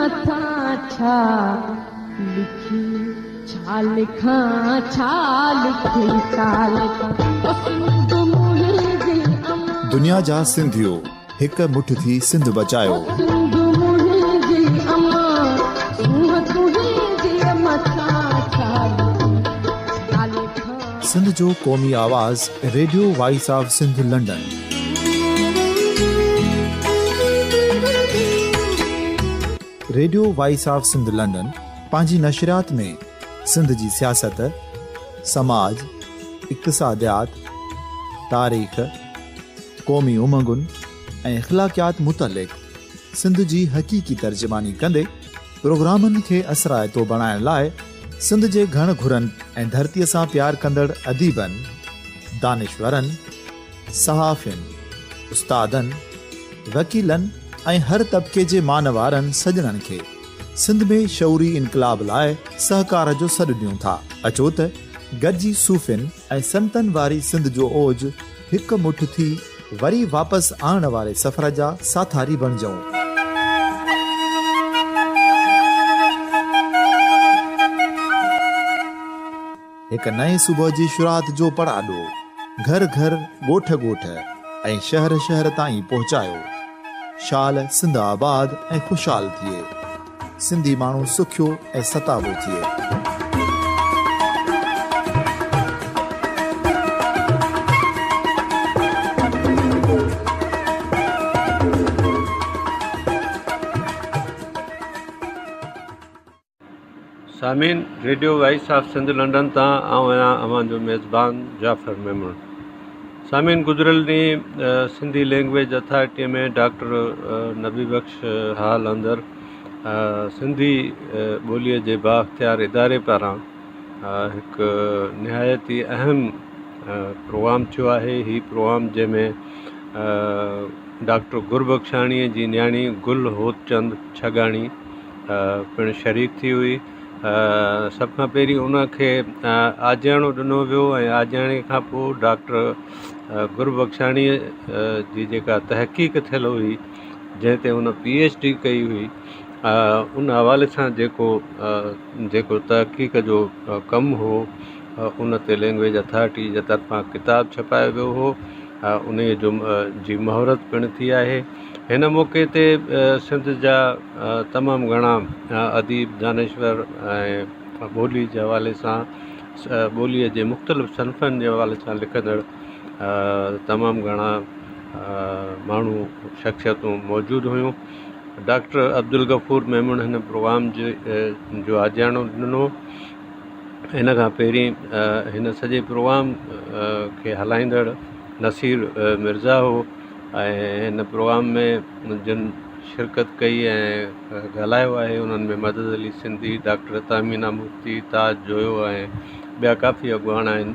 मथां छा लिखी छा लिखां छा लिखी छा लिखां सिंध मुंहिंजी अमां दुनिया जा सिंधियो हिक मुठ थी सिंध बचायो सिंध मुंहिंजी अमां सूंह तुंहिंजी मथां छा लिखां सिंध जो क़ौमी आवाज़ radio voice of Sindh London. Radio voice of Sindh London पंहिंजी नशरियात में सिंध जी सियासत, समाज, इक़्तिसादियात, तारीख़, क़ौमी उमंगुनि ऐं अख़लाक़ियात मुतलिक़ सिंध जी हक़ीक़ी तर्जुमानी कंदे प्रोग्रामनि खे असराइतो बणाइण लाइ सिंध जे घण घुरनि ऐं धरतीअ सां प्यार कंदड़ अदीबनि, दानिशवरनि, सहाफ़ियुनि, उस्तादनि, वकीलनि ऐं हर तबिके जे मानवारनि सजणनि खे सिंध में शऊरी इनक़लाब लाइ सहकार जो सॾु ॾियूं था। अचो त गॾिजी सूफ़ियुनि ऐं संतनि वारी सिंध जो ओज हिक मुठ थी वरी वापसि आणण वारे सफ़र जा साथारी बणिजऊं। हिक नए सुबुह जी शुरूआत जो पड़ाॾो घर घर, ॻोठ ॻोठ ऐं शहर शहर ताईं पहुचायो। शाल सिंध आबाद ऐं ख़ुशहाल थिए, सिंधी माण्हू सुखियो ऐं सताबो थिए। Sameen, radio voice of Sindh London तां आऊं आहियां अवां जो मेज़बान जाफ़र मेमण। सामीन, गुज़िरियल ॾींहुं सिंधी लैंग्वेज अथॉरिटीअ में डॉक्टर नबी बख़्श हाल अंदरि सिंधी ॿोलीअ जे बाख्तियार इदारे पारां हिकु निहायत ई अहम प्रोग्राम थियो आहे। हीउ प्रोग्राम जंहिंमें डॉक्टर गुरबख्शाणीअ जी न्याणी गुल होतचंद छगाणी पिणु शरीक थी हुई। सभ खां पहिरीं उनखे आजियाणो ॾिनो वियो ऐं आजियाणे खां पोइ डॉक्टर गुरबख्शाणीअ जी जेका तहक़ीक़ थियल हुई, जंहिं ते हुन PhD कई हुई, उन हवाले सां जेको तहक़ीक़ जो कमु हो उन ते लैंग्वेज अथॉरिटी जे तरफ़ां किताबु छपायो वियो हो। उन जी महूरत पिणु थी आहे। हिन मौक़े ते सिंध जा तमामु घणा अदीब, दानिशवर ऐं ॿोली जे हवाले सां, ॿोलीअ जे मुख़्तलिफ़ सन्फ़नि जे हवाले सां लिखंदड़ तमामु घणा माण्हू, शख़्सियतूं मौजूदु हुयूं। डॉक्टर अब्दुल गफ़ूर मेमण हिन प्रोग्राम जो आजियाणो ॾिनो। हिन खां पहिरीं हिन सॼे प्रोग्राम खे हलाईंदड़ नसीर मिर्ज़ा हो ऐं हिन प्रोग्राम में जिन शिरकत कई ऐं ॻाल्हायो आहे उन्हनि में मदद अली सिंधी, डॉक्टर तामीना मुफ्ती, ताज जोयो ऐं ॿिया काफ़ी अॻुवान आहिनि।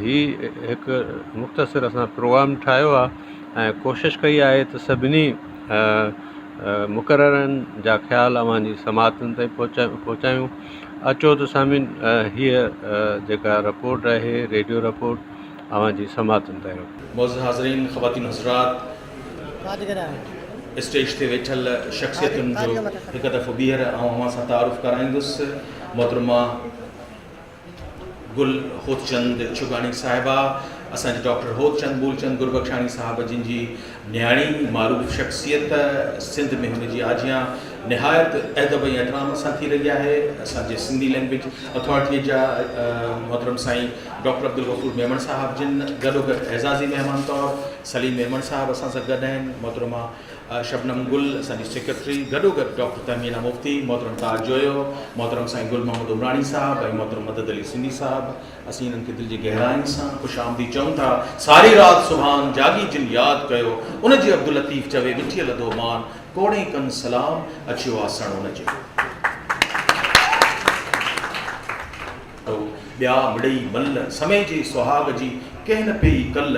हीउ हिकु मुख़्तसिर असां प्रोग्राम ठाहियो आहे ऐं कोशिशि कई आहे त सभिनी मुक़ररनि जा ख़्याल अवां जी समातुनि ताईं पहुचायूं। अचो त सामीन, हीअ जेका रिपोर्ट आहे, रेडियो रिपोर्ट, अवां जी समातुनि ताईं रखो। मौजूद हाज़रीन, ख़वातीन हज़रात, स्टेज ते वेठल शख़्सियतुनि जो हिकु दफ़ो ॿीहर अवां सां तारुफ़ कराईंदुसि। मोहतरमा गुल होतचंद छुगाणी साहिबा, असांजे डॉक्टर होतचंद मूलचंद गुरबख्शाणी साहब जिन जी न्याणी मारूफ़ शख़्सियत सिंध में हुनजी आजियां निहायत अदब ऐं एहतराम सां थी रही आहे। असांजे सिंधी लैंग्वेज अथॉरिटीअ जा मोहतरम साईं डॉक्टर अब्दुल गफ़ूर मेमण साहब जिन गॾोगॾु एज़ाज़ी महिमान तौरु सलीम मेमण साहब असां सां गॾु आहिनि। मोहतरमा शबनम गुल असांजी सेक्रेटरी, गॾोगॾु डॉक्टर तमीना मुफ्ती, मोहतरम ताज जोयो, मोहतरम साईं गुल मोहम्मद उमरानी साहब ऐं मोहतरम मदद अली सिंधी साहब। असीं इन्हनि खे दिलि जी गहराइनि सां ख़ुशि आमदी चऊं था। सारी राति सुभान जागी जिन यादि कयो, उनजी अब्दुल लतीफ़ चवे मिठी लदो मान, कोड़े कन सलाम अचियो आसण उनजे। ॿिया मिड़ई मल समय जे सुहाग जी कंहिं न पई कल,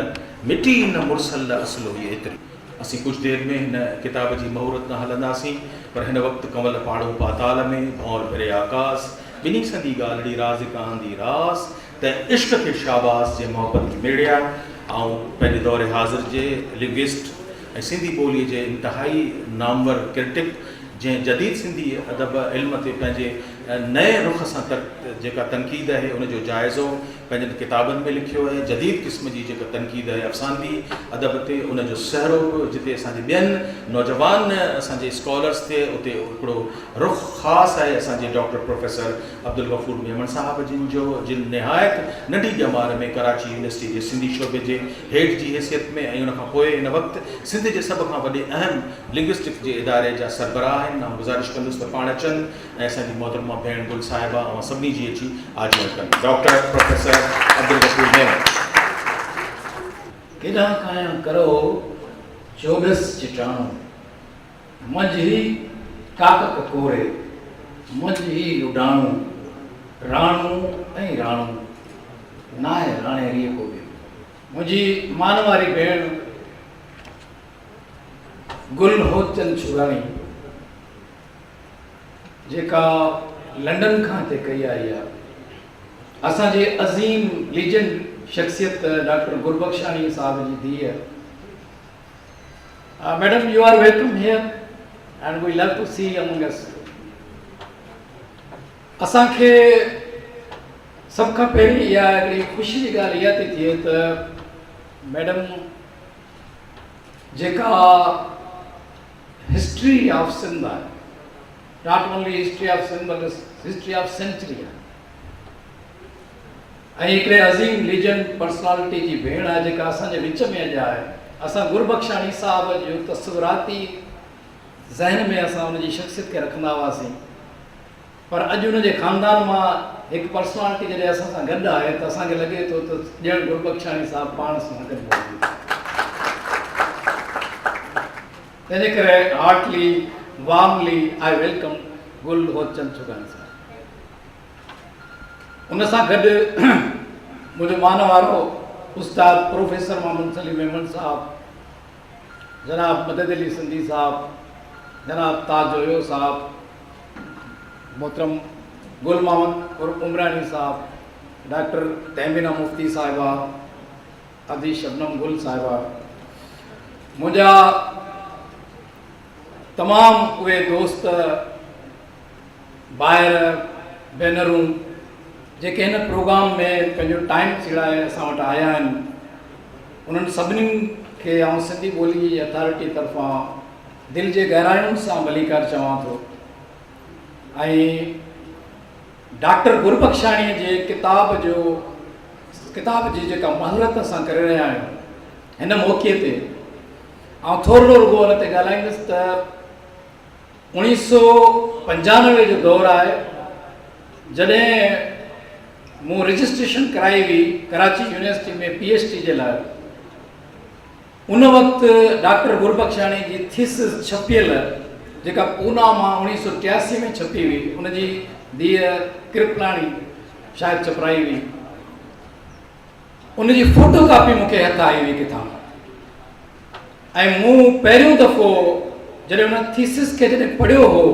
मिटी न मुरसल असलो ये एतिरी। असीं कुझु देरि में हिन किताब जी महूरत न हलंदासीं, पर हिन वक़्तु कंवल पाड़ो पाताल में भौर भरे आकाश ॿिन्ही संदी ॻाल्हिड़ी राज़िकान दी रास त इश्क खे शाबास जे मोहबत मेड़िया। ऐं पंहिंजे दौरे हाज़िर जे लिंग्विस्ट ऐं सिंधी ॿोलीअ जे इंतिहाई नामवर क्रिटिक जंहिं जदीद सिंधी अदब इल्म ते पंहिंजे नए रुख सां जेका तनक़ीद आहे उनजो जाइज़ो पंहिंजनि किताबनि में लिखियो आहे। जदीद क़िस्म जी जेका तनक़ीद आहे अफ़सानवी अदब ते उनजो सहरो जिते असांजे ॿियनि नौजवान असांजे स्कॉलर्स ते उते हिकिड़ो रुख ख़ासि आहे असांजे डॉक्टर प्रोफेसर अब्दुल गफ़ूर मेमन साहब जिन निहायत नंढी ॼमार में कराची यूनिवर्सिटी जे सिंधी शोबे जे हेठि जी हैसियत में ऐं उनखां पोइ हिन वक़्तु सिंध जे सभ खां वॾे अहम लिंग्विस्टिक जे इदारे जा सरबराह आहिनि। मां गुज़ारिश कंदुसि त पाण अचनि ऐं असांजी मोहतरमा भेण गुल साहिबा ऐं सभिनी जी अची आजियां कनि। Doctor professor Abdul Ghafoor Memon. केॾां खां करो 24 चिटाणो मंझ ही काक ककोरे मंझ ही उडाणो राणू ऐं राणू नाहे राणे रीअ को बि। मुंहिंजी मान वारी भेण गुल होचंद छुगाणी जेका लंडन खां हिते कई आई आहे, असांजे अज़ीम लीजेंड शख्सियत डॉक्टर गुलबख्शानी साहब जी धीअ। Madam, you are welcome here and we love to see among us. असांखे सभ खां पहिरीं इहा हिकिड़ी ख़ुशी जी ॻाल्हि इहा थी थिए त मैडम जेका हिस्ट्री ऑफ सिंध आहे, not only history of Sindh but history of century आहे, ऐं हिकिड़े अज़ीम लीजेंड पर्सनालिटी जी भेण आहे जेका असांजे विच में अॼु आहे। असां गुलबख्शानी साहब जो तस्वुराती ज़हन में असां हुनजी शख़्सियत खे रखंदा हुआसीं, पर अॼु हुनजे ख़ानदान मां हिकु पर्सनालिटी जॾहिं असां सां गॾु आहे त असांखे लॻे थो त ॼण गुलबख्शानी साहब पाण सां गॾु मौजूदु। तंहिंजे करे हार्टली वार्मली आई वेलकम गुल होचंद छुगानी साहब। उन सां गॾु मुंहिंजो मान वारो उस्ताद प्रोफेसर मोहम्मद सलीम मेमन साहब, जनाब मदद अली सिंधी साहब, जनाब ताज जोयो साहब, मोहतरम गुल मोहम्मद और उमरानी साहब, डॉक्टर तहमीना मुफ्ती साहिबा, अदी शबनम गुल साहिबा, मुंहिंजा तमामु उहे दोस्त ॿाहिरि भेनरूं जेके हिन प्रोग्राम में पंहिंजो टाइम छीड़ाए असां वटि आया आहिनि, उन्हनि सभिनीनि खे आउं सिंधी ॿोली जी अथॉरिटी तरफ़ां दिलि जे गहराइयुनि सां भलीकार चवां थो। ऐं डॉक्टर गुलबख्शाणीअ जे किताब जी जेका महरत असां करे रहिया आहियूं हिन मौक़े ते ऐं थोरो रुगो हुन ते ॻाल्हाईंदुसि त 1995 जो दौरु आहे जॾहिं मूं रजिस्ट्रेशन कराई हुई कराची यूनिवर्सिटी में PhD जे लाइ। उन वक़्तु डॉक्टर गुलबख्शाणी जी थीसिस छपियल जेका पूना मां 1983 में छपी हुई, उनजी धीअ कृपलाणी शायदि छपराई हुई, उनजी फोटो कापी मूंखे हथ आई हुई किथां। ऐं मूं पहिरियों दफ़ो जॾहिं उन थीसिस खे जॾहिं पढ़ियो हो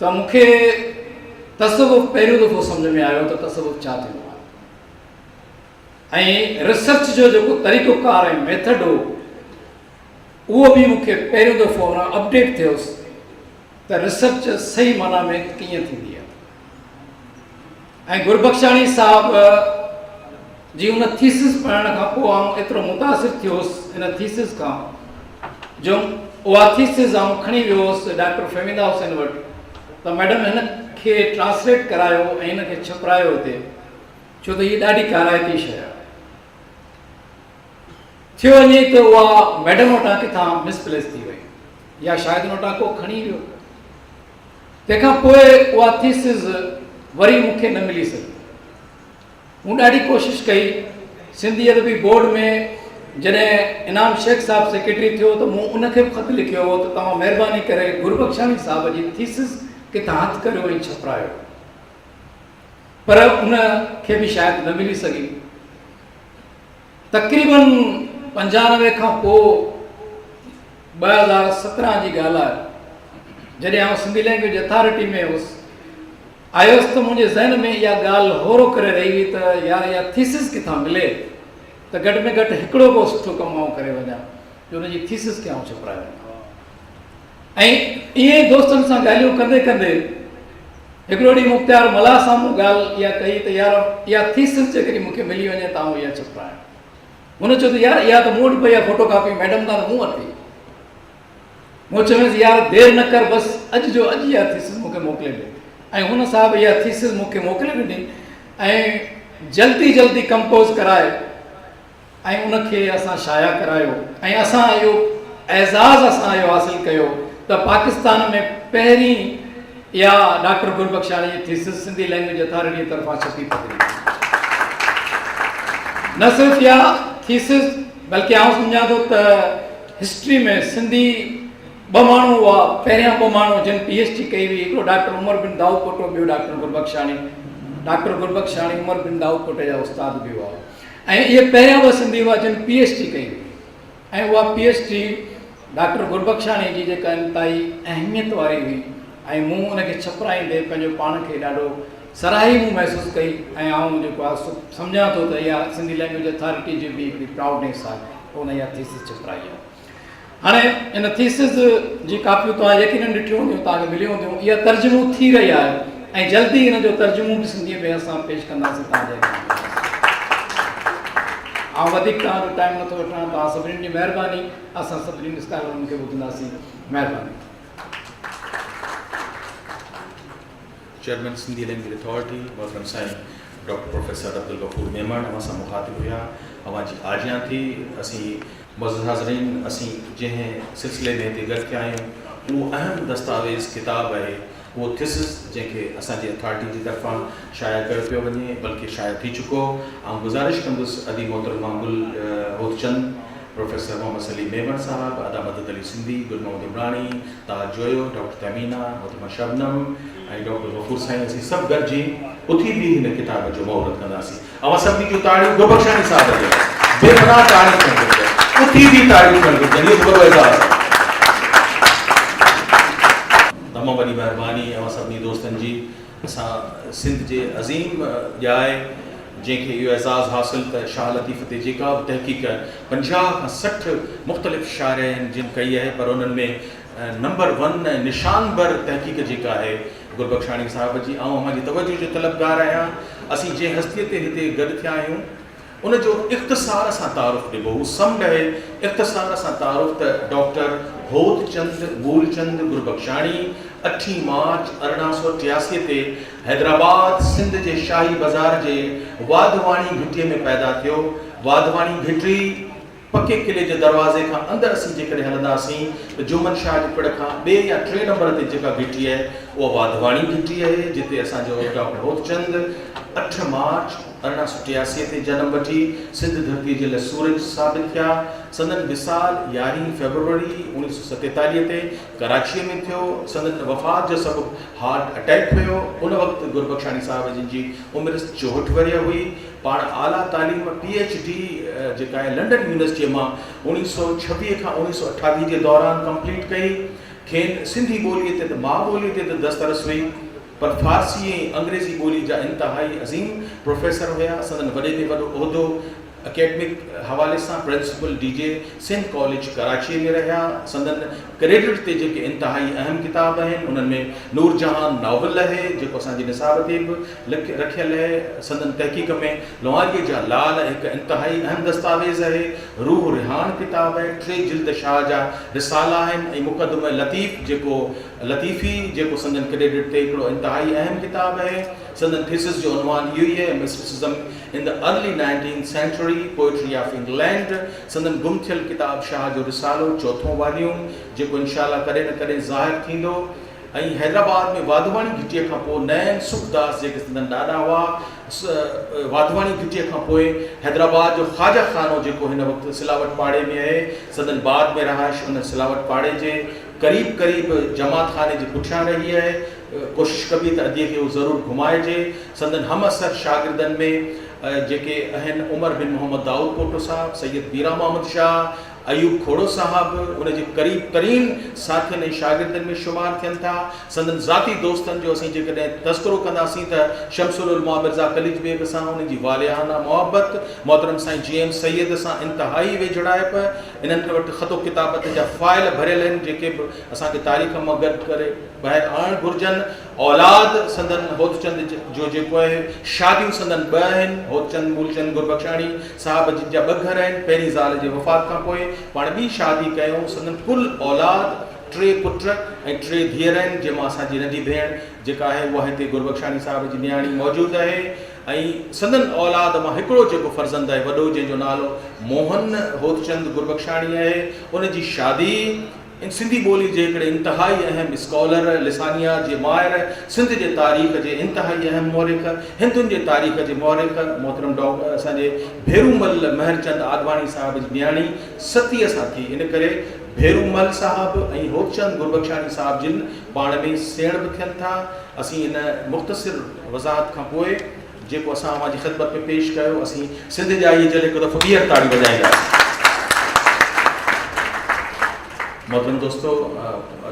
त मूंखे तसव्वुफ़ पहिरियों दफ़ो सम्झ में आयो त तसव्वुफ़ छा थींदो आहे, ऐं रिसर्च जो जेको तरीक़ोकार ऐं मेथड हो उहो बि मूंखे पहिरियों दफ़ो अपडेट थियोसि त रिसर्च सही माना में कीअं थींदी आहे। ऐं गुलबख्शाणी साहब जी उन थीसिस पढ़ण खां पोइ आउं एतिरो मुतासिर थियोसि इन थीसिस खां जो उहा थीसिस आउं खणी वियो हुउसि डॉक्टर फहमीदा हुसैन वटि त मैडम हिन खे ट्रांसलेट करायो ऐं हिन खे छपरायो हिते, छो त हीअ ॾाढी काराइती शइ आहे। थियो वञे त उहा मैडम वटां किथां मिसप्लेस थी वई या शायदि हुन वटां को खणी वियो। तंहिंखां पोइ उहा थीसिस वरी मूंखे न मिली सघी। मूं ॾाढी कोशिशि कई, सिंधी अदबी बोर्ड में जॾहिं इनाम शेख साहब सेक्रेटरी थियो त मूं उनखे बि ख़त लिखियो हो त तव्हां महिरबानी करे गुलबख्शानी साहब जी थीसिस किथां हथु करियो ऐं छपरायो, पर उनखे बि शायदि न मिली सघी। तक़रीबन 95 खां पोइ 2017 जी ॻाल्हि आहे, जॾहिं आउं सिंधी लैंग्वेज अथॉरिटी में हुउसि, आयुसि त मुंहिंजे ज़हन में इहा ॻाल्हि होरो करे रही हुई त यार इहा थीसिस किथां मिले त घटि में घटि हिकिड़ो को सुठो कमु आउं करे वञा जो हुनजी थीसिस खे आउं छपराए वञा। ऐं ईअं दोस्तनि सां ॻाल्हियूं कंदे कंदे हिकिड़ो ॾींहुं मुख़्तियार मला साम्हूं ॻाल्हि इहा कई त यार इहा थीसिस जेकॾहिं मूंखे मिली वञे त आउं इहा छपायां। हुन चयो त यार इहा त मूं वटि पई आहे फोटो कॉपी मैडम खां त मूं वटि हुई। मूं चयोमांसि यार देरि न कर, बसि अॼु जो अॼु इहा थीसिस मूंखे मोकिले ॾे। ऐं हुन साहिबु इहा थीसिस मूंखे मोकिले ॾिनी ऐं जल्दी जल्दी कंपोज़ कराए ऐं उनखे असां शाया करायो ऐं असां इहो एज़ाज़ असां इहो हासिलु कयो त पाकिस्तान में पहिरीं इहा डॉक्टर गुलबख्शाणी जी थीसिस सिंधी लैंग्वेज अथॉरिटी जी तरफ़ां छपी पकड़ी। न सिर्फ़ु इहा थीसिस बल्कि आउं सम्झां थो त हिस्ट्री में सिंधी 2 माण्हू हुआ, पहिरियां 2 माण्हू जिन PhD कई हुई, हिकिड़ो डॉक्टर उमर बिन दाऊद कोटो, ॿियो डॉक्टर गुलबख्शाणी। डॉक्टर गुलबख्शाणी उमर बिन दाऊद कोटे जा उस्ताद बि हुआ ऐं इहे पहिरियां 2 सिंधी हुआ जिन PhD कई हुई ऐं उहा PhD डॉक्टर गुलबख्शाणी जी जेका इंतिहाई अहमियत वारी हुई ऐं मूं उनखे छपराईंदे पंहिंजो पाण खे ॾाढो सराही मूं महसूसु कई ऐं आउं जेको आहे सम्झां थो त इहा सिंधी लैंग्वेज अथॉरिटी जी बि हिकिड़ी प्राउडनेस आहे, उन इहा थीसिस छपराई आहे। हाणे इन थीसिस जी कापियूं तव्हां यकीनन ॾिठियूं हूंदियूं, तव्हांखे मिलियूं हूंदियूं। इहा तर्जुमो थी रही आहे ऐं जल्दी हिन जो तर्जुमो बि सिंधीअ में असां पेश कंदासीं तव्हांजे। आउं वधीक तव्हांजो टाइम नथो वठां, तव्हां सभिनीनि जी महिरबानी, असां सभिनीनि स्कॉलरनि खे ॿुधंदासीं। महिरबानी। चेयरमैन सिंधी लैंग्वेज अथॉरिटी मोहतरम साईं डॉक्टर प्रोफेसर अब्दुल गफूर मेमन अवां सां मुखातिब हुआ। अवां जी आजियां थी असीं मुअज़्ज़ज़ हाज़रीन, असीं जंहिं सिलसिले में हिते गॾु थिया आहियूं उहो अहम दस्तावेज़ किताब आहे, उहो थीसिस जंहिंखे असांजी अथॉरिटी जी तरफ़ां शाया कयो पियो वञे, बल्कि शाया थी चुको। ऐं गुज़ारिश कंदुसि अदी मोहतरमा गुल होतचंद, प्रोफेसर मोहम्मद सलीम मेमन साहब, अदा मदद अली सिंधी, गुल मोहम्मद इमरानी, ताज जोयो, डॉक्टर तमीना, मोहतरमा शबनम ऐं डॉक्टर गफूर साईं, असीं सभु गॾिजी उथी बि हिन किताब जो महूरत कंदासीं। अवां सभिनी जूं ताड़ियूं गुलबख्शाणी साहब जो बेपनाह तारीफ़ कनि घुरिजे, उथी बि तारीफ़ कनि घुरिजे, इहो वॾो एज़ाज़। तमामु वॾी महिरबानी अवां सभिनी दोस्तनि जी। असां सिंध जे अज़ीम जाइ जंहिंखे इहो एज़ाज़ हासिल त शाह लतीफ़ ते जेका बि तहक़ीक़ 50 खां 60 मुख़्तलिफ़ शाइर आहिनि जिन कई आहे, पर उन्हनि में नंबर 1 निशान बर तहक़ीक़ जेका आहे गुलबख्शाणी साहिब जी। ऐं मां जी तवज्जो जो तलबगार आहियां। असीं जंहिं हस्तीअ ते हिते गॾु थिया आहियूं उनजो इख़्तिसार सां तारुफ़ ॾिबो, हू समुंड आहे इख़्तिसार सां तारुफ़ त डॉक्टर होतचंद मूलचंद गुलबख्शाणी 8 मार्च 1883 ते हैदराबाद सिंध जे शाही बाज़ार जे वाधवाणी घिटीअ में पैदा थियो। वाधवाणी घिटी पके किले जे दरवाज़े खां अंदरि असीं जेकॾहिं हलंदासीं त जुमन शाह जे पिड़ खां 2 या 3 नंबर ते जेका घिटी आहे उहा वाधवाणी घिटी आहे, जिते असांजो डॉक्टर होतचंद 8 मार्च 1883 ते जनम वठी सिंध धरती जे लाइ सूरज साबित थिया। संदन विसाल 11 फरवरी 1947 ते कराचीअ में थियो। संदन वफ़ात जो सबबु हार्ट अटैक हुयो। उन वक़्तु गुलबख्शाणी साहिब जिन जी उमिरि 64 वरिया हुई। पाण आला तालीम PhD जेका आहे लंडन यूनिवर्सिटीअ मां 1926 खां 1928 जे दौरान कंप्लीट कई। खेनि सिंधी ॿोलीअ ते त मां ॿोलीअ ते त दस्तरस हुई, पर फारसी ऐं अंग्रेज़ी ॿोली जा इंतिहाई अज़ीम प्रोफेसर हुया। संदन वॾे में वॾो उहिदो अकेडमिक हवाले सां principal DJ Sindh college Karachi में रहिया। संदन क्रेडिट ते जेके इंतिहाई अहम किताब आहिनि उन्हनि में नूरजहान नावल आहे जेको असांजे निसाब ते बि रखियल आहे। संदन तहक़ीक़ में लवारीअ जा लाल हिकु इंतिहाई अहम दस्तावेज़ आहे। रूह रिहान किताब आहे। 3 जिल्द शाह जा रिसाला आहिनि ऐं मुक़दम लतीफ़ी जेको संदन क्रेडिट ते हिकिड़ो इंतिहाई अहम किताब आहे। संदन थीसिस जो उनवान इहो ई आहे, mysticism in the early 19th century, poetry of England. संदन गुम थियल किताब शाह जो रिसालो 4 वॉल्यूम जेको इंशाअल्लाह कॾहिं न कॾहिं ज़ाहिर थींदो। ऐं हैदराबाद में वाधवाणी घिटीअ खां पोइ नैन सुखदास जेके संदन ॾाढा हुआ, वाधवाणी घिटीअ खां पोइ हैदराबाद जो ख़्वाजा खानो जेको हिन वक़्तु सिलावट पाड़े में आहे, संदन बाद में रहाइश उन सिलावट पाड़े जे क़रीब जमात खाने जे पुठियां रही आहे। कोशिशि कबी त अदीअ खे उहो ज़रूरु घुमाइजे। संदन हम असर शागिर्दनि में जेके आहिनि उमर बिन मोहम्मद दाऊद पोटो साहब, सैयद बीरा मोहम्मद शाह, अयूब खोड़ो साहब उन जे क़रीब तरीन साथियुनि ऐं शागिर्दनि में शुमार थियनि था। संदन ज़ाती दोस्तनि जो असीं जेकॾहिं तज़किरो कंदासीं त शमसुल उलमा मिर्ज़ा कलीज बेग सां उन जी वालियाना मोहबत, मोहतरम साईं GM सैयद सां इंतिहाई वेझड़ाइप, इन्हनि वटि ख़तो किताबत जा फ़ाइल भरियल आहिनि जेके बि असांखे तारीख़ मां गॾु करे ॿाहिरि आणणु घुरिजनि। औलाद संदन होतचंद जो जेको आहे, शादियूं संदन 2 आहिनि। होतचंद मूलचंद गुरबख्शाणी साहब जिन जा 2 घर आहिनि। पहिरीं ज़ाल जे वफ़ात खां पोइ पाण ॿी शादी कयूं। संदन कुल औलाद 3 पुट ऐं 3 धीअर आहिनि, जंहिंमां असांजी नंढी भेण जेका आहे उहा हिते गुरबख्शाणी साहब जी न्याणी मौजूदु आहे। ऐं संदन औलाद मां हिकिड़ो जेको फर्ज़ंद आहे वॾो, जंहिंजो नालो मोहन होतचंद गुरबख्शाणी आहे, उन जी शादी इन सिंधी ॿोली जे हिकिड़े इंतिहाई अहम स्कॉलर, लिसानिया जे माहिर, सिंध जे तारीख़ जे इंतिहाई अहम मौरिख, हिंदुनि जे तारीख़ जे मौरिख मोहतरम डॉक्टर असांजे भेरूमल महरचंद आडवाणी साहब जी न्याणी सतीअ साथी। इन करे भेरूमल साहब ऐं होतचंद गुरबख्शाणी साहब जिन पाण में सेण बि थियनि था। असीं इन मुख़्तसिर वज़ाहत खां पोइ जेको असां अवां जी ख़िदमत में पेश कयो, असीं सिंध जा इहे जॾहिं हिकु दफ़ो ॿीहर ताड़ी वॼाईंदासीं। मोहतरम दोस्तो,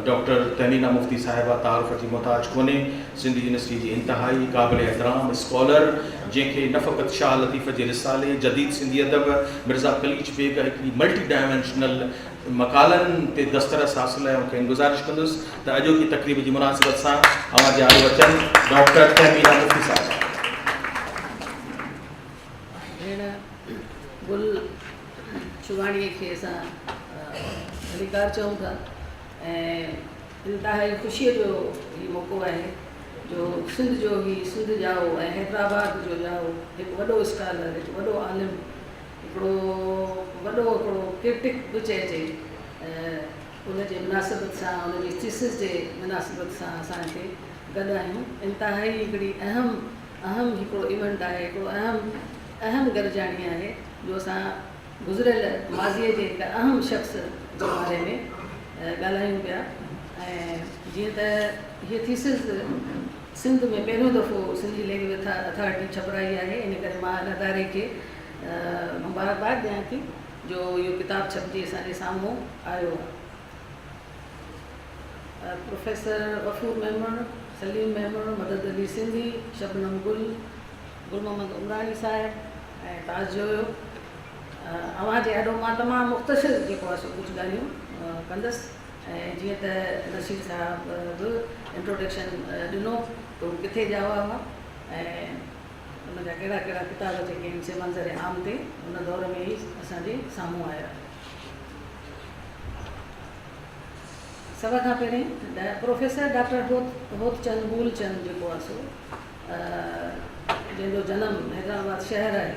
डॉक्टर तहमीना मुफ्ती साहिबा तारुफ़ जी मोहताज कोन्हे। सिंध यूनिवर्सिटी जी इंतिहाई क़ाबिल एहतराम स्कॉलर, जंहिंखे नफ़क़त शाह लतीफ़ जे रिसाले जदीद सिंधी अदब, मिर्ज़ा कलीज बेग हिकिड़ी मल्टी डायमेंशनल मक़ालनि ते दस्तरस हासिल आहे। मूंखे गुज़ारिश कंदुसि त अॼोकी तक़रीब जी मुनासिबत सां अवां जे आयो अचनि डॉक्टर तहमीना मुफ्ती साहिबा। भेण गुल शुगाणीअ खे असां अधिकार चऊं था ऐं इंतिहाई ख़ुशीअ जो ही मौक़ो आहे जो सिंध जो ही सिंध जाओ ऐं हैदराबाद जो जाओ हिकु वॾो स्कॉलर, हिकु वॾो आलिम, हिकिड़ो क्रिटिक बि चइजे, उन जे मुनासिबत सां, उन जी थीसिस जे मुनासिबत सां असां हिते गॾु आहियूं। इंतिहाई हिकिड़ी अहम हिकिड़ो इवेंट आहे, हिकिड़ो अहम गॾिजाणी आहे जो असां गुज़िरियल माज़ीअ जे हिकु अहम शख़्स जे बारे में ॻाल्हायूं पिया। ऐं जीअं त हीअ थीसिस सिंध में पहिरियों दफ़ो सिंधी लैंग्वेज अथॉरिटी छपराई आहे, इन करे मां इन अदारे खे मुबारकबाद ॾियां थी जो इहो किताबु छपिजी असांजे साम्हूं आयो आहे। प्रोफेसर वफ़ूर मेमण, सलीम मेमण, मदद अली सिंधी, शबनम गुल, गुल मोहम्मद उमरानी साहिब ऐं ताज जोयो, अवां जे ॾाढो मां तमामु मुख़्तसिर जेको आहे सो कुझु ॻाल्हियूं कंदसि। ऐं जीअं त नसीर साहब बि इंट्रोडक्शन ॾिनो त हू किथे जा हुआ ऐं उनजा कहिड़ा कहिड़ा किताब जेके आहिनि से मंज़र आम ते उन दौर में ई असांजे साम्हूं आया। सभ खां पहिरीं प्रोफेसर डॉक्टर होतचंद मूलचंद जेको आहे सो जंहिंजो जनमु हैदराबाद शहर आहे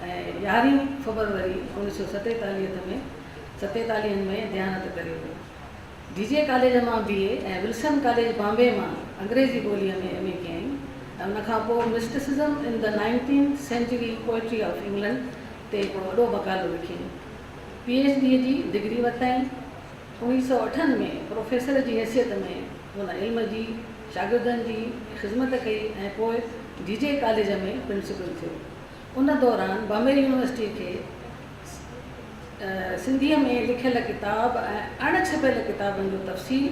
ऐं 11 फरवरी 1947 में देहांत करियो हुयो। DJ कॉलेज मां BA ऐं विल्सन कॉलेज बॉम्बे मां अंग्रेज़ी ॿोलीअ में MA कयईं ऐं उनखां पोइ mysticism in the 19th century poetry of England ते हिकिड़ो वॾो मक़ालो लिखियईं। PhD जी डिग्री वरितईं। 1908 में प्रोफेसर जी हैसियत में हुन इल्म जी शागिर्दनि जी ख़िदमत कई ऐं पोइ DJ कॉलेज में प्रिंसिपल थियो। उन दौरान बॉम्बे यूनिवर्सिटी खे सिंधीअ में लिखियल किताब ऐं अणछपियल किताबनि जो तफ़सील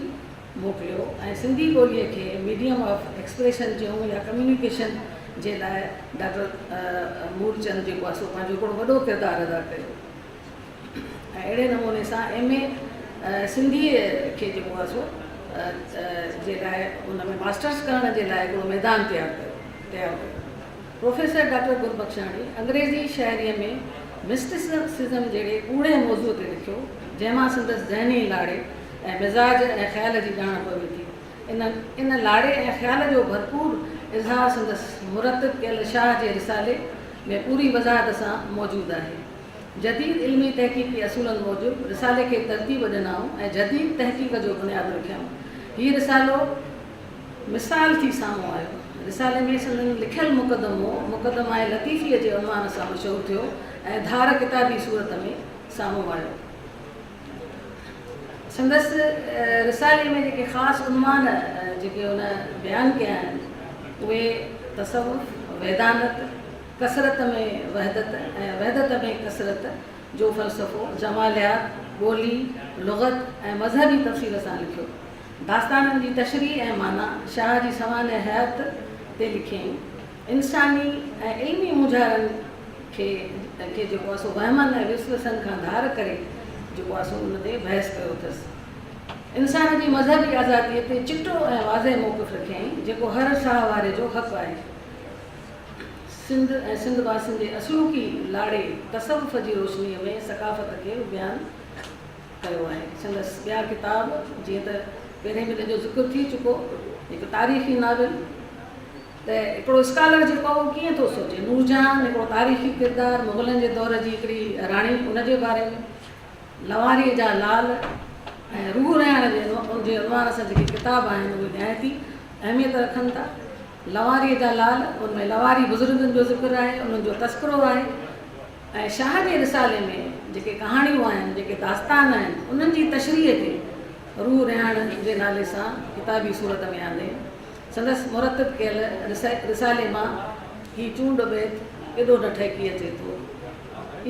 मोकिलियो ऐं सिंधी ॿोलीअ खे मीडियम ऑफ एक्सप्रेशन जूं या कम्युनिकेशन जे लाइ डॉक्टर मूलचंद जेको आहे सो पंहिंजो हिकिड़ो वॾो किरदारु अदा कयो। ऐं अहिड़े नमूने सां MA सिंधीअ खे जेको आहे सो जे लाइ उन में मास्टर्स करण जे लाइ हिकिड़ो मैदान तयारु कयो। प्रोफेसर डॉक्टर गुरबख्शाणी अंग्रेज़ी शाइरीअ में मिस्टिसिज़म जहिड़े कूड़े मौज़ूअ ते लिखियो जंहिंमां संदसि ज़हनी लाड़े ऐं मिज़ाज ऐं ख़्याल जी ॼाण पवे थी। इन लाड़े ऐं ख़्याल जो भरपूर इज़हार संदसि मुरतब कयल शाह जे रिसाले में पूरी वज़ाहत सां मौजूदु आहे। जदीद इल्मी तहक़ीक़ी असूलनि मूजिबि रिसाले खे तरतीब ॾिनाऊं ऐं जदीद तहक़ीक़ जो बुनियादु रखियऊं। हीउ रिसालो मिसाल थी साम्हूं आयो। रिसाले में संदनि लिखियल मुक़दमा ऐं लतीफ़ीअ जे उनवान सां मशहूरु थियो ऐं धार किताबी सूरत में साम्हूं आयो। संदसि रिसाले में जेके ख़ासि उनवान जेके हुन बयानु कया आहिनि उहे तसवुफ़, वैदानत, कसरत में वहदत ऐं वहदत में कसरत, जो फ़लसफ़ो, जमालियात, ॿोली, लुग़त ऐं मज़हबी तफ़सील सां लिखियो। दास्ताननि जी तशरीह ऐं माना शाह जी सवाने हयात ते लिखियईं। इंसानी ऐं इल्मी मुजारनि खे जेको आहे सो वहमनि ऐं विसवसनि खां धार करे जेको आहे सो उन ते बहस कयो अथसि। इंसान जी मज़हबी आज़ादीअ ते चिटो ऐं वाज़े मौक़िफ़ रखियईं जेको हर शाह वारे जो हक़ु आहे। सिंध ऐं सिंध वासियुनि जे असलूकी लाड़े तसव्वुफ़ जी रोशनीअ में सक़ाफ़त खे बयानु कयो आहे। संदसि ॿिया किताब जीअं त पहिरें बि जो ज़िक्र थी चुको, हिकु तारीख़ी नाविल, त हिकिड़ो स्कॉलर जेको आहे उहो कीअं थो सोचे, नूरजहान हिकिड़ो तारीख़ी किरदारु मुग़लनि जे दौर जी हिकिड़ी राणी, उनजे बारे में, लवारीअ जा लाल ऐं रूह रहण जे उनवान सां जेके किताब आहिनि उहे निहायती अहमियत रखनि था। लवारीअ जा लाल, उनमें लवारी बुज़ुर्गनि जो ज़िक्र आहे, उन्हनि जो तस्करो आहे ऐं शाह जे रिसाले में जेके कहाणियूं आहिनि, जेके दास्तान आहिनि, उन्हनि जी तशरीह खे रूह रहण जे नाले सां किताबी सूरत में आंदे। संदसि मुरतब कयल रिसाले मां ही चूंड बैत केॾो न ठहिकी अचे थो।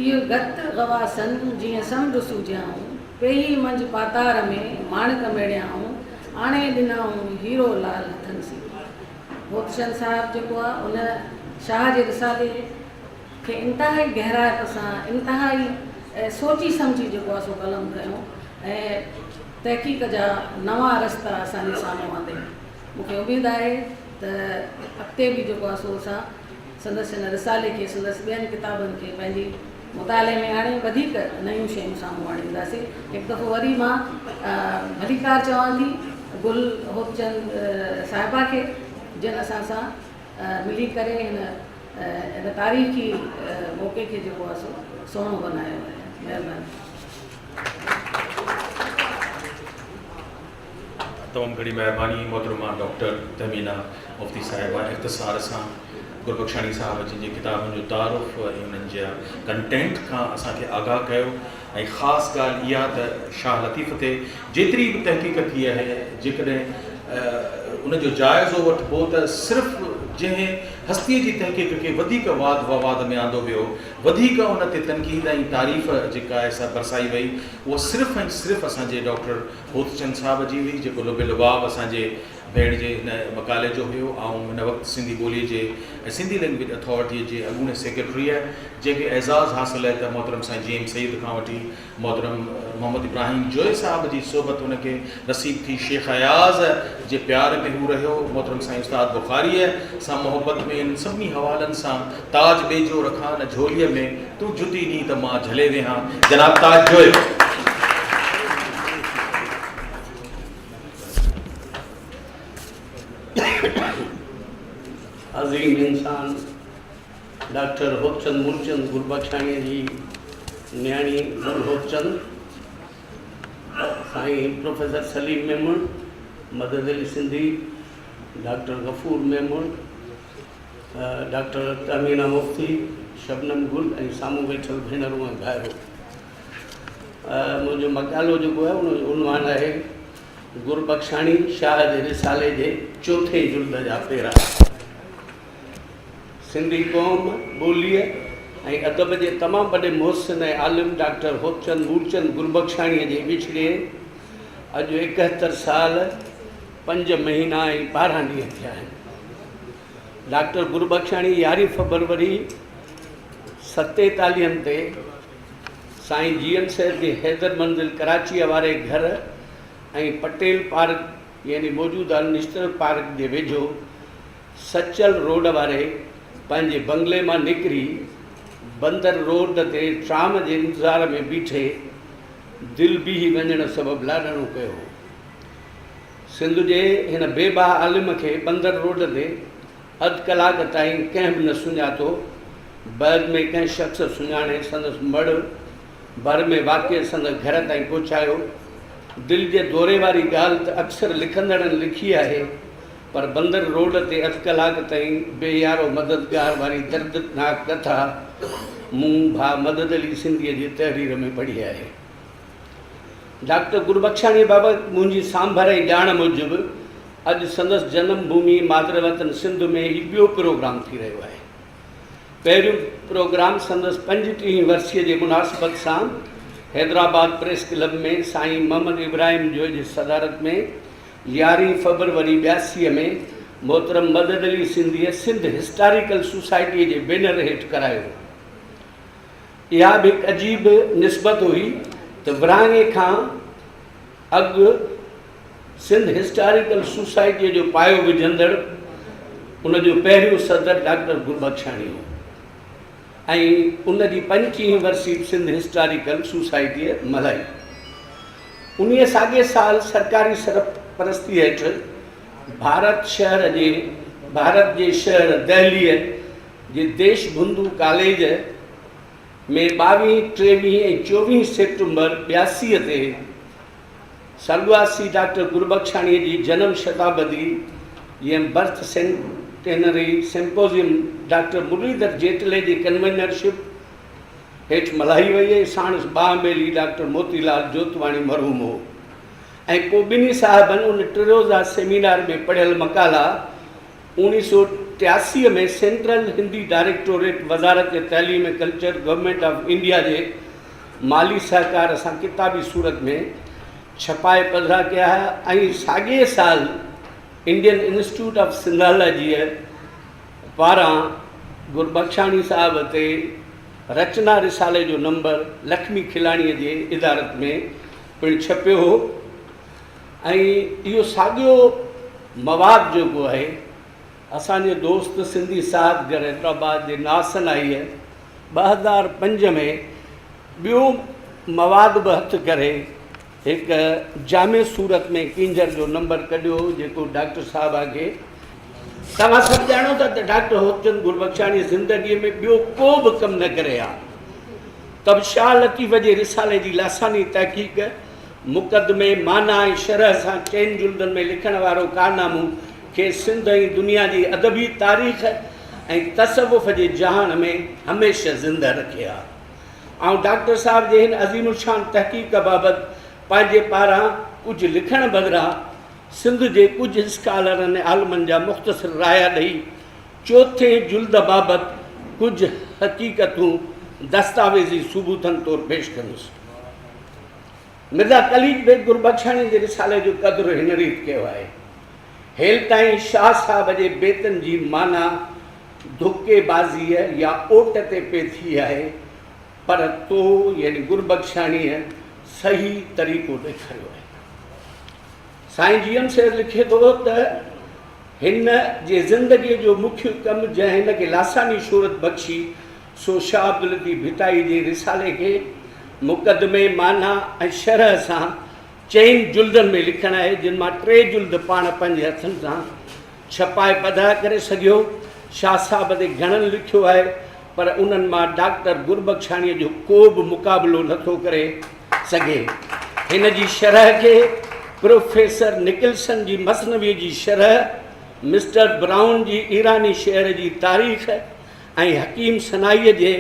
इहो गत गवासन जीअं समुंड सूझियाऊं, पेही मंझि पातार में माणिक मेड़ियाऊं, आणे ॾिनाऊं हीरो लाल हथनि सी। होतचंद साहिबु जेको आहे उन शाह जे रिसाले खे इंतिहाई गहराइप सां, इंतिहाई सोची सम्झी जेको आहे सो कलम कयूं ऐं तहक़ीक़ जा नवां रस्ता असांजे साम्हूं आंदे। मूंखे उमेदु आहे त अॻिते बि जेको आहे सो असां संदसि हिन रिसाले खे, संदसि ॿियनि किताबनि खे पंहिंजी मुताले में हाणे वधीक नयूं शयूं साम्हूं आणींदासीं। हिकु दफ़ो वरी मां भलीकार चवां थी गुल होतचंद साहिबा खे, जिन असां सां मिली करे हिन तारीख़ी मौक़े खे जेको आहे सो सुहिणो बनायो आहे। महिरबानी। तमामु घणी महिरबानी मोहतरमा डॉक्टर तहमीना मुफ्ती साहिबा इख़्तिसार सां गुरबख्शानी साहिब जिन जी किताबुनि जो तारुफ़ ऐं उन्हनि जा कंटेंट खां असांखे आगाह कयो। ऐं ख़ासि ॻाल्हि इहा त शाह लतीफ़ ते जेतिरी बि तहक़ीक़ थी आहे, जेकॾहिं उनजो जाइज़ो वठिबो त सिर्फ़ु जंहिं हस्तीअ जी तहक़ीक़ खे वधीक वाद ववाद में आंदो वियो, वधीक उन ते तनक़ीद ऐं तारीफ़ जेका आहे सा बरसाई वई, उहा सिर्फ़ु ऐं सिर्फ़ु असांजे डॉक्टर होतचंद साहिब जी हुई, जेको लुबे लुबाब असांजे भेण जे हिन मकाले जो हुयो ऐं हिन वक़्तु सिंधी ॿोलीअ जे ऐं सिंधी लैंग्वेज अथॉरिटीअ जे अॻूणे सेक्रेटरी आहे, जंहिंखे एज़ाज़ु हासिलु आहे त मोहतरम साईं जी एम सईद खां वठी मोहतरम मोहम्मद इब्राहिम जोए साहिब जी सोबत हुनखे नसीब थी। शेख अयाज़ जे प्यार में हू रहियो। मोहतरम साईं उस्ताद बुखारीअ सां मोहबत में इन सभिनी हवालनि सां ताज बेजो रखां न झोलीअ में, तूं जुती ॾींहुं त मां झले वेहां। जनाब ताज जोए। अज़ीम इंसान डॉक्टर होतचंद मूलचंद गुरबख्शाणीअ जी न्याणी गुल होतचंद, साईं प्रोफेसर सलीम मेमण, मदद अली सिंधी, डॉक्टर गफ़ूर मेमण, डॉक्टर तमीना मुफ्ती, शबनम गुल ऐं साम्हूं वेठल भेनरूं ऐं भाइरूं। मुंहिंजो मकालो जेको आहे उन उनवान आहे गुरबख्शाणी शाह जे रिसाले जे चोथे जुल्द जा पेरा। सिंधी क़ौम, ॿोलीअ ऐं अदब जे तमामु वॾे मुहसिन ऐं आलिम डॉक्टर होतचंद मूलचंद गुरबख्शाणीअ जे विछड़े अॼु 71 साल 5 महीना ऐं 12 ॾींहं थिया आहिनि। डॉक्टर गुरबख्शाणी 11 फरवरी 47 ते साईं जीएन साहिब जे हैदर मंज़िल कराचीअ वारे घर ऐं पटेल पार्क यानी मौजूदा नेशनल पार्क जे वेझो सचल रोड वारे पंहिंजे बंगले मां निकिरी बंदर रोड ते ट्राम जे इंतज़ार में बीठे दिलि बीही वञण सबबु लाॾणो कयो। सिंध जे हिन बेबाह आलिम खे बंदर रोड ते अधु कलाक ताईं कंहिं बि न सुञातो। बैद में कंहिं शख़्स सुञाणे संदसि मड़ भर में वाक़िअ संदसि घर ताईं पहुचायो। दिलि जे दौरे वारी ॻाल्हि त अक्सर लिखंदड़नि लिखी आहे, पर बंदर रोड ते अधु कलाक ताईं बेयारो मददगार वारी दर्दनाक कथा मूं भाउ मदद अली सिंधीअ जी तहरीर में पढ़ी आहे। डॉक्टर गुरबख्शाणी बाबति मुंहिंजी सांभर ऐं ॼाण मूजिबि अॼु संदसि जनम भूमि मातृवतन सिंध में ही ॿियो प्रोग्राम थी रहियो आहे। पहिरियों प्रोग्राम संदसि 35 वर्षीअ जे मुनासिबत सां हैदराबाद प्रेस क्लब में साईं मोहम्मद इब्राहिम जो जी सदारत में 11 फरवरी 82 में मोहतरम मदद अली सिंधीअ सिंध हिस्टोरिकल सोसाइटी जे बैनर हेठि करायो। इहा बि हिकु अजीब निस्बत हुई त विरहाङे खां अॻु सिंध हिस्टोरिकल सोसाइटीअ जो पायो विझंदड़ उनजो पहिरियों सदर डॉक्टर गुरबख्शाणी हो ऐं उन जी 25 वर्षी सिंध हिस्टोरिकल सोसाइटीअ मल्हाई। उन्हीअ साॻे साल सरकारी सरपरस्ती हेठि भारत जे शहर दिल्लीअ जे देश बंधु कॉलेज में 22, 23 ऐं 24 सेप्टेम्बर 82 ते स्वर्गवासी डॉक्टर गुरबख्शाणीअ जी जनम शताब्दी जीअं birth centenary symposium doctor Murlidhar Jetley ji convenership हेठि मल्हाई वई ऐं साणुसि बामेली डॉक्टर मोतीलाल जोतवाणी मरहूम हो ऐं पोइ ॿिन्ही साहिबनि उन टिरोज़ा सेमिनार में पढ़ियल मकाला 1983 में सेंट्रल हिंदी डायरेक्टोरेट वज़ारत तइलीम ऐं कल्चर गवर्नमेंट ऑफ इंडिया जे माली सहकार सां किताबी सूरत में छपाए पधरा कया ऐं साॻे साल इंडियन इंस्टीट्यूट ऑफ सिंधोलॉजीअ पारां गुरबख्शाणी साहिब ते रचना रिसाले जो नंबर लक्ष्मी खिलाणीअ जे इदारत में पिणु छपियो हो ऐं इहो साॻियो मवाद जेको आहे असांजे दोस्त सिंधी साहिबगर हैदराबाद जे नासन आईअ 2005 में ॿियो मवाद बि हथु करे हिकु जामे सूरत में किंजर जो नंबर कढियो जेको डॉक्टर साहिबा खे तव्हां सभु ॼाणो था त डॉक्टर होपचंद गुरबख्शाणी ज़िंदगीअ में ॿियो को बि कमु न करे आहे। तब शाह लतीफ़ जे रिसाले जी लासानी तहक़ीक़ मुक़दमे माना ऐं शरह सां चइनि जुल्दनि में लिखण वारो कारनामो खे सिंध ऐं दुनिया जी अदबी तारीख़ ऐं तसवुफ़ जे जहान में हमेशह ज़िंदा रखे आहे। ऐं डॉक्टर साहिब जे हिन अज़ीमुशान तहक़ीक़ बाबति पंहिंजे पारां कुझु लिखण बदिरां सिंध जे कुझु स्कॉलरनि ऐं आलमनि जा मुख़्तसिर राया ॾेई चोथे जुल्द बाबति कुझु हक़ीक़तूं दस्तावेज़ी सबूतनि तौरु पेश कंदुसि। मिर्ज़ा कलीद बेग गुरबख्शाणी जे रिसाले जो क़दुरु हिन रीति कयो आहे। हेल ताईं शाह साहिब जे बेतनि जी माना धोखेबाज़ीअ या ओट ते पे थी आहे पर तो यानी गुरबख्शाणीअ सही तरीक़ो ॾेखारियो आहे। साईं जीएम सेठ लिखे थो त हिन जे ज़िंदगीअ जो मुख्य कमु जंहिं हिन खे लासानी शोहरत बख़्शी सो शाह अब्दुल लतीफ़ भिटाई जे रिसाले खे मुक़दमे माना ऐं शरह सां चइनि जुल्दनि में लिखणु आहे जिन मां 3 जुल्द पाण पंहिंजे हथनि सां छपाए पधरा करे सघियो। शाह साहिब ते घणनि लिखियो आहे पर उन्हनि मां डॉक्टर गुरबख्शाणीअ जो को बि मुक़ाबिलो नथो करे सघे। हिन जी शरह खे प्रोफेसर निकिल्सन जी मसनवीअ जी शरह, मिस्टर ब्राउन जी ईरानी शहर जी तारीख़ ऐं हकीम सनाईअ जे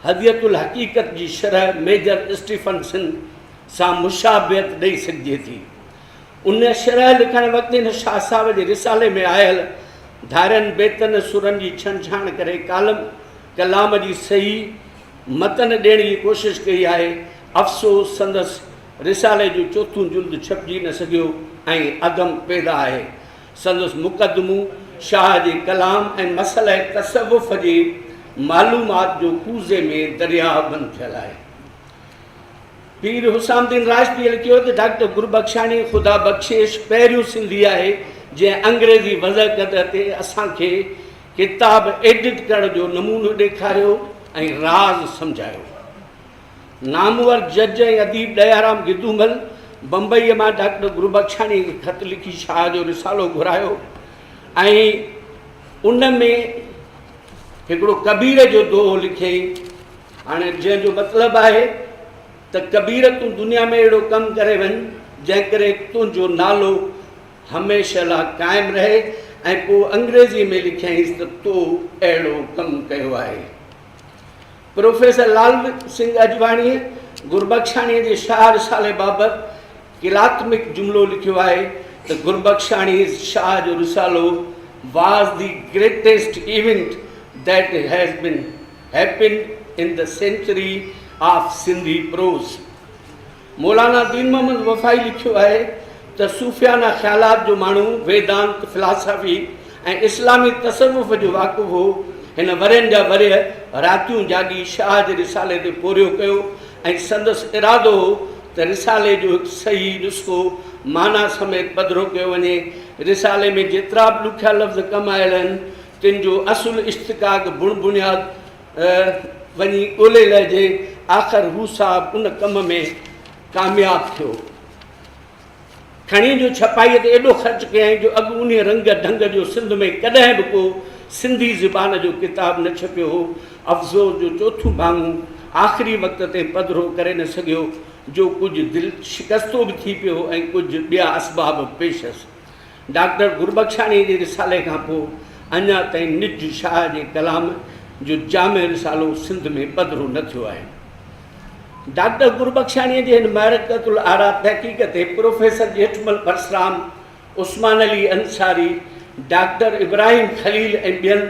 हदियतुल हक़ीक़त जी शरह मेजर स्टीफनसन सां मुशाबियत ॾेई सघिजे थी। उन शरह लिखण वक़्तु हिन शाह साहिब जे रिसाले में आयल धारनि बेतनि सुरनि जी छंछाण करे कलाम जी सही मतन ॾियण जी कोशिशि कई आहे। अफ़सोस संदसि रिसाले जो चोथों जुल्द छपिजी न सघियो ऐं अदम पैदा आहे। संदसि मुक़दमो शाह जे कलाम ऐं मसइले तसवुफ़ जी मालूमात जो कूज़े में दरिया बंदि थियल आहे। पीर हुसामुद्दीन राजपीअ लिखियो त डॉक्टर गुरबख्शाणी ख़ुदा बख़्शिश पहिरियों सिंधी आहे जंहिं अंग्रेज़ी वज़क़त ते असांखे किताब एडिट करण जो नमूनो ॾेखारियो ऐं राज़ सम्झायो। नामवर जज ऐं अदीब दयाराम गिदूमल बम्बईअ मां डॉक्टर गुरबख्शाणी खे ख़त लिखी शाह जो रिसालो घुरायो ऐं उन में हिकिड़ो कबीर जो दोहो लिखियईं। हाणे जंहिंजो मतिलबु आहे त कबीर तूं दुनिया में अहिड़ो कमु करे वञ जंहिं करे तुंहिंजो नालो हमेशह लाइ क़ाइमु रहे ऐं पोइ अंग्रेज़ी में लिखियईंसि त तो अहिड़ो कमु कयो आहे। प्रोफेसर लाल सिंह अजवाणीअ गुरबख्शाणीअ जे शाह रिसाले बाबति किलात्मिक जुमिलो लिखियो आहे त गुरबख्शाणी शाह जो Risalo was the greatest event that has been happened in the century of Sindhi prose. मौलाना दीन मोहम्मद वफ़ाई लिखियो आहे त सूफ़ियाना ख़्यालात जो माण्हू, वेदांत, फिलासफ़ी ऐं इस्लामी तसवुफ़ जो वाक़ुफ़ु हो। हिन वरनि जा वर रातियूं जाॻी शाह जे रिसाले ते पोरियो कयो ऐं संदसि इरादो हो त रिसाले जो हिकु सही नुस्ख़ो माना समेत पधिरो कयो वञे। रिसाले में जेतिरा बि ॾुखिया लफ़्ज़ कम आयल आहिनि तिन जो असुल इश्तिक़ाक़ बुण बुनियाद वञी ॻोल्हे लहिजे। आख़िर हू साहब उन कम में कामयाबु थियो। खणी जो छपाईअ ते एॾो ख़र्च कयईं जो अॻु उन रंग ढंग जो सिंध में कॾहिं बि को सिंधी ज़बान जो किताब न छपियो हो। अफ़ज़ोस जो चोथों भाङो आख़िरी वक़्त ते पधिरो करे न सघियो, जो कुझु दिलि शिकस्तो बि थी पियो ऐं कुझु ॿिया असबाब पेशस। डॉक्टर गुरबख्शाणी जे रिसाले खां पोइ अञा ताईं निज शाह जे कलाम जो जामे रिसालो सिंध में पधिरो न थियो आहे। डॉक्टर गुरबख्शाणीअ जे हिन महरकतुल आरा तहक़ीक़ ते प्रोफेसर जेठमल परसराम, उस्मान अली अंसारी, डॉक्टर इब्राहिम खलील ऐं ॿियनि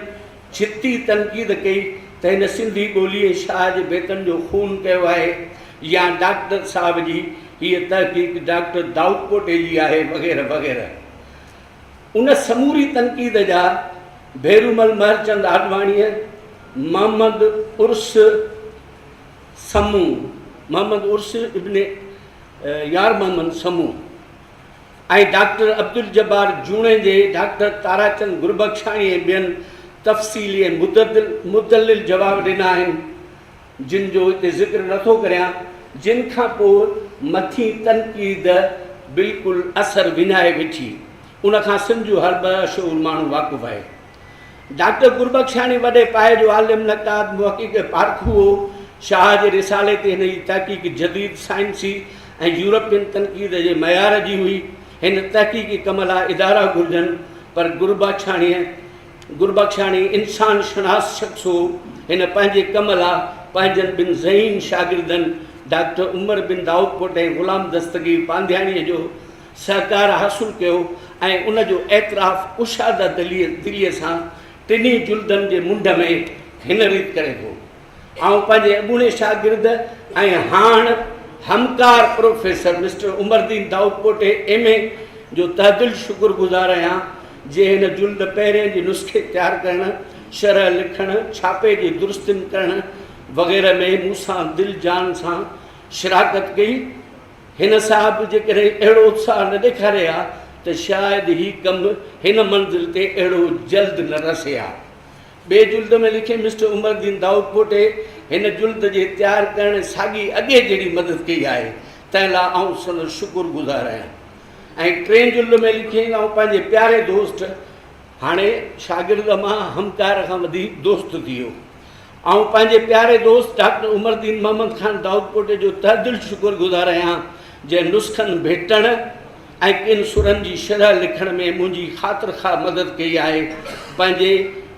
छिती तनक़ीद कई त हिन सिंधी ॿोलीअ शाह जे बेतनि जो खून कयो आहे, या डॉक्टर साहब जी हीअ तहक़ीक़ डॉक्टर दाऊद पोटे जी आहे, वग़ैरह वग़ैरह। उन समूरी तनक़ीद जा भेरूमल महरचंद आडवाणीअ, मोहम्मद उर्स समू, मोहम्मद उर्स इब्ने यार मोहम्मद समू ऐं डॉक्टर अब्दुल जब्बार जूणे जे डॉक्टर ताराचंद गुरबख्शाणी ऐं ॿियनि तफ़सीली ऐं मुदलिल जवाब ॾिना आहिनि, जिन जो हिते ज़िक्र नथो करियां, जिन खां पोइ मथी तनक़ीद बिल्कुलु असर विञाए वेठी। उन खां सिंध जो हर बशूर माण्हू वाक़ुफ़ु आहे। डॉक्टर गुरबख्शाणी वॾे पाए जो आलिम, नक़ाद, मुहक़िक़, पारखू हो। शाह जे रिसाले ते हिन जी तहक़ीक़ जदीद साइंसी ऐं यूरोपियन तनक़ीद जे मयार जी हुई। हिन तहक़ीक़ी कम लाइ इदारा घुरिजनि, पर गुरबख्शाणी इंसान शनास शख़्स हो। हिन पंहिंजे कम लाइ पंहिंजनि ॿिनि ज़हीन शागिर्दनि डॉक्टर उमर बिन दाऊद पोटे ऐं ग़ुलाम दस्तगीर पांधियाणीअ जो सहकार हासिलु कयो ऐं उन जो एतिराफ़ कुशादा दिलीअ सां टिनी जुल्दनि जे मुंड में हिन रीति करे थो। ऐं पंहिंजे अॻूणे शागिर्द ऐं हाणे हमकार प्रोफेसर मिस्टर उमरदीन दाऊद पोटे MA जो तहदिल शुक्रगुज़ार आहियां, जे हिन जुल्द पहिरें जे नुस्खे तयारु करणु, शरह लिखणु, छापे जी दुरुस्तिन करणु वग़ैरह में मूंसां दिलि जान सां शिराकत कई। हिन साहब जे करे अहिड़ो उत्साह न ॾेखारे आहे त शायदि ही कमु हिन मंज़िल ते अहिड़ो जल्द न रसे आहे। ॿिए जुल्द में लिखे मिस्टर उमरदीन दाऊद पोटे हिन जुल्द जे तयारु करणु साॻी अॻे जहिड़ी मदद कई आहे, तंहिं लाइ आउं संदसि शुक्रगुज़ार आहियां। ऐं टे जुल्द में लिखे ऐं पंहिंजे प्यारे दोस्त, हाणे शागिर्द मां हमकार खां वधीक दोस्त थी वियो, ऐं पंहिंजे प्यारे दोस्त डॉक्टर उमरदीन मोहम्मद ख़ान दाऊद पोटे जो तहदिल शुक्रगुज़ार आहियां, जंहिं नुस्ख़नि भेटणु ऐं किन सुरनि जी शरह लिखण में मुंहिंजी ख़ातिर खां मदद कई आहे। पंहिंजे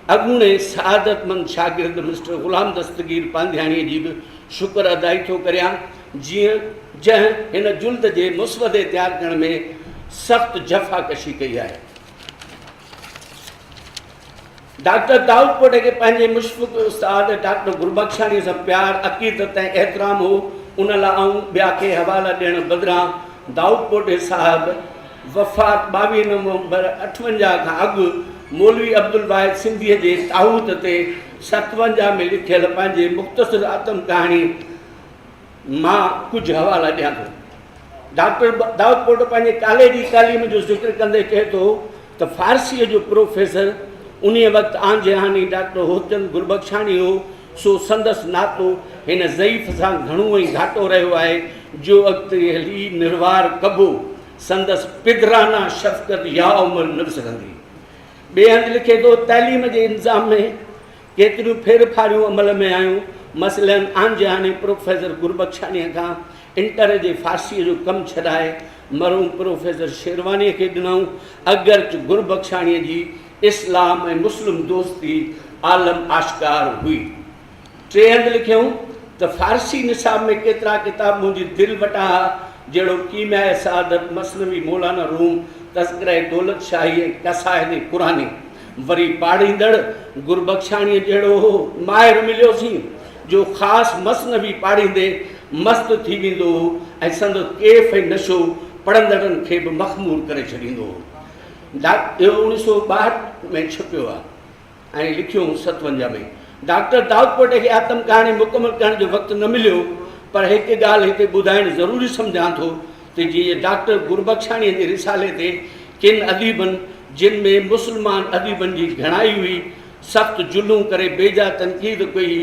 अॻूणे सआदतमंद शागिर्द मिस्टर ग़ुलाम दस्तगीर पांधियाणीअ जी बि शुक्र अदाई थो करियां, जंहिं हिन जुल्द जे मुसवदे तयारु करण में सख़्तु जफ़ाकशी कई आहे। डॉक्टर दाऊद पोटे खे पंहिंजे मुशफ़िक़ उस्ताद डॉक्टर गुरबख्शाणी सां प्यार, अक़ीदत ऐं एतिराम हो। उन लाइ आउं ॿिया खे हवाला ॾियण बदिरां दाऊद पोटे साहिबु वफ़ात 22 नवंबर 58 खां अॻु मौलवी अब्दुल वाहिद सिंधीअ जे ताहूत ते 57 में लिखियल पंहिंजे मुख़्तसिर आत्म कहाणी मां कुझु हवाला ॾियां थो। डॉक्टर दाऊद पोटे पंहिंजे कॉलेज जी तालीम जो ज़िक्र कंदे चए थो त फ़ारसीअ जो प्रोफेसर उन वक़्तु आन जहानी डॉक्टर होचंद गुरबख्शाणी हो, सो संदसि नातो हिन ज़ईफ़ सां घणो ई घाटो रहियो आहे, जो अॻिते हली निर्वार कबो संदसि पिदराना शफ़क़त या उमिरि न विसरंदी। ॿिए हंधि लिखे थो तइलीम जे इंतिज़ाम में केतिरियूं फेरफारियूं अमल में आयूं, मसइलनि आन जहानी प्रोफेसर गुरबख्शाणीअ खां इंटर जे फ़ारसीअ जो कमु छॾाए मरहूम प्रोफेसर शेरवानीअ खे ॾिनऊं, अगरच गुरबख्शाणीअ जी इस्लाम ऐं मुस्लिम दोस्ती आलम आश्कार हुई। टे हंधि लिखियऊं त फ़ारसी निसाब में केतिरा किताब मुंहिंजी दिलि वटां जहिड़ो कीमिया सआदत, मसनवी मौलाना रूम, तज़किरा दौलत शाही ऐं कसाइद क़ुरानी वरी पाढ़ींदड़ गुरबख्शाणीअ जहिड़ो माहिर मिलियोसीं जो ख़ासि मसनवी पाढ़ींदे मस्तु थी वेंदो हो ऐं संदसि केफ़ ऐं नशो पढ़ंदड़नि खे बि मख़मूर करे छॾींदो हो। इहो 1962 में छपियो आहे ऐं लिखियो 57 में। डॉक्टर दाऊद पोटे खे आतम कहाणी मुकमल करण जो वक़्तु न मिलियो, पर हिकु ॻाल्हि हिते ॿुधाइणु ज़रूरी सम्झां थो त जीअं डॉक्टर गुरबख्शाणीअ जे रिसाले ते किन अदीबनि जिन में मुस्लमान अदीबनि जी घणाई हुई सख़्तु जुलूं करे बेजा तनक़ीद कई,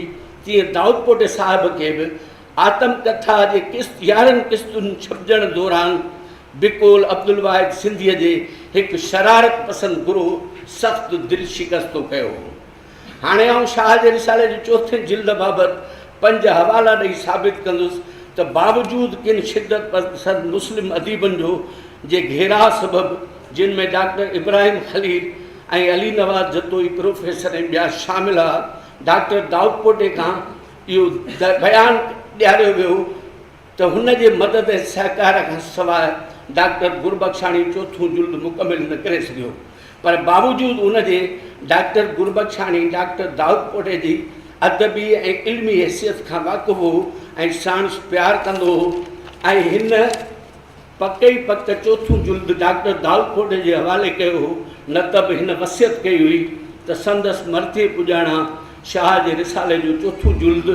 तीअं दाऊद पोटे साहिब खे बि आतम कथा जे 11 क़िस्तुनि छपजण दौरान बिकोल अब्दुल वाहिद सिंधीअ जे हिकु शरारत पसंदि गुरू सख़्तु दिलि शिकस्तो कयो हो। हाणे आउं शाह जे रिसाले जे 4 जिल्द बाबति 5 हवाला ॾेई साबित कंदुसि त बावजूदु किन शिदत पसंद मुस्लिम अदीबनि जो जे घेरा सबबु जिन में डॉक्टर इब्राहिम खलील ऐं अली नवाज़ जतोई प्रोफेसर ऐं ॿिया शामिल हुआ, डॉक्टर दाऊद पोटे खां इहो बयानु ॾियारियो वियो त हुन जे मदद ऐं सहकार खां सवाइ डॉक्टर गुरबख्शाणी 4 जुल्द मुकमिल न करे सघियो, पर बावजूदु उनजे डॉक्टर गुरबख्शाणी डॉक्टर दाऊद पोटे जी अदबी ऐं इल्मी हैसियत खां वाक़ुफ़ु हो ऐं साणुसि प्यारु कंदो हो ऐं हिन पक ई पक 4 जुल्द डॉक्टर दाऊद पोटे जे हवाले कयो हो। न त बि हिन वसियत कई हुई त संदसि मर्थे पुॼाणा शाह जे रिसाले जो 4 जुल्द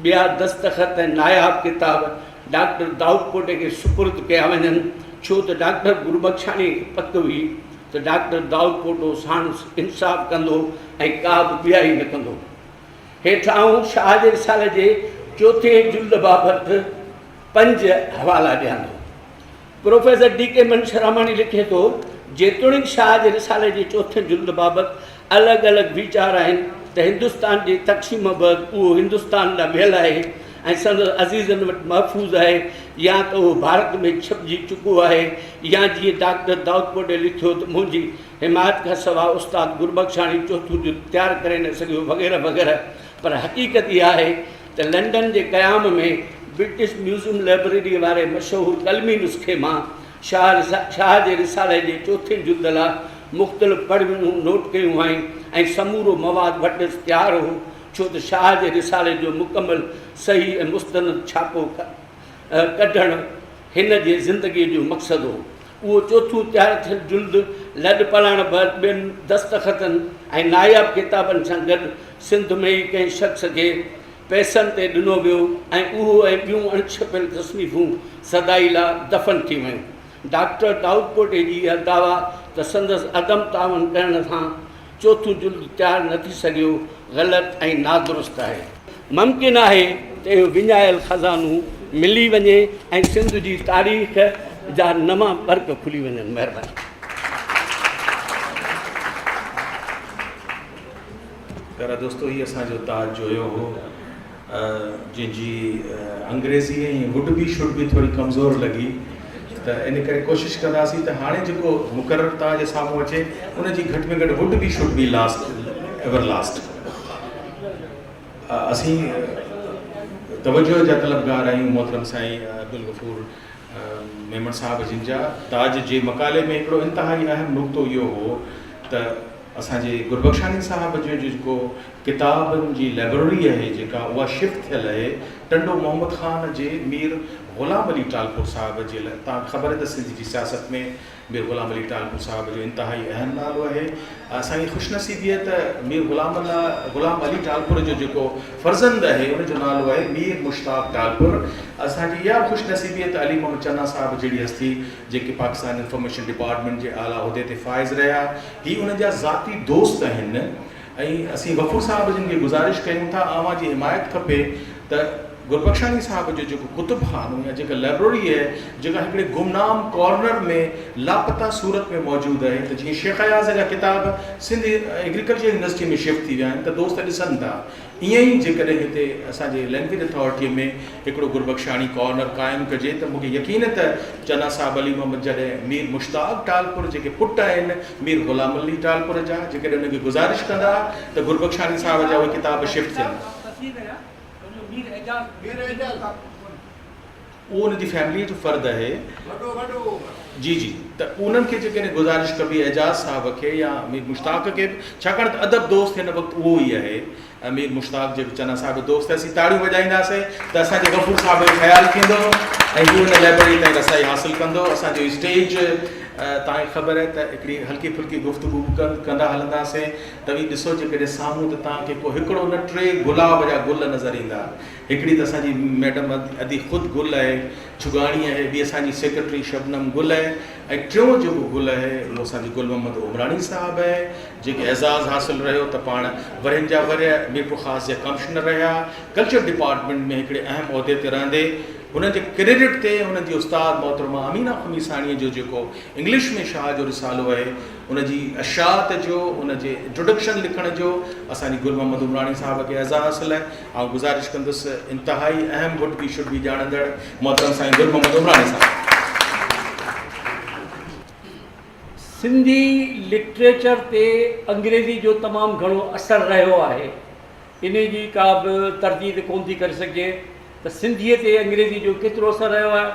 ॿिया दस्तख़त ऐं नायाब किताब डॉक्टर दाऊद पोटे खे सुपुर्द कया वञनि, छो त डॉक्टर गुरबख्शाणी खे पक हुई त डॉक्टर दाऊद पोटो साणुसि इंसाफ़ कंदो ऐं का बि ॿियाई न कंदो। हेठि आउं शाह जे रिसाले जे 4 जुल्द बाबति 5 हवाला ॾियां थो। Professor D.K. मनशरामाणी लिखे थो, जेतोणीकि शाह जे रिसाले जे 4 जुल्द बाबति अलॻि अलॻि वीचार आहिनि त हिंदुस्तान जी तक़सीम बाबति उहो हिंदुस्तान लाइ वियल आहे ऐं संदसि अज़ीज़नि वटि महफ़ूज़ आहे, या त उहो भारत में छपिजी चुको आहे, या जीअं डॉक्टर दाऊद पोटे लिखियो त मुंहिंजी हिमायत खां सवाइ उस्ताद गुरबख्शाणी 4 जुल्द तयारु करे न सघियो वग़ैरह वग़ैरह। पर हक़ीक़त इहा आहे त लंडन जे क़याम में ब्रिटिश म्यूज़ियम लाइब्रेरी वारे मशहूरु कलमी नुस्खे मां शाह जे रिसाले जे 4 जुल्द लाइ मुख़्तलिफ़ पढ़वियूं नोट कयूं आहिनि ऐं समूरो मवादु वटि तयारु हो, छो त शाह जे रिसाले जो मुकमल सही ऐं मुस्तनद छापो कढणु हिन जे ज़िंदगीअ जो मक़सदु हो। उहो 4 तयारु थियल जुल्द लॾ पलाण ॿियनि दस्तख़तनि ऐं नायाब किताबनि सां गॾु सिंध में ई कंहिं शख़्स खे पैसनि ते ॾिनो वियो ऐं उहो ऐं ॿियूं अणछपियल तसनीफ़ूं सदाई लाइ दफ़न थी वियूं। डॉक्टर दाऊद पोटे जी इहा दावा त संदसि अदम तावन करण सां 4 जुल्द तयारु न थी सघियो ग़लति ऐं नादुरुस्त आहे। मुमकिन आहे त इहो विञायल ख़ज़ानो मिली वञे ऐं सिंध जी तारीख़ जा नवां बर्क खुली वञनि। महिरबानी। प्यारा दोस्तो, हीअ असांजो ताज जोयो हो जंहिंजी अंग्रेज़ी ऐं वुड बी शुड बि थोरी कमज़ोर लॻी, त इन करे कोशिशि कंदासीं त हाणे जेको मुक़ररु तव्हांजे साम्हूं अचे उनजी घटि में घटि would be should be last ever last. असीं तवजो जा तलबगार आहियूं मोहतरम साईं अब्दुल गफूर मेमन साहब जिन जा। ताज जे मकाले में हिकिड़ो इंतिहाई अहम नुक़्तो इहो हो त असांजे गुरबख्शाणी साहब जो जेको किताबनि जी लाइब्रेरी आहे जेका उहा शिफ्ट थियल आहे टंडो मोहम्मद ख़ान जे मीर ग़ुलाम अली टालपुर साहब जे लाइ। तव्हां ख़बर आहे त सिंध जी सियासत में मीर ग़ुलाम अली टालपुर साहब जो इंतिहाई अहम नालो आहे। असांजी ख़ुशनसीबी आहे त मीर ग़ुलाम अली टालपुर जो जेको फर्ज़ंद आहे उनजो नालो आहे मीर मुश्ताक टालपुर। असांजी इहा ख़ुशनसीबी आहे त अली मोहम्मद चन्ना साहब जहिड़ी हस्ती जेके पाकिस्तान इंफॉर्मेशन डिपार्टमेंट जे आला उहिदे ते फ़ाइज़ रहिया, ही उन जा ज़ाती दोस्त आहिनि। ऐं असीं गफूर साहब जिन खे गुज़ारिश कयूं था अवां जी हिमायत खपे त गुरबख्शाणी साहब जो जेको कुतुबखानो या जेका लाइब्रेरी आहे जेका हिकिड़े गुमनाम कॉर्नर में लापता सूरत में मौजूदु आहे, त जीअं शेख अयाज़ जा किताब सिंध एग्रीकल्चर यूनिवर्सिटी में शिफ्ट थी विया आहिनि त दोस्त ॾिसनि था। ईअं ई जेकॾहिं हिते असांजे लैंग्वेज अथॉरिटीअ में हिकिड़ो गुरबख्शाणी कॉर्नर क़ाइमु कजे त मूंखे यकीन त चन्ना साहब अली मोहम्मद जॾहिं मीर मुश्ताक टालपुर जेके पुट आहिनि मीर ग़ुलाम अली टालपुर जा, जेकॾहिं उनखे गुज़ारिश कंदा त गुरबख्शाणी साहब जा उहे किताब शिफ्ट थियनि। उहो उनजी फैमिलीअ जो फ़र्ज़ु आहे। जी जी, त उन्हनि खे जेकॾहिं गुज़ारिश कबी एजाज़ साहिब खे या अमीर मुश्ताक खे, छाकाणि त अदब दोस्त हिन वक़्तु उहो ई आहे। अमीर मुश्ताक जेको चना साहिब दोस्त, असीं ताड़ियूं वॼाईंदासीं त असांजे गफ़ूर साहिब जो ख़्यालु थींदो ऐं हू हिन लाइब्रेरी ताईं रसाई हासिलु कंदो। असांजो स्टेज तव्हांखे ख़बर आहे त हिकिड़ी हल्की फुल्की गुफ़्तगू कंदा हलंदासीं। तव्हीं ॾिसो जेकॾहिं साम्हूं त तव्हांखे को हिकिड़ो न 3 गुलाब जा गुल नज़र ईंदा। हिकिड़ी त असांजी मैडम अदी ख़ुदि गुल आहे, छुगाणी आहे, ॿी असांजी सेक्रेटरी शबनम गुल आहे, ऐं टियों जेको गुल आहे उहो असांजी गुल मोहम्मद उमरानी साहिबु आहे, जेके एज़ाज़ हासिलु रहियो त पाण वरनि जा वर मीरपुर ख़ासि जा कमिश्नर रहिया, कल्चर डिपार्टमेंट में हिकिड़े अहम उहिदे ते रहंदे। हुननि जे क्रेडिट ते हुननि जी उस्ताद मोहतरमा अमीना खमीसाणीअ जो जेको इंग्लिश में शाह जो रिसालो आहे, उनजी अशात जो, उनजे इंट्रोडक्शन लिखण जो असांजी गुल मोहम्मद उमरानी साहिब खे एज़ाज़ हासिलु आहे। ऐं गुज़ारिश कंदुसि इंतिहाई अहम वुड बी शुड बी ॼाणंदड़ मोहतरम साईं गुल मोहम्मद उमरानी साहिब। सिंधी लिटरेचर ते अंग्रेज़ी जो तमामु घणो असरु रहियो आहे। इन जी का बि तरदीद कोन थी करे सघिजे त सिंधीअ ते अंग्रेज़ी जो केतिरो असरु रहियो आहे,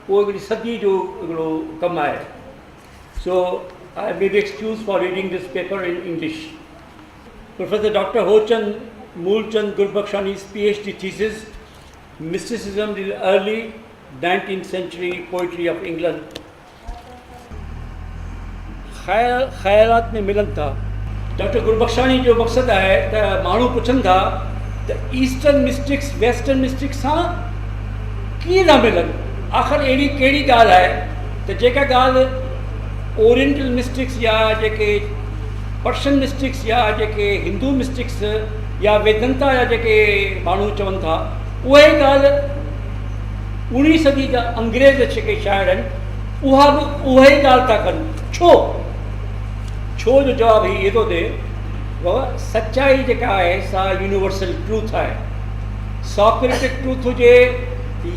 उहो हिकिड़ी सदी जो हिकिड़ो कमु आहे। So I may be excuse for reading this paper in English. Professor doctor Hotchand Moolchand Gurbakhshani's PhD thesis, Mysticism in Early 19th Century Poetry of England। ख़यालात में मिलनि था। डॉक्टर गुरबख्शानी जो मक़सदु आहे त माण्हू पुछनि था त ईस्टर्न मिस्टिक्स वेस्टर्न मिस्टिक्स सां कीअं था मिलनि। आख़िर अहिड़ी कहिड़ी ॻाल्हि आहे त जेका ॻाल्हि ओरिएंटल मिस्टिक्स या जेके पर्शियन मिस्टिक्स या जेके हिंदू मिस्टिक्स या वेदंता या जेके माण्हू चवनि था, उहा ई ॻाल्हि 19वीं सदी जा अंग्रेज़ जेके शाइर आहिनि उहा बि उहा ई ॻाल्हि था कनि। छो जो जवाबु ई थो थिए, बाबा सचाई जेका आहे सा यूनिवर्सल ट्रूथ आहे। सॉक्रेटिक ट्रूथ हुजे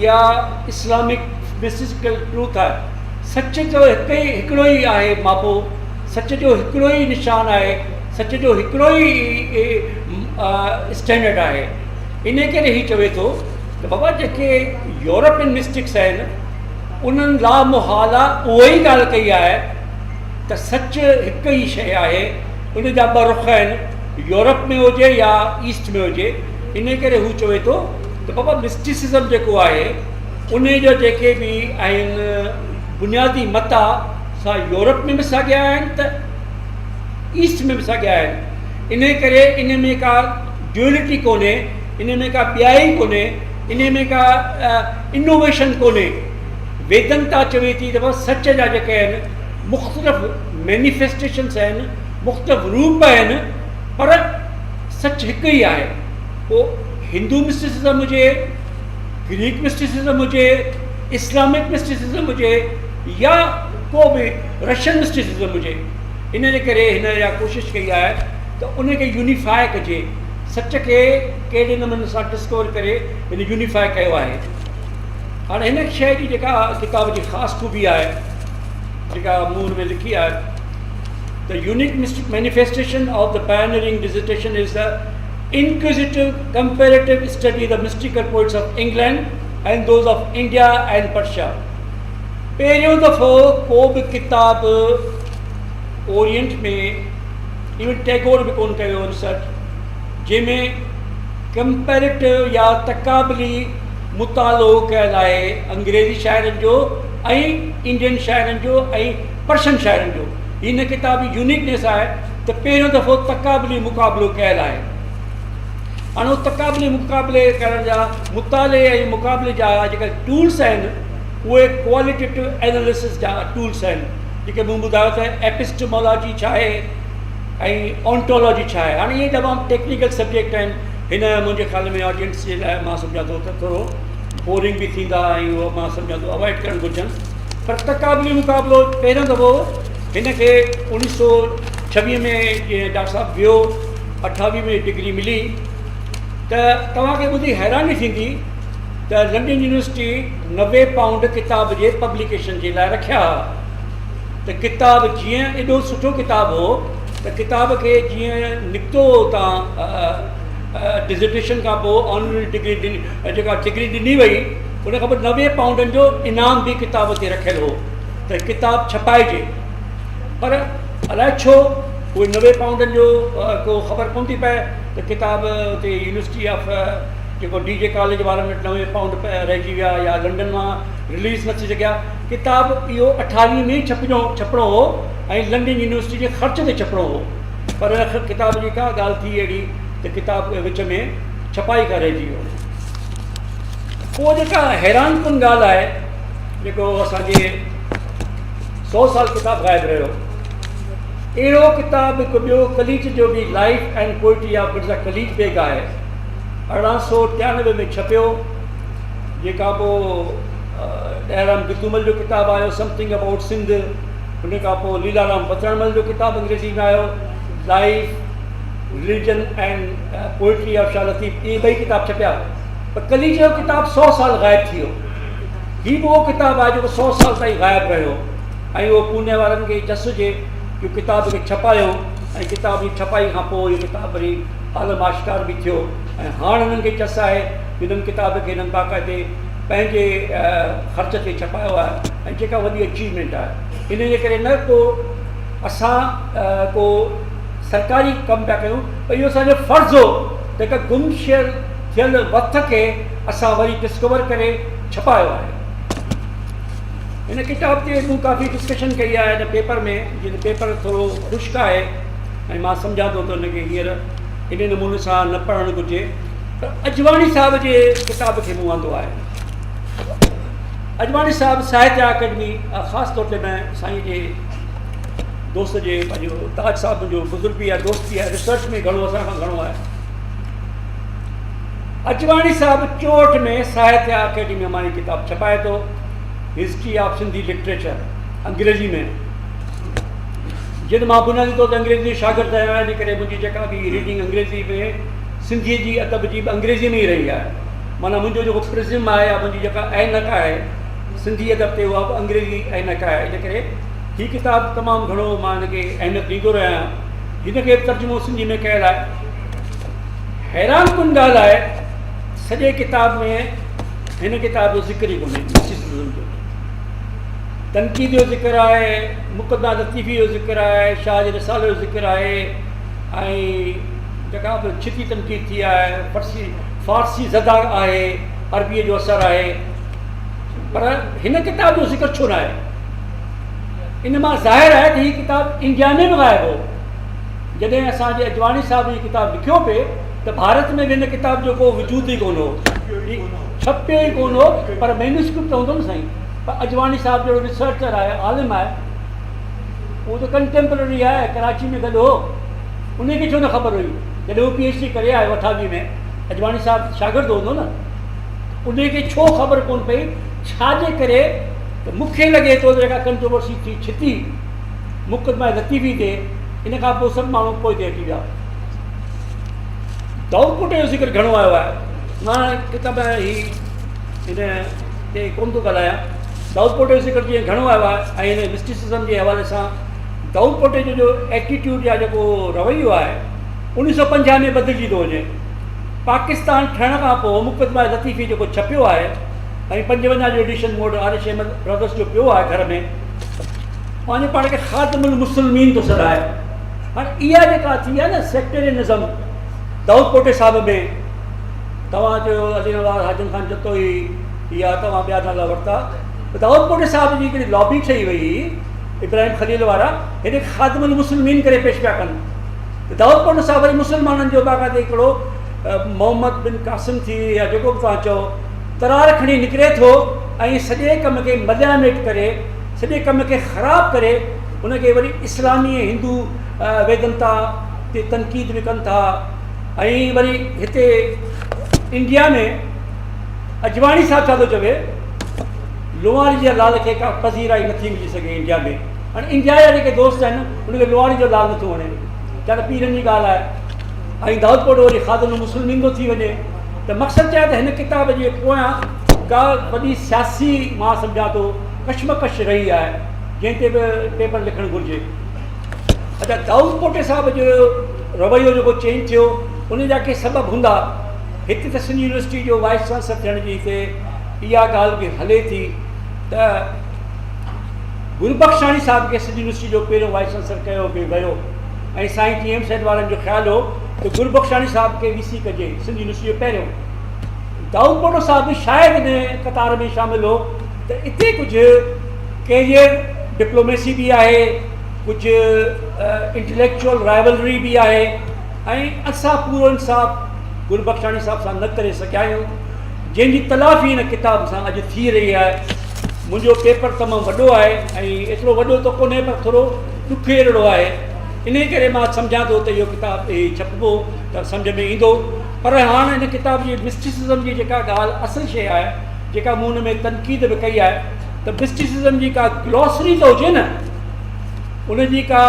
या इस्लामिक मिस्टिकल ट्रूथ आहे, सच जो हिकिड़ो ई आहे मापो, सच जो हिकिड़ो ई निशान आहे, सच जो हिकिड़ो ई स्टैंडर्ड आहे। इन करे ही चवे थो त बाबा जेके यूरोपियन मिस्टिक्स आहिनि उन्हनि लामुहाला उहा ई ॻाल्हि कई आहे त सच हिकु ई शइ आहे, उन जा 2 रुख आहिनि, यूरोप में हुजे या ईस्ट में हुजे। इन करे हू चवे थो त बाबा मिस्टिसिज़म जेको आहे उन जो जेके बि आहिनि बुनियादी मता सा यूरोप में बि साॻिया आहिनि त ईस्ट में बि साॻिया आहिनि। इन करे इन में का ड्यूअलिटी कोन्हे, इन में का ॿियाई कोन्हे, इन में का इनोवेशन कोन्हे। वेदंता चवे थी त बसि सच जा जेके आहिनि मुख़्तलिफ़ मैनिफेस्टेशन्स आहिनि, मुख़्तलिफ़ रूप आहिनि, पर सच हिकु ई आहे। पोइ हिंदू मिस्टिसिज़म हुजे, ग्रीक मिस्टिसिज़म हुजे, इस्लामिक मिस्टिसिज़म हुजे या को बि रशियन मिस्टिसिज़म हुजे, इन जे करे हिन जा कोशिशि कई आहे त उनखे यूनिफाए कजे, सच खे कहिड़े नमूने सां डिस्कवर करे हिन यूनिफाए कयो आहे। हाणे हिन शइ जी जेका किताब जी ख़ासि ख़ूबी आहे जेका मूं में लिखी आहे, the unique mistake manifestation of the pioneering dissertation is the inquisitive comparative study of the mystical poets of England and those of India and Persia। पहिरियों दफ़ो को बि किताब ओरिएंट में, इवन टैगोर बि कोन कयो रिसर्च, जंहिंमें कंपेरेटिव या तक़ाबली मुतालो कयल आहे अंग्रेज़ी शाइरनि जो ऐं इंडियन शाइरनि जो ऐं पर्शियन शाइरनि जो। हिन किताब जी यूनिकनेस आहे त पहिरियों दफ़ो तक़ाबली मुक़ाबिलो कयल आहे। हाणे तक़ाबली मुक़ाबले करण जा मुताले ऐं मुक़ाबले जा जेका टूल्स आहिनि उहे क्वालिटेटिव एनालिसिस जा टूल्स आहिनि, जेके मूं ॿुधायो त एपिस्टमोलॉजी छा आहे ऐं ऑन्टोलॉजी छा आहे। हाणे इहे तमामु टेक्निकल सब्जेक्ट आहिनि, हिन मुंहिंजे ख़्याल में ऑडियंस जे लाइ मां सम्झां थो त थोरो बोरिंग बि थींदा ऐं उहो मां सम्झां थो अवॉइड करणु घुरिजनि। पर तक़ाबली मुक़ाबिलो पहिरियों दफ़ो हिन खे 1926 में जीअं डॉक्टर साहिबु वियो, 28 में डिग्री मिली, त तव्हांखे ॿुधी हैरानी थींदी त लंडन यूनिवर्सिटी 90 पाउंड किताब जे पब्लिकेशन जे लाइ रखिया हुआ। त किताब जीअं एॾो सुठो किताबु हो त किताब खे जीअं निकितो तव्हां डिज़र्टेशन खां पोइ ऑनररी डिग्री जेका डिग्री ॾिनी वई, उन खां पोइ 90 पाउंडनि जो इनाम बि किताब ते रखियलु हो त किताब छपाइजे। पर अलाए छो उहे 90 पाउंडनि जो को ख़बर कोन थी पए त किताब ते यूनिवर्सिटी ऑफ जेको DJ कॉलेज वारनि वटि 90 पाउंड रहिजी विया या लंडन मां रिलीज़ न थी सघिया। किताब इहो 28 में छपिणो हो ऐं लंडन यूनिवर्सिटी जे ख़र्च ते छपिणो हो, पर किताब जी का ॻाल्हि थी अहिड़ी त किताब विच में छपाई खां रहिजी वियो। पोइ जेका हैरान कुन ॻाल्हि आहे, जेको असांजे 100 साल किताब ग़ाइबु रहियो, अहिड़ो किताब हिकु ॿियो कलीज जो बि life and poetry of Mirza Kalich Beg आहे, 1893 में छपियो। जेका पोइ दयाराम गितूमल जो किताबु आयो समथिंग अबाउट सिंध, उन खां पोइ लीलाराम बतरणमल जो किताबु अंग्रेज़ी में आयो life religion and poetry of Shah Latif. इहे ॿई किताब छपिया, पर कलीज जो किताबु 100 साल ग़ाइबु थी वियो। हीउ बि उहो किताबु आहे जेको 100 साल ताईं ग़ाइबु रहियो ऐं उहो पुणे वारनि खे जस हुजे कि किताब खे छपायो ऐं किताब जी छपाई खां पोइ इहो किताब वरी आलम आश्कार बि थियो ऐं हाणे हुननि खे चस आहे कि हिननि किताब खे हिननि बाक़ाइदे पंहिंजे ख़र्च ते छपायो आहे ऐं जेका वॾी अचीवमेंट आहे। इन जे करे न को असां को सरकारी कमु पिया कयूं, पर इहो असांजो फ़र्ज़ु हो त हिकु गुमशुदह थियल वक़्त खे असां वरी डिस्कवर करे छपायो आहे। हिन किताब ते मूं काफ़ी डिस्कशन कई आहे हिन पेपर में, जीअं पेपर थोरो ख़ुश्क आहे ऐं मां सम्झां थो त हुनखे हींअर इन नमूने सां न पढ़णु घुरिजे, पर अजवाणी साहिब जे किताब खे मूं वांदो आहे। अजवाणी साहिब साहित्य अकेडमी ख़ासि तौर ते मैं साईं जे दोस्त जे पंहिंजो ताज साहिब जो बुज़ुर्ग बि आहे, दोस्त बि आहे, रिसर्च में घणो असां खां घणो आहे। अजवाणी साहिब 64 में साहित्य अकेडमी मां किताब छपाए थो, हिस्ट्री ऑफ सिंधी लिटरेचर अंग्रेज़ी में। जिन मां बुनियादी तौर ते अंग्रेज़ी शागिर्द आहियां, इन करे मुंहिंजी जेका बि रीडिंग अंग्रेज़ी में, सिंधीअ जी अदब जी बि अंग्रेज़ी में ई रही आहे। माना मुंहिंजो जेको प्रिज़म आहे या मुंहिंजी जेका ऐनक आहे सिंधी अदब ते, उहा बि अंग्रेज़ी ऐनक आहे। इन करे हीअ किताबु तमामु घणो मां हिनखे अहमियत ॾींदो रहियो आहियां। हिनखे बि तर्जुमो सिंधी में कयल आहे। हैरान कुन ॻाल्हि आहे, सॼे किताब में हिन किताब जो ज़िक्र ई कोन्हे। मिस्टिसिज़म जो तनक़ीद जो ज़िक्र आहे, मुक़दमा लतीफ़ी जो ज़िक्र आहे, शाह जे रिसाले जो ज़िक्र आहे ऐं जेका बि छिती तनक़ीद थी आहे, फ़ारसी ज़दा आहे, अरबीअ जो असरु आहे, पर हिन किताब जो ज़िक्र छो न आहे? इन मां ज़ाहिर आहे त हीअ किताब इंडिया में बि ग़ाइबु हो। जॾहिं असांजे अजवाणी साहिब हीअ किताब लिखियो पिए त भारत में बि हिन किताब जो को वजूद ई कोन हो, छपियो ई कोन हो, पर मैन्यूस्क्रिप्ट हूंदो न साईं। पर अजवाणी साहिब जो रिसर्चर आहे, आलिम आहे, उहो त कंटेम्पररी आहे, कराची में गॾु हो, उनखे छो न ख़बर हुई? जॾहिं उहो PhD करे आयो 88 में, अजवाणी साहिब शागिर्द हूंदो न, उनखे छो ख़बर कोन पई? छाजे करे? त मूंखे लॻे थो त जेका कंट्रोवर्सी थी छिती मुक़दमा लतीफ़ी ते, इन खां पोइ सभु माण्हू पोइ ते हटी विया। दाऊदपुटे जो ज़िक्र घणो आयो आहे। मां किताब ही हिन ते कोन थो ॻाल्हायां। दाऊदपुटे जो ज़िक्र जीअं घणो आयो आहे ऐं हिन मिस्टिसिज़म जे हवाले सां दाऊदपुटे जो एटीट्यूड या जेको रवैयो आहे 1950 में बदिलिजी थो वञे। पाकिस्तान ठहण खां पोइ मुक़दमा लतीफ़ी जेको छपियो आहे ऐं 55 जो एडिशन मोड आरिश अहमद ब्रदर्स जो पियो आहे घर में, पंहिंजे पाण खे ख़ातमुल मुस्लिमीन थो सॾाए। हाणे इहा जेका थी आहे न सेक्टेरियनिज़म दाऊदपुटे साहिब में, तव्हां चयो अली नवाज़ हाजिम ख़ान जतोई या तव्हां ॿिया नाला वरिता, दाऊदपुटे साहिब जी हिकिड़ी लॉबी ठही वई, इब्राहिम ख़लील वारा हेॾे ख़ातमुल मुस्लिमीन करे पेश पिया कनि। दाऊदपुटे साहिब वरी मुस्लमाननि जो बाक़ाइदे हिकिड़ो मोहम्मद बिन कासिम थी या जेको बि तव्हां चओ, तरार खणी निकिरे थो ऐं सॼे कम खे मलियामेट करे, सॼे कम खे ख़राबु करे, उनखे वरी इस्लामी हिंदू वेदंता ते तनक़ीद बि कनि था। ऐं वरी हिते इंडिया में अजवाणी साहिब छा थो चवे, लोहारी जे लाल खे का पज़ीराई नथी मिली सघे इंडिया में। हाणे इंडिया जा जेके दोस्त आहिनि उनखे लोहारी जो लाल नथो वणे, छा त पीरनि जी ॻाल्हि आहे ऐं दाऊदपुर वरी ख़ातमुल मुस्लिमीन थो थी वञे। त मक़सदु छा आहे त हिन किताब जे पोयां का वॾी सियासी मां सम्झां थो कशमकश रही आहे, जंहिं ते बि पेपर लिखणु घुरिजे। अच्छा, दाऊदपुटे साहिब जो रवैयो जेको चेंज थियो, उन जा के सबबु हूंदा। हिते त सिंध यूनिवर्सिटी जो वाइस चांसलर थियण जी हिते इहा ॻाल्हि बि हले थी त गुरबख्शाणी साहिब खे सिंधी यूनिवर्सिटी जो पहिरियों वाइस चांसलर कयो बि वियो ऐं साईं टी एम सेठ वारनि जो ख़्यालु हो त गुरबख्शाणी साहिब खे वीसी कजे सिंधी यूनिवर्सिटी जो पहिरियों। दाऊद पोटो साहिब बि शायदि इन कतार में शामिलु हो त हिते कुझु कैरियर डिप्लोमेसी बि आहे, कुझु इंटेलेक्चुअल राइवलरी बि आहे ऐं असां पूरो इंसाफ़ गुरबख्शाणी साहिब सां न करे सघिया आहियूं, जंहिंजी तलाफ़ी हिन किताब सां अॼु थी रही आहे। मुंहिंजो पेपर तमामु वॾो आहे ऐं एतिरो वॾो त कोन्हे पर थोरो ॾुखियड़ो आहे, इन करे मां सम्झां थो त इहो किताबु छपबो त सम्झ में ईंदो। पर हाणे हिन किताब जी मिस्टिसिज़म जी जेका ॻाल्हि असुलु शइ आहे, जेका मूं हुन में तनक़ीद बि कई आहे, त मिस्टिसिज़म जी का ग्लॉसरी त हुजे न, उनजी का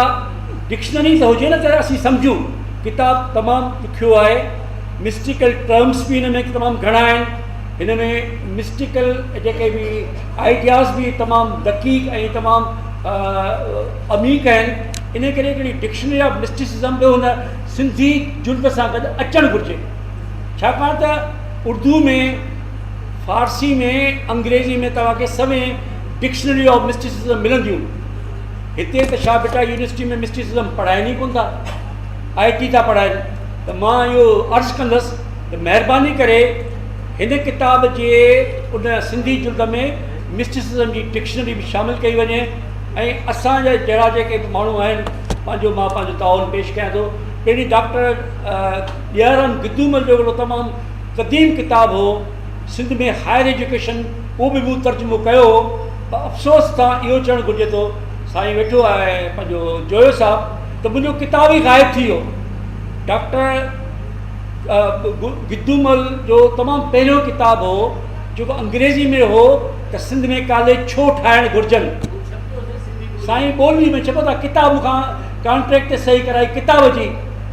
डिक्शनरी त हुजे न त असीं सम्झूं। किताबु तमामु ॾुखियो आहे, मिस्टिकल टर्म्स बि हिन में तमामु घणा आहिनि, हिन में मिस्टिकल जेके बि आइडियाज़ बि तमामु दक़ीक़ ऐं तमामु अमीक आहिनि। इन करे हिकिड़ी डिक्शनरी ऑफ मिस्टिसिज़म बि हुन सिंधी जुल्फ़ सां गॾु अचणु घुरिजे, छाकाणि त उर्दू में, फारसी में, अंग्रेज़ी में तव्हांखे सभई डिक्शनरी ऑफ मिस्टिसिज़म मिलंदियूं। हिते त छा बेटा यूनिवर्सिटी में मिस्टिसिज़म पढ़ाइनि ई कोन था, IT था पढ़ाइनि। त मां इहो अर्ज़ु कंदुसि त महिरबानी करे हिन किताब जे उन सिंधी जुल्फ़ में मिस्टिसिज़म जी डिक्शनरी बि शामिलु कई वञे ऐं असांजा जहिड़ा जेके बि माण्हू आहिनि मां पंहिंजो ताउन पेश कयां थो। पहिरीं डॉक्टर ॾियाराम गिद्दूमल जो हिकिड़ो तमामु क़दीम किताबु हो सिंध में हायर एजुकेशन, उहो बि मूं तर्जुमो कयो हो। अफ़सोस सां इहो चवणु घुरिजे थो, साईं वेठो आहे पंहिंजो जोयो साहिबु, त मुंहिंजो किताबु ई ग़ाइबु थी वियो। डॉक्टर गिद्दूमल जो तमामु पहिरियों किताबु हो जेको अंग्रेज़ी में हो त सिंध में कॉलेज छो ठाहिणु घुरिजनि, साईं ॿोली में चइबो था किताब खां कॉन्ट्रेक्ट ते सही कराई किताब जी,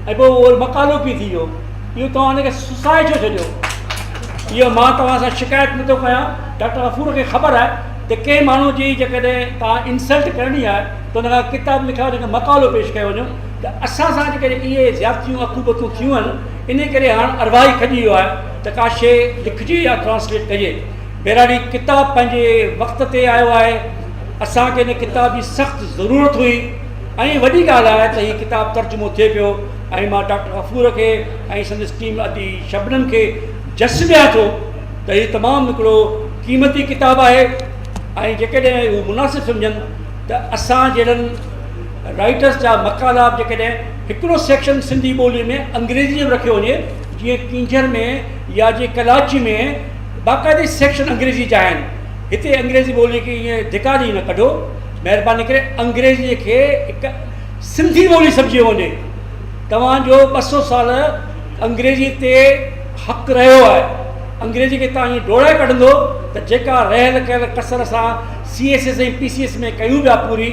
ऐं पोइ उहो मक़ालो बि थी वियो। इहो तव्हां हिनखे सुसाए छो छॾियो? इहो मां तव्हां सां शिकायत नथो कयां, डॉक्टर गफ़ूर खे ख़बर आहे त कंहिं माण्हू जी जेकॾहिं तव्हां इंसल्ट करणी आहे त हुन खां किताबु लिखायो, हुनखे मक़ालो पेश कयो वञो। त असां सां जेकॾहिं इहे ज़्यादतियूं अकूबतूं थियूं आहिनि, इन करे हाणे अरवाई खॼी वियो आहे त का शइ लिखिजे या ट्रांसलेट कजे। बहिराणी किताबु पंहिंजे वक़्त ते आयो आहे, असांखे हिन किताब जी सख़्तु ज़रूरत हुई ऐं वॾी ॻाल्हि आहे त हीअ किताबु तर्जुमो थिए पियो। ऐं मां डॉक्टर गफ़ूर खे ऐं संदसि टीम अदी शबनम खे जस ॾियां थो त हीअ तमामु हिकिड़ो क़ीमती किताबु आहे ऐं जेकॾहिं हू मुनासिबु सम्झनि त असां जहिड़नि राइटर्स जा मक़ाला जेकॾहिं हिकिड़ो सेक्शन सिंधी ॿोलीअ में अंग्रेज़ीअ में रखियो वञे, जीअं किंजर में या जे कराची में बाक़ाइदे सेक्शन अंग्रेज़ी जा आहिनि, हिते अंग्रेज़ी ॿोली खे ईअं धिकारी न कढो। महिरबानी करे अंग्रेज़ीअ खे हिकु सिंधी ॿोली सम्झियो वञे। तव्हांजो 200 साल अंग्रेज़ी ते हक़ु रहियो आहे, अंग्रेज़ी खे तव्हां ईअं डोड़ाए कढंदो त जेका रहियल कयल कसर असां CSS ऐं PCS में कयूं पिया पूरी,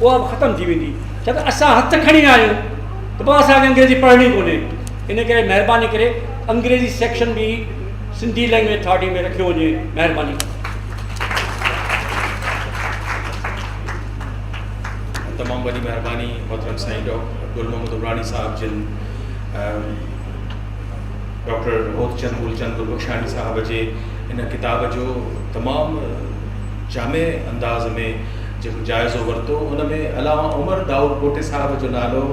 उहा बि ख़तमु थी वेंदी। छो त असां हथु खणी आहियूं त पोइ असांखे अंग्रेज़ी पढ़णी कोन्हे। इन करे महिरबानी करे अंग्रेज़ी सेक्शन बि सिंधी लैंग्वेज अथॉरिटी में रखियो वञे, महिरबानी। तमामु वॾी महिरबानी मोहतरम साईं डॉक्टर गुल मोहम्मद उमरानी साहिब जिन डॉक्टर होतचंद मूलचंद गुरबख्शानी साहिब जे इन किताब जो तमामु जामे अंदाज़ में जेको जाइज़ो वरितो। हुन में अलावा उमर दाऊद पोटे साहिब जो नालो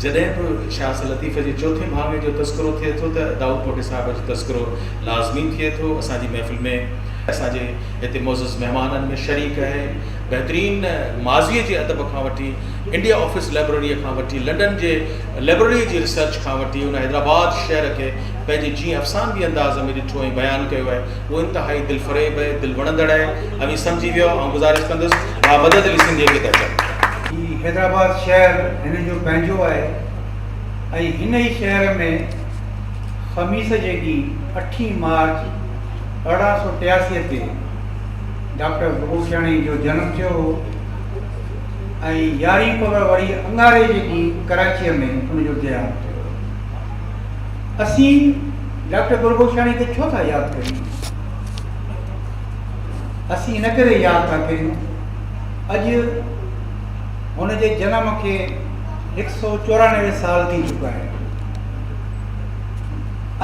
जॾहिं बि शाह लतीफ़ जे चौथे भाङे जो तस्करो थिए थो त दाऊद पोटे साहिब जो तस्करो लाज़मी थिए थो। असांजी महफ़िल में असांजे हिते मोज़िज़ महिमाननि में शरीक आहे बहितरीन माज़ीअ जे अदब खां वठी, इंडिया ऑफिस लाइब्रेरीअ खां वठी, लंडन जे लाइब्रेरी जी रिसर्च खां वठी, उन हैदराबाद शहर खे पंहिंजे जीअं अफ़सानवी अंदाज़ में ॾिठो ऐं बयानु कयो आहे, उहो इंतिहाई दिलफ़रेब आहे, दिलि वणंदड़ आहे। अवी सम्झी वियो ऐं गुज़ारिश कंदुसि हा मदद अली सिंधीअ खे त ही हैदराबाद शहर हिन जो पंहिंजो आहे ऐं हिन ई शहर में ख़मीस जे ॾींहुं 8 मार्च 1883 ते डॉक्टर गुरबख्शाणी जो जनमु थियो हो ऐं 11 पवर वरी अंगारे जे ॾींहुं कराचीअ में हुनजो देहांत थियो। असीं डॉक्टर गुरबख्शाणी खे छो था यादि कयूं? असीं इन करे यादि था कयूं, अॼु हुनजे जनम खे 194 साल थी चुका आहिनि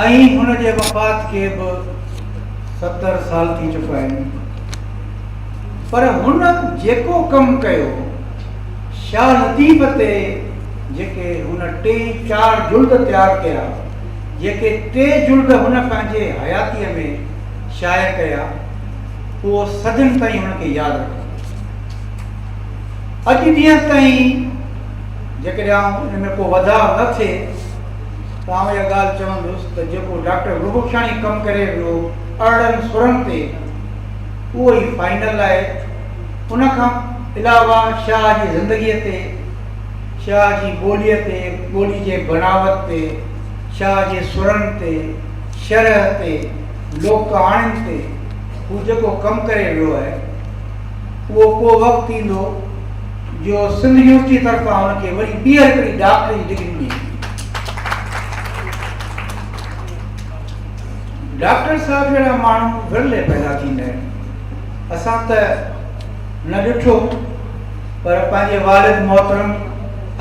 ऐं हुनजे वफ़ात खे बि 70 साल थी चुका आहिनि, पर हुन जेको कमु कयो शाह लतीफ़ ते, जेके हुन 3-4 जुल्द तयारु कया, जेके 3 जुल्द हुन पंहिंजे हयातीअ में शाया कया, उहो सदियुनि ताईं हुनखे यादि रखो। अॼु ॾींहं ताईं जेकॾहिं हिन में को वधाउ न थिए त आउं इहा ॻाल्हि चवंदुसि त जेको डॉक्टर गुरबख्शाणी कमु करे वियो अरिड़हनि सुरनि ते, उहो ई फाइनल आहे। उनखां अलावा शाह जी ज़िंदगीअ ते, शाह जी ॿोलीअ ते, ॿोली जे बनावट ते, शाह जे सुरनि ते, शरह ते, लोक कहाणियुनि ते हू जेको कमु करे वियो आहे, उहो को वक़्तु ईंदो जो सिंध यूनिवर्सिटी तरफ़ां हुनखे वरी ॿीहर हिकिड़ी डॉक्टरी जी डिग्री ॾिनी। डॉक्टर साहब जहिड़ा माण्हू विरले पैदा थींदा आहिनि। असां त न ॾिठो, पर पंहिंजे वालिद मोहतरम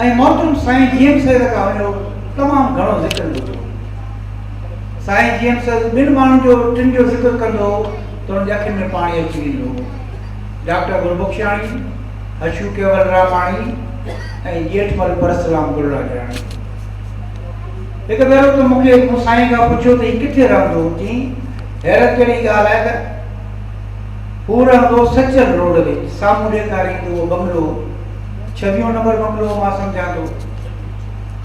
ऐं मोहतरम साईं जीएम साहिब खां वञो तमामु घणो ज़िक्र ॿुधो। साईं जीएम साहिब ॿिनि माण्हुनि जो, 3 जो ज़िक्र कंदो त हुनजे अखियुनि में पाणी अची वेंदो। डॉक्टर गुरबख्शाणी, हशू केवल रामाणी ऐं जेठमल परसराम गुरराजाणी। हिकु भेरो त मूंखे मूं साईं खां पुछियो त हीउ किथे रहंदो, चई हैरत कहिड़ी ॻाल्हि आहे त हू रहंदो सचल रोड ते, साम्हूं ॾेखारींदो उहो बंगलो, 26 नंबर बंगलो मां सम्झां थो।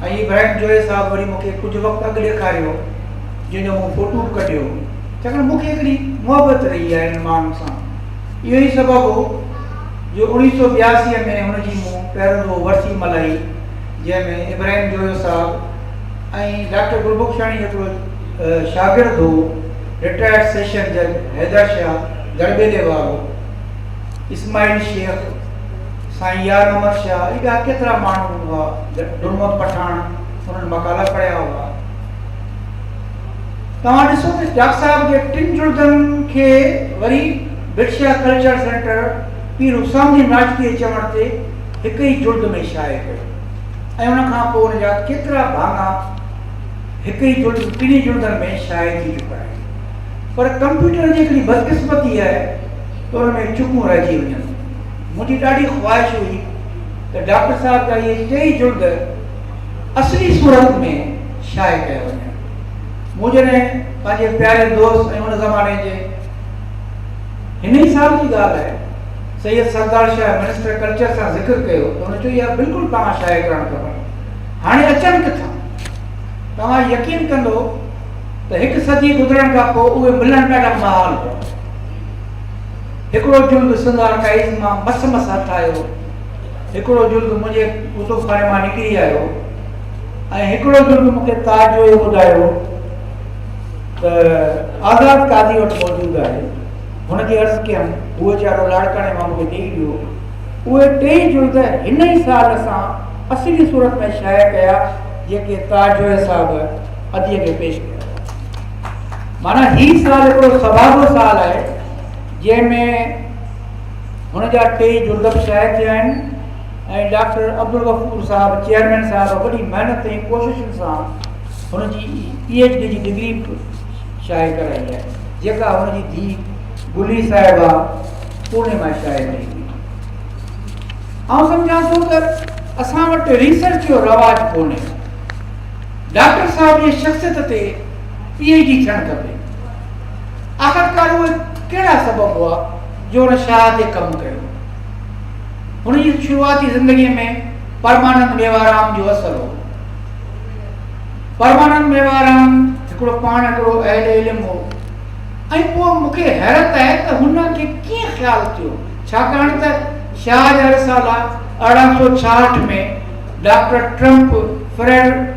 ऐं इब्राहिम जोए साहब वरी मूंखे कुझु वक़्तु अॻु ॾेखारियो, जंहिंजो मूं फोटो कढियो, छाकाणि मूंखे हिकिड़ी मुहबत रही आहे हिन माण्हुनि सां। इहो ई सबबु हो जो 1982 में हुनजी मूं पहिरियों दफ़ो वरसी मल्हाई, जंहिंमें इब्राहिम जोयो साहब ऐं डॉक्टर गुरबख्शाणी हिकिड़ो शागिर्द हो, रिटायर्ड सेशन जज हैदर शाह गड़बेले वारो, इस्माइल शेख, साईं यार अहमद शाह, एॾा केतिरा माण्हू हुआ, दुर्मत पठान, उन्हनि मकाला पढ़िया हुआ। तव्हां ॾिसो त डॉक्टर साहब जे 3 जुल्दनि खे वरी बिरशा कल्चर सेंटर पीर हुसामुद्दीन नाशती चवण ते हिकु ई जुल्द में शाये कयो, ऐं उनखां पोइ हुनजा केतिरा भाङा हिकु ई जुल्द 3 जुल्दनि में शाये थी चुका आहिनि। पर कंप्यूटर जी हिकिड़ी बदकिस्मती आहे त हुन में चुकूं रहिजी वञनि। मुंहिंजी ॾाढी ख़्वाहिश हुई त डॉक्टर साहब जा इहे 3 जुल्द असली सूरत में शाये कया वञनि। मूं जॾहिं पंहिंजे प्यारे दोस्त ऐं हुन ज़माने जे हिन ई साल जी ॻाल्हि आहे, सैयद सरदार शाह मिनिस्टर कल्चर सां ज़िक्र कयो त हुन चयो इहा बिल्कुलु तव्हां शाये करणु खपनि। हाणे अचनि किथां? तव्हां यकीन कंदो त 1 सदी गुज़रण खां पोइ उहे मिलण ॾाढा महाल हुआ। हिकिड़ो जुल्द सिंध आर्काइव्स मां मस हटायो, हिकिड़ो जुल्द मुंहिंजे कुतुबखाने मां निकिरी आयो, ऐं हिकिड़ो जुल्द मूंखे ताज जो इहो ॿुधायो त आज़ाद कादी वटि मौजूदु आहे। हुनखे अर्ज़ु कयमि, उहो वीचारो लाड़काणे मां मूंखे ॾेई ॾियो। उहे 3 जुल्द हिन ई साल असां असली सूरत में शाया कया, जेके ताज जो साहब अदीअ खे पेश कया। माना ही साल हिकिड़ो सभागो साल आहे जंहिंमें हुनजा 3 जुल्द बि शाया थिया आहिनि, ऐं डॉक्टर अब्दुल गफूर साहब चेयरमैन साहब वॾी महिनत ऐं कोशिशुनि सां हुनजी PhD जी डिग्री शाया कराई आहे, जेका हुनजी धीउ गुली साहिबा पुणे मां शाया कई हुई। आउं सम्झां थो त असां वटि रिसर्च जो रवाज कोन्हे। डॉक्टर साहब जी शख़्सियत ते PhD थियणु खपे। आख़िरकार उहे कहिड़ा सबब हुआ जो हुन शाह ते कमु कयो? हुनजी शुरूआती ज़िंदगीअ में परमानंद मेवाराम जो असरु हो। परमानंद मेवाराम हिकिड़ो पाण हिकिड़ो अहले इल्म हो, ऐं पोइ मूंखे हैरत आहे त हुनखे कीअं ख़्यालु थियो, छाकाणि त शाह जा रिसाला 1866 में डॉक्टर ट्रम्प फ्रेड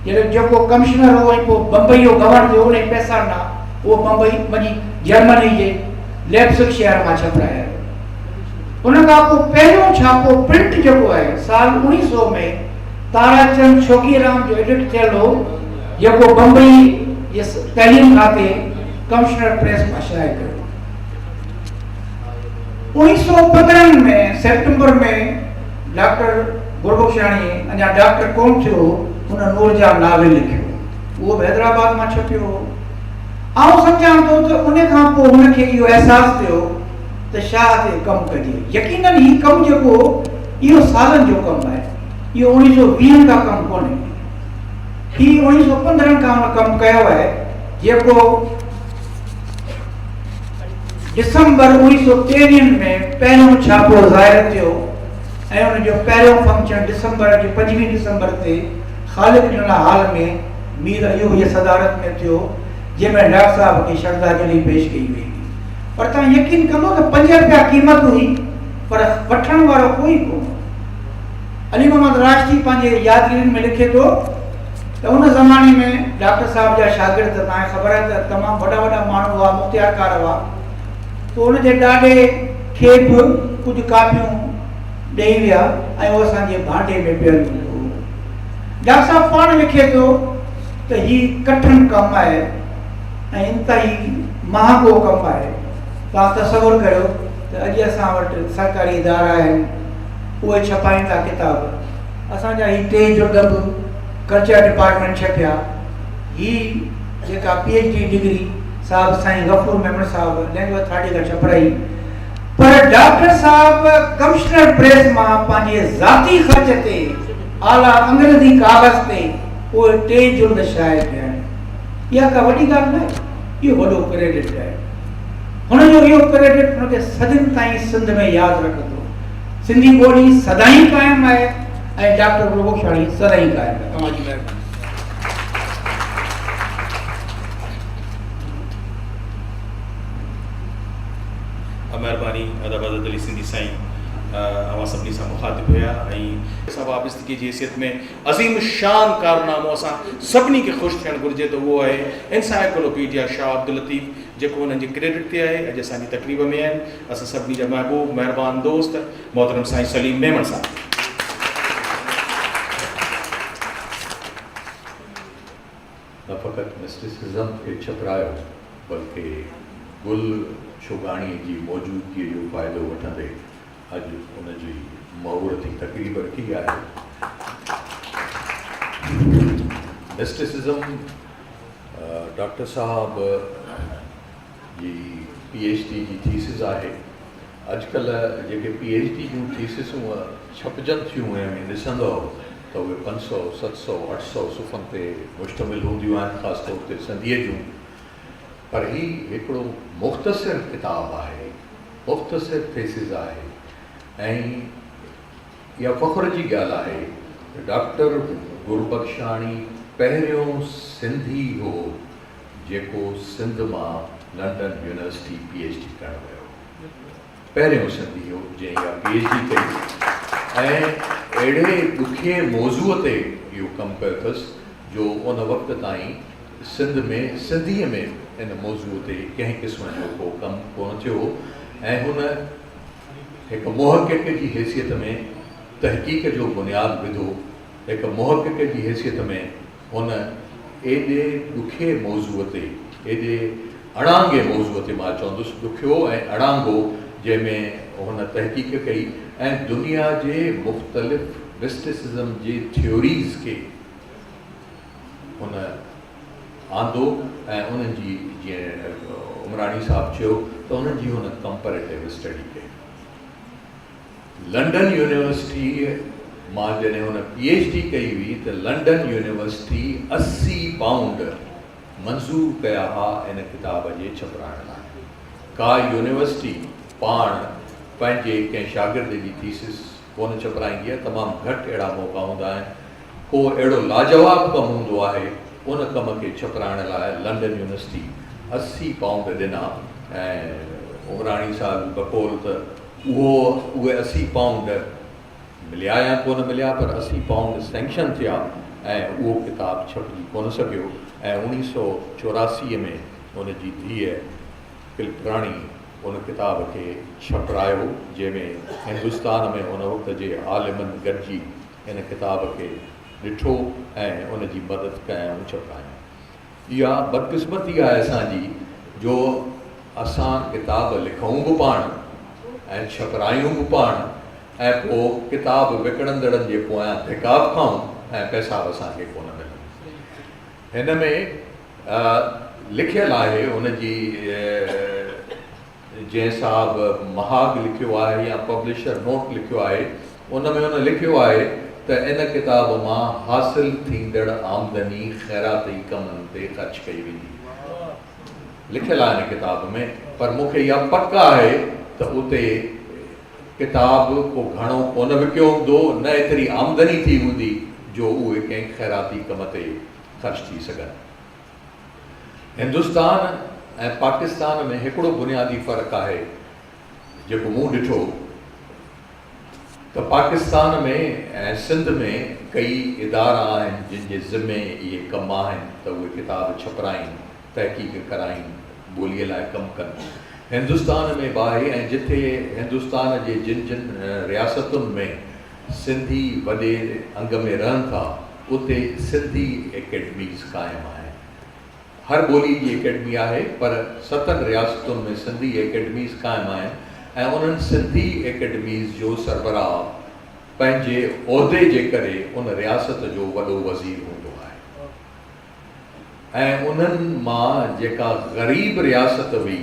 जेको कमिश्नर हो ऐं पोइ बम्बई जो गवर्नर थियो, उन पैसा ॾिना, उहो बम्बई वञी जर्मनी जे लेप्सिक शहर मां छपाया। उन खां पोइ पहिरियों छापो प्रिंट जेको आहे साल 1900 में ताराचंद शोकीराम जो एडिट थियल हो, जेको बम्बई जे तइलीम खाते कमिश्नर प्रेस मां शाया कयो। 1915 में सेप्टेंबर में डॉक्टर गुरबख्शाणी अञा डॉक्टर कोन थियो, हुन नूरजहां नावेल लिखियो, उहो हैदराबाद मां छपियो। आउं सम्झां थो त उन खां पोइ हुनखे इहो अहसासु थियो त शाह ते कमु कजे। यकीनन हीउ कमु जेको इहो सालनि जो कमु आहे, इहो 1920 खां कमु कोन्हे, हीउ 1915 खां हुन कमु कयो आहे, जेको दिसंबर 1923 में पहिरियों छापो ज़ाहिर थियो ऐं हुनजो पहिरियों फंक्शन दिसंबर जे 25 दिसंबर ते ख़ालिद ॾिनल हाल में मीर अयूब जी सदारत में थियो, जंहिंमें डॉक्टर साहब खे श्रद्धांजलि पेश कई वई। पर तव्हां यकीन कंदो त 5 रुपया क़ीमत हुई, पर वठण वारो कोई कोन। अली मोहम्मद राशिदी पंहिंजे यादगिरियुनि में लिखे थो त उन ज़माने में डॉक्टर साहब जा शागिर्द, तव्हांखे ख़बर आहे त तमामु वॾा वॾा माण्हू हुआ, मुख़्तियारकार हुआ, पोइ हुनजे ॾाॾे खे बि कुझु कापियूं ॾेई विया ऐं उहो असांजे भांडे में पियल हुओ। डॉक्टर साहब पाण लिखे थो त हीउ कठिन कमु आहे ऐं इंतिहाई महांगो कमु आहे। तव्हां तसवुरु करियो त अॼु असां वटि सरकारी इदारा आहिनि, उहे छपाइनि था किताब। असांजा ही 3 जुल्द बि कल्चर डिपार्टमेंट छपिया। ही जेका PhD डिग्री साहब साईं गफूर मेमन साहब लैंग्वेज अथॉरिटी खां छपराई, पर डॉक्टर साहब कमिश्नर प्रेस मां पंहिंजे ज़ाती ख़र्च ते आला अंग्रेज़ी कागज़ ते उहे 3 जुल्द शाया कया आहिनि। इहा का वॾी ॻाल्हि न आहे, इहो वॾो क्रेडिट आहे। हुनजो इहो क्रेडिट हुनखे सदियुनि ताईं सिंध में यादि रखंदो। सिंधी ॿोली सदाईं क़ाइमु आहे ऐं डॉक्टर गुरबख्शाणी सदाईं क़ाइमु आहे। तव्हांजी महिरबानी। महिरबानी अदब अली सिंधी साईं, अवां सभिनी सां मुखातिब हुया ऐं असां वाबस्तगी जी हैसियत में अज़ीम शान कारनामो असां सभिनी खे ख़ुशि थियणु घुरिजे त उहो आहे एनसाइक्लोपीडिया शाह अब्दुल लतीफ़, जेको हुननि जी क्रेडिट ते आहे, अॼु असांजी तकरीब में आहिनि। असां सभिनी जा महबूब महिरबान दोस्त मोहतरम साईं सलीम मेमन साहब। न फ़क़ति मिस्टिसिज़म खे छपरायो, बल्कि गुल छुगाणी जी मौजूदगीअ जो फ़ाइदो वठंदे अॼु उनजी महूरती तक़रीब रखी आहे। मिस्टिसिज़म डॉक्टर साहब जी PhD जी थीसिस आहे। अॼुकल्ह जेके PhD जूं थीसिसूं छपजनि थियूं ऐं ॾिसंदो त उहे 500, 700, 800 सुफ़नि ते मुश्तमिल हूंदियूं आहिनि, ख़ासि तौर ते सिंधीअ जूं। पर ही हिकिड़ो मुख़्तसिर किताबु आहे, मुख़्तसिर थीसिस आहे ऐं इहा फ़ख़्र जी ॻाल्हि आहे त डॉक्टर गुरबख्शाणी पहिरियों सिंधी हो जेको सिंध मां लंडन यूनिवर्सिटी PhD करणु वियो। पहिरियों सिंधी हो जंहिं इहा PhD कई ऐं अहिड़े ॾुखे मौज़ूअ ते इहो कमु कयो अथसि जो उन वक़्त ताईं सिंध में सिंधीअ में इन मौज़ूअ ते कंहिं क़िस्म जो को कमु कोन थियो ऐं हुन हिकु मुहक़िक़ जी हैसियत में तहक़ीक़ जो बुनियादु विधो। हिकु मुहक़िक़ जी हैसियत में हुन एॾे ॾुखे मौज़ूअ ते, एॾे अणांगे मौज़ूअ ते, मां चवंदुसि ॾुखियो ऐं अणांगो, जंहिंमें हुन तहक़ीक़ कई ऐं दुनिया जे मुख़्तलिफ़ मिस्टिसिज़म जी थ्योरीज़ खे हुन आंदो ऐं उन्हनि जी, जीअं उमराणी साहब चयो, त उन्हनि जी हुन कंपेरेटिव स्टडी कई। लंडन यूनिवर्सिटी मां जॾहिं हुन PhD कई हुई त लंडन यूनिवर्सिटी 80 पाउंड मंज़ूर कया हुआ इन किताब जे छपराइण लाइ। का यूनिवर्सिटी पाण पंहिंजे कंहिं शागिर्द जी थीसिस कोन छपराईंदी आहे, तमामु घटि अहिड़ा मौक़ा हूंदा आहिनि। को अहिड़ो लाजवाब कमु हूंदो आहे, उन कम खे छपराइण लाइ लंडन यूनिवर्सिटी 80 पाउंड ॾिना ऐं उमराणी साहब बकौल त उहे 80 पाउंड मिलिया या कोन मिलिया, पर 80 पाउंड सेंक्शन थिया ऐं उहो किताबु छपिजी कोन सघियो। ऐं 1984 में उनजी धीअ किलप्राणी उन किताब खे छपरायो, जंहिंमें हिंदुस्तान में उन वक़्त जे आलिमनि गॾिजी इन किताब खे ॾिठो ऐं उनजी मदद कयूं, छपायूं। इहा बदकिस्मती आहे असांजी जो असां किताब लिखूं बि पाण ऐं छपरायूं बि पाण ऐं पोइ किताब विकिणंदड़नि जे पोयां धिका खाऊं ऐं पैसा बि असांखे कोन मिलनि। हिन में लिखियलु आहे उनजी जंहिं साहब महाग लिखियो आहे या पब्लिशर नोट लिखियो आहे, उन में उन लिखियो आहे त इन किताब मां हासिल थींदड़ आमदनी ख़ैराती कमनि ते ख़र्च कई वेंदी, लिखियलु आहे इन किताब में। पर मूंखे इहा पक आहे त उते किताब को घणो कोन विकियो हूंदो, न एतिरी आमदनी थी हूंदी जो उहे कंहिं ख़ैराती कम ते ख़र्च थी सघनि। हिंदुस्तान ऐं पाकिस्तान में हिकिड़ो बुनियादी फ़र्क़ु आहे जेको मूं ॾिठो त पाकिस्तान में ऐं सिंध में कई इदारा आहिनि जिन जे ज़िम्मे इहे कम आहिनि त उहे किताब छपराइनि, तहक़ीक़ कराइनि, ॿोलीअ लाइ कमु कनि। हिंदुस्तान में बि आहे, ऐं जिथे हिंदुस्तान जे जिन जिन रियासतुनि में सिंधी वॾे अंग में रहनि था उते सिंधी एकेडमीज़ क़ाइमु आहिनि। हर ॿोली जी एकेडमी आहे, पर 7 रियासतुनि में सिंधी एकेडमीज़ क़ाइमु आहिनि ऐं उन्हनि सिंधी एकेडमीज़ जो सरबराह पंहिंजे उहिदे जे करे उन रियासत जो वॾो वज़ीर हूंदो आहे। ऐं उन्हनि मां जेका ग़रीब रियासत हुई,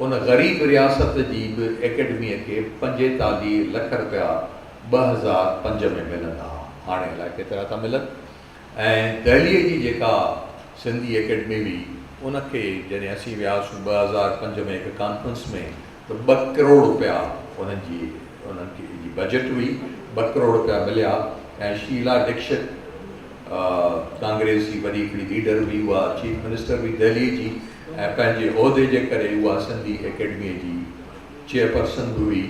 उन ग़रीब रियासत जी बि एकेडमीअ खे 45 लख रुपया 2005 में मिलंदा हुआ, हाणे अलाए केतिरा था मिलनि। ऐं दिल्लीअ जी जेका सिंधी एकेडमी हुई उनखे जॾहिं असीं वियासीं 2005 में हिकु कॉन्फ्रेंस में, त 2 करोड़ रुपया उन्हनि जी बजट हुई, 2 करोड़ रुपया मिलिया। ऐं शीला दीक्षित कांग्रेस जी वॾी हिकिड़ी लीडर हुई, उहा चीफ मिनिस्टर हुई दिल्ली जी, ऐं पंहिंजे उहिदे जे करे उहा सिंधी एकेडमीअ जी चेयरपर्सन बि हुई।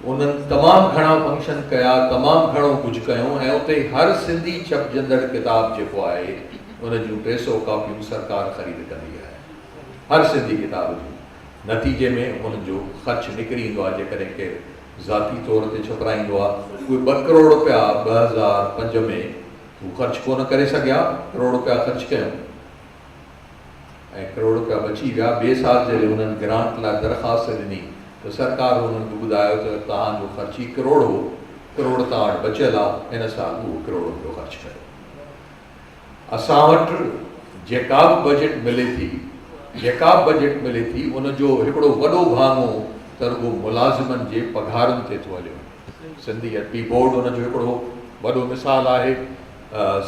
उन्हनि तमामु घणा फंक्शन कया, तमामु घणो कुझु कयूं, ऐं उते हर सिंधी छपजंदड़ किताब जेको आहे उन जूं 300 कापियूं सरकार ख़रीद कंदी आहे, हर सिंधी किताब जूं। नतीजे में उन्हनि जो ख़र्चु निकिरी ईंदो आहे, जेकॾहिं केरु ज़ाती तौर ते छपराईंदो आहे। उहे 2 करोड़ रुपया 2005 में हू ख़र्चु कोन करे सघिया, करोड़ रुपया ख़र्चु कयूं ऐं करोड़ रुपया बची विया। ॿिए साल जॾहिं उन्हनि ग्रांट लाइ दरख़्वास्त ॾिनी त सरकार उन्हनि खे ॿुधायो त तव्हांजो ख़र्चु 1 करोड़ हो, करोड़ तव्हां वटि बचियल आहे, हिन साल उहो 1 करोड़ रुपयो ख़र्चु कयो। असां वटि जेका बि बजट मिले थी उनजो हिकिड़ो वॾो भाङो त रुॻो मुलाज़िमनि जे पघारुनि ते थो हलियो। सिंधी अदबी बोर्ड उनजो हिकिड़ो वॾो मिसाल आहे,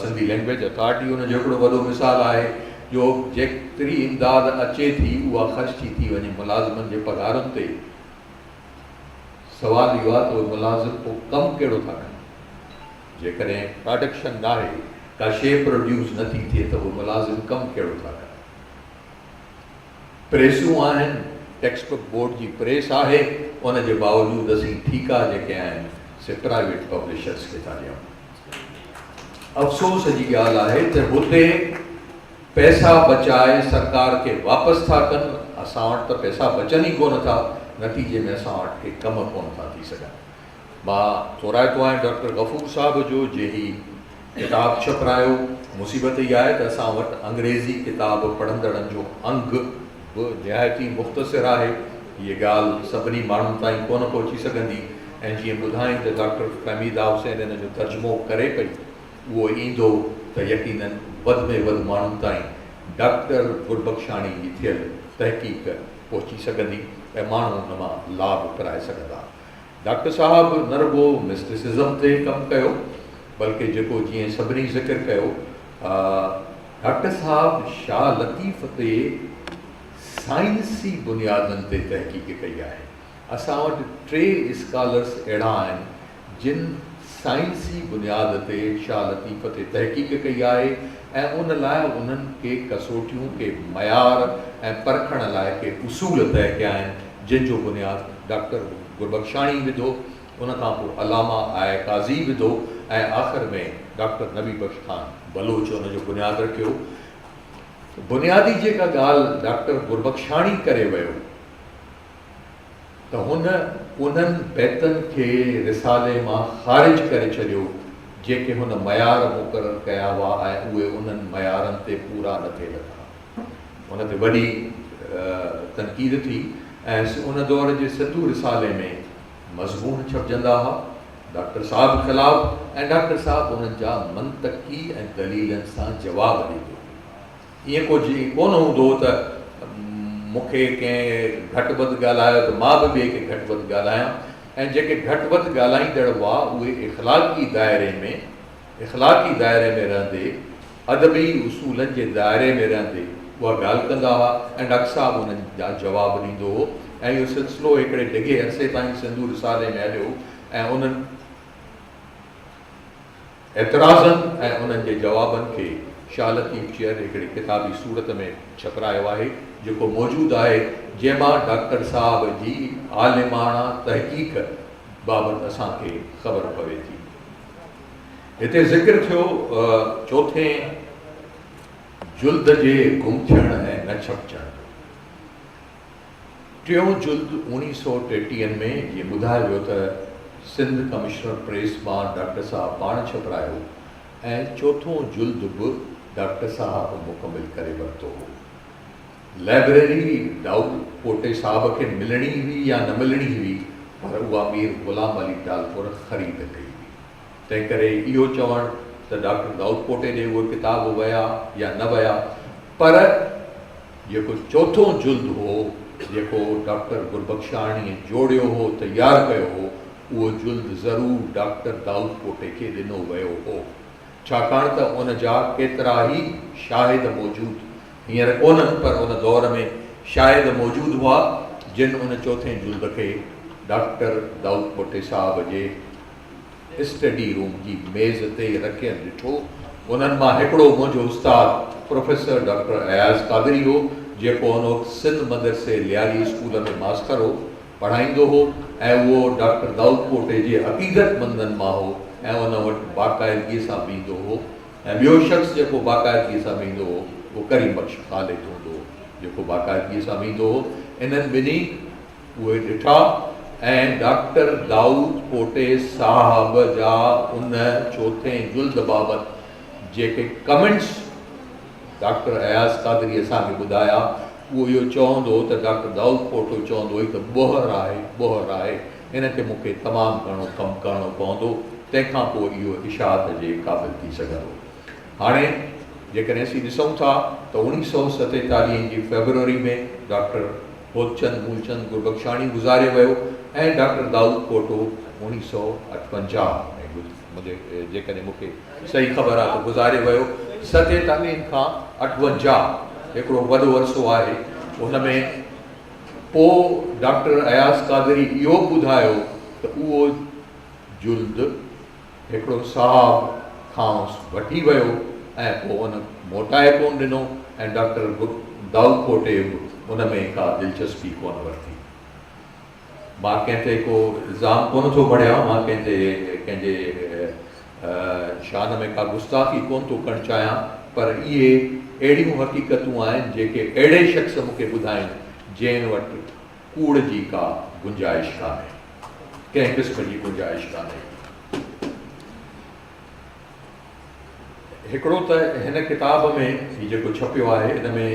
सिंधी लैंग्वेज अथॉरिटी उनजो हिकिड़ो वॾो मिसाल आहे, जो जेतिरी इमदाद अचे थी उहा ख़र्ची थी वञे मुलाज़िमनि जे पघारुनि ते। सवाल इहो आहे त उहे मुलाज़िम पोइ कमु कहिड़ो था कनि, जेकॾहिं प्रोडक्शन न आहे, का शइ प्रोड्यूस नथी थिए त उहे मुलाज़िम कमु कहिड़ो था कनि। प्रेसूं आहिनि, टेक्स्ट बुक बोर्ड जी प्रेस आहे, उनजे बावजूदि असीं ठीका जेके आहिनि से प्राइवेट पब्लिशर्स खे था ॾियूं। अफ़सोस जी ॻाल्हि आहे त हुते पैसा बचाए सरकार खे वापसि था कनि, असां वटि त पैसा बचनि ई कोन था, नतीजे में असां वटि के कम कोन था थी सघनि। मां तोराइतो आहियां डॉक्टर गफ़ूर साहिब जो, जे ही किताब छपरायो। मुसीबत इहा आहे त असां वटि अंग्रेज़ी किताब पढ़ंदड़नि जो अंग बि निहायती मुख़्तसिर आहे। हीअ ॻाल्हि सभिनी माण्हुनि ताईं कोन पहुची सघंदी, ऐं जीअं ॿुधाईं त डॉक्टर फहमीदा हुसैन हिन जो तर्जुमो करे पई, उहो ईंदो त यकीनन वधि में वधि माण्हुनि ताईं डॉक्टर गुरबख्शाणी जी थियल तहक़ीक़ पहुची सघंदी ऐं माण्हू हुन मां लाभ कराए सघंदा। डॉक्टर साहिबु न रुॻो मिस्टिसिज़म ते कमु कयो, बल्कि जेको जीअं सभिनी ज़िक्र कयो, डॉक्टर साहिबु शाह लतीफ़ ते साइंसी बुनियादनि ते तहक़ीक़ कई आहे। असां वटि 3 स्कॉलर्स अहिड़ा आहिनि जिन साइंसी बुनियाद ते शाह लतीफ़ ते तहक़ीक़ कई आहे, ऐं उन लाइ उन्हनि के कसोटियूं, के मयार ऐं परखण लाइ के उसूल तय कया आहिनि, जिन जो बुनियाद डॉक्टर गुरबख्शाणी विधो, उन खां पोइ अलामा आए काज़ी विधो, ऐं आख़िर में डॉक्टर नबी बख्श खान बलोच उन जो बुनियादु रखियो। बुनियादी जेका ॻाल्हि डॉक्टर गुरबख्शाणी करे वियो त उन्हनि बैतनि खे रिसाले मां ख़ारिज करे छॾियो जेके हुन मयार मुक़ररु कया हुआ, ऐं उहे उन्हनि मयारनि ते पूरा न थिए लथा। उन ते वॾी तनक़ीद थी, ऐं उन दौर जे सिंधू रिसाले में मज़मून छपजंदा हुआ डॉक्टर साहिब ख़िलाफ़, ऐं डॉक्टर साहिबु उन्हनि जा मंतक़ी ऐं दलीलनि सां जवाब ॾींदो। ईअं कुझु कोन हूंदो त मूंखे कंहिं घटि वधि ॻाल्हायो त मां बि ॿिए खे घटि वधि ॻाल्हायां, ऐं जेके घटि वधि ॻाल्हाईंदड़ हुआ उहे इख़लाक़ी दायरे में रहंदे, अदबी उसूलनि जे दायरे में रहंदे उहा ॻाल्हि कंदा हुआ ऐं डॉक्टर साहिबु उन्हनि जा जवाब ॾींदो हो। ऐं इहो सिलसिलो हिकिड़े डिघे अरसे ताईं सिंधू रिसाले में हलियो ऐं उन्हनि एतिराज़नि ऐं उन्हनि जे जवाबनि खे शालतीफ़ चेयर हिकिड़ी किताबी सूरत में छपरायो आहे, जेको मौजूदु आहे, जंहिंमां डॉक्टर साहिब जी आलिमाना तहक़ीक़ बाबति असांखे ख़बर पवे थी। हिते ज़िक्र थियो चोथें जुल्द जे गुम थियण ऐं न छपजण। टियों जुल्द 1933 में जीअं ॿुधायो वियो त सिंध कमिश्नर प्रेस मां डॉक्टर साहिबु पाण छपरायो ऐं चोथों जुल्द बि डॉक्टर साहिबु मुकमिल करे वरितो हो। लाइब्रेरी दाऊद पोटे साहिब खे मिलणी हुई या न मिलणी हुई, पर उहा मीर ग़ुलाम अली टालपुर ख़रीद कई हुई। तंहिं करे इहो चवणु त डॉक्टर दाऊद पोटे ॾे उहे किताब विया या न विया, पर जेको चोथों जुल्द हो, जेको डॉक्टर गुरबख्शाणीअ जोड़ियो हो, तयारु कयो हो, उहो जुल्द ज़रूरु डॉक्टर दाऊद पोटे खे ॾिनो वियो हो, छाकाणि त उन जा केतिरा ई शाहिद मौजूदु हींअर कोन्हनि, पर उन दौर में शाहिद मौजूदु हुआ जिन उन चोथें जुल्द खे डॉक्टर दाऊद पोटे साहिब जे स्टडी रूम जी मेज़ ते रखियल ॾिठो। उन्हनि मां हिकिड़ो मुंहिंजो उस्ताद प्रोफेसर डॉक्टर अयाज़ कादरी हो, जेको उन वक़्तु सिंध मदरसे लियारी स्कूल में मास्टर हो, पढ़ाईंदो हो, ऐं उहो डॉक्टर दाऊद पोटे जे अक़ीदतमंदनि मां हो ऐं उन वटि बाक़ाइदगीअ सां बीहंदो हो। ऐं ॿियो शख़्स जेको बाक़ाइदगीअ सां बीहंदो हो उहो करीम बख़्श ख़ालिद हूंदो हो, जेको बाक़ाइदगीअ सां बीहंदो हो। इन्हनि ॿिन्ही उहे ॾिठा ऐं डॉक्टर दाऊद पोटे साहिब जा उन चोथें जुल्द बाबति जेके कमेंट्स डॉक्टर अयाज़ कादरी असांखे ॿुधाया, उहो इहो चवंदो त डॉक्टर दाऊद पोटो चवंदो हुई त ॿोहर आहे, हिन खे मूंखे तमामु घणो कमु करिणो पवंदो, तंहिंखां पोइ इहो इशाअत जे क़ाबिल थी सघंदो। हाणे जेकॾहिं असीं ॾिसूं था त 1947 जी फेबरवरी में डॉक्टर होतचंद मूलचंद गुरबख्शाणी गुज़ारे वियो ऐं डॉक्टर दाऊद पोटो 1958 में, मुंहिंजे जेकॾहिं मूंखे सही ख़बर आहे त गुज़ारे वियो। 47 खां 58 हिकिड़ो वॾो अरसो आहे। उन में पोइ डॉक्टर अयाज़ कादरी इहो ॿुधायो त उहो जुल्द हिकिड़ो साहिब खां वठी वियो ऐं पोइ उन मोटाए कोन ॾिनो ऐं डॉक्टर दाऊद पोटे उन में का दिलचस्पी कोन वरिती। मां कंहिं ते को इल्ज़ाम कोन थो भरियां, मां कंहिंजे शान में का गुस्ताखी कोन थो करणु चाहियां, पर इहे अहिड़ियूं हक़ीक़तूं आहिनि जेके अहिड़े शख़्स मूंखे ॿुधाइनि जंहिं वटि कूड़ जी का गुंजाइश कान्हे, कंहिं क़िस्म जी गुंजाइश कान्हे। हिकिड़ो त हिन किताब में हीउ जेको छपियो आहे, इन में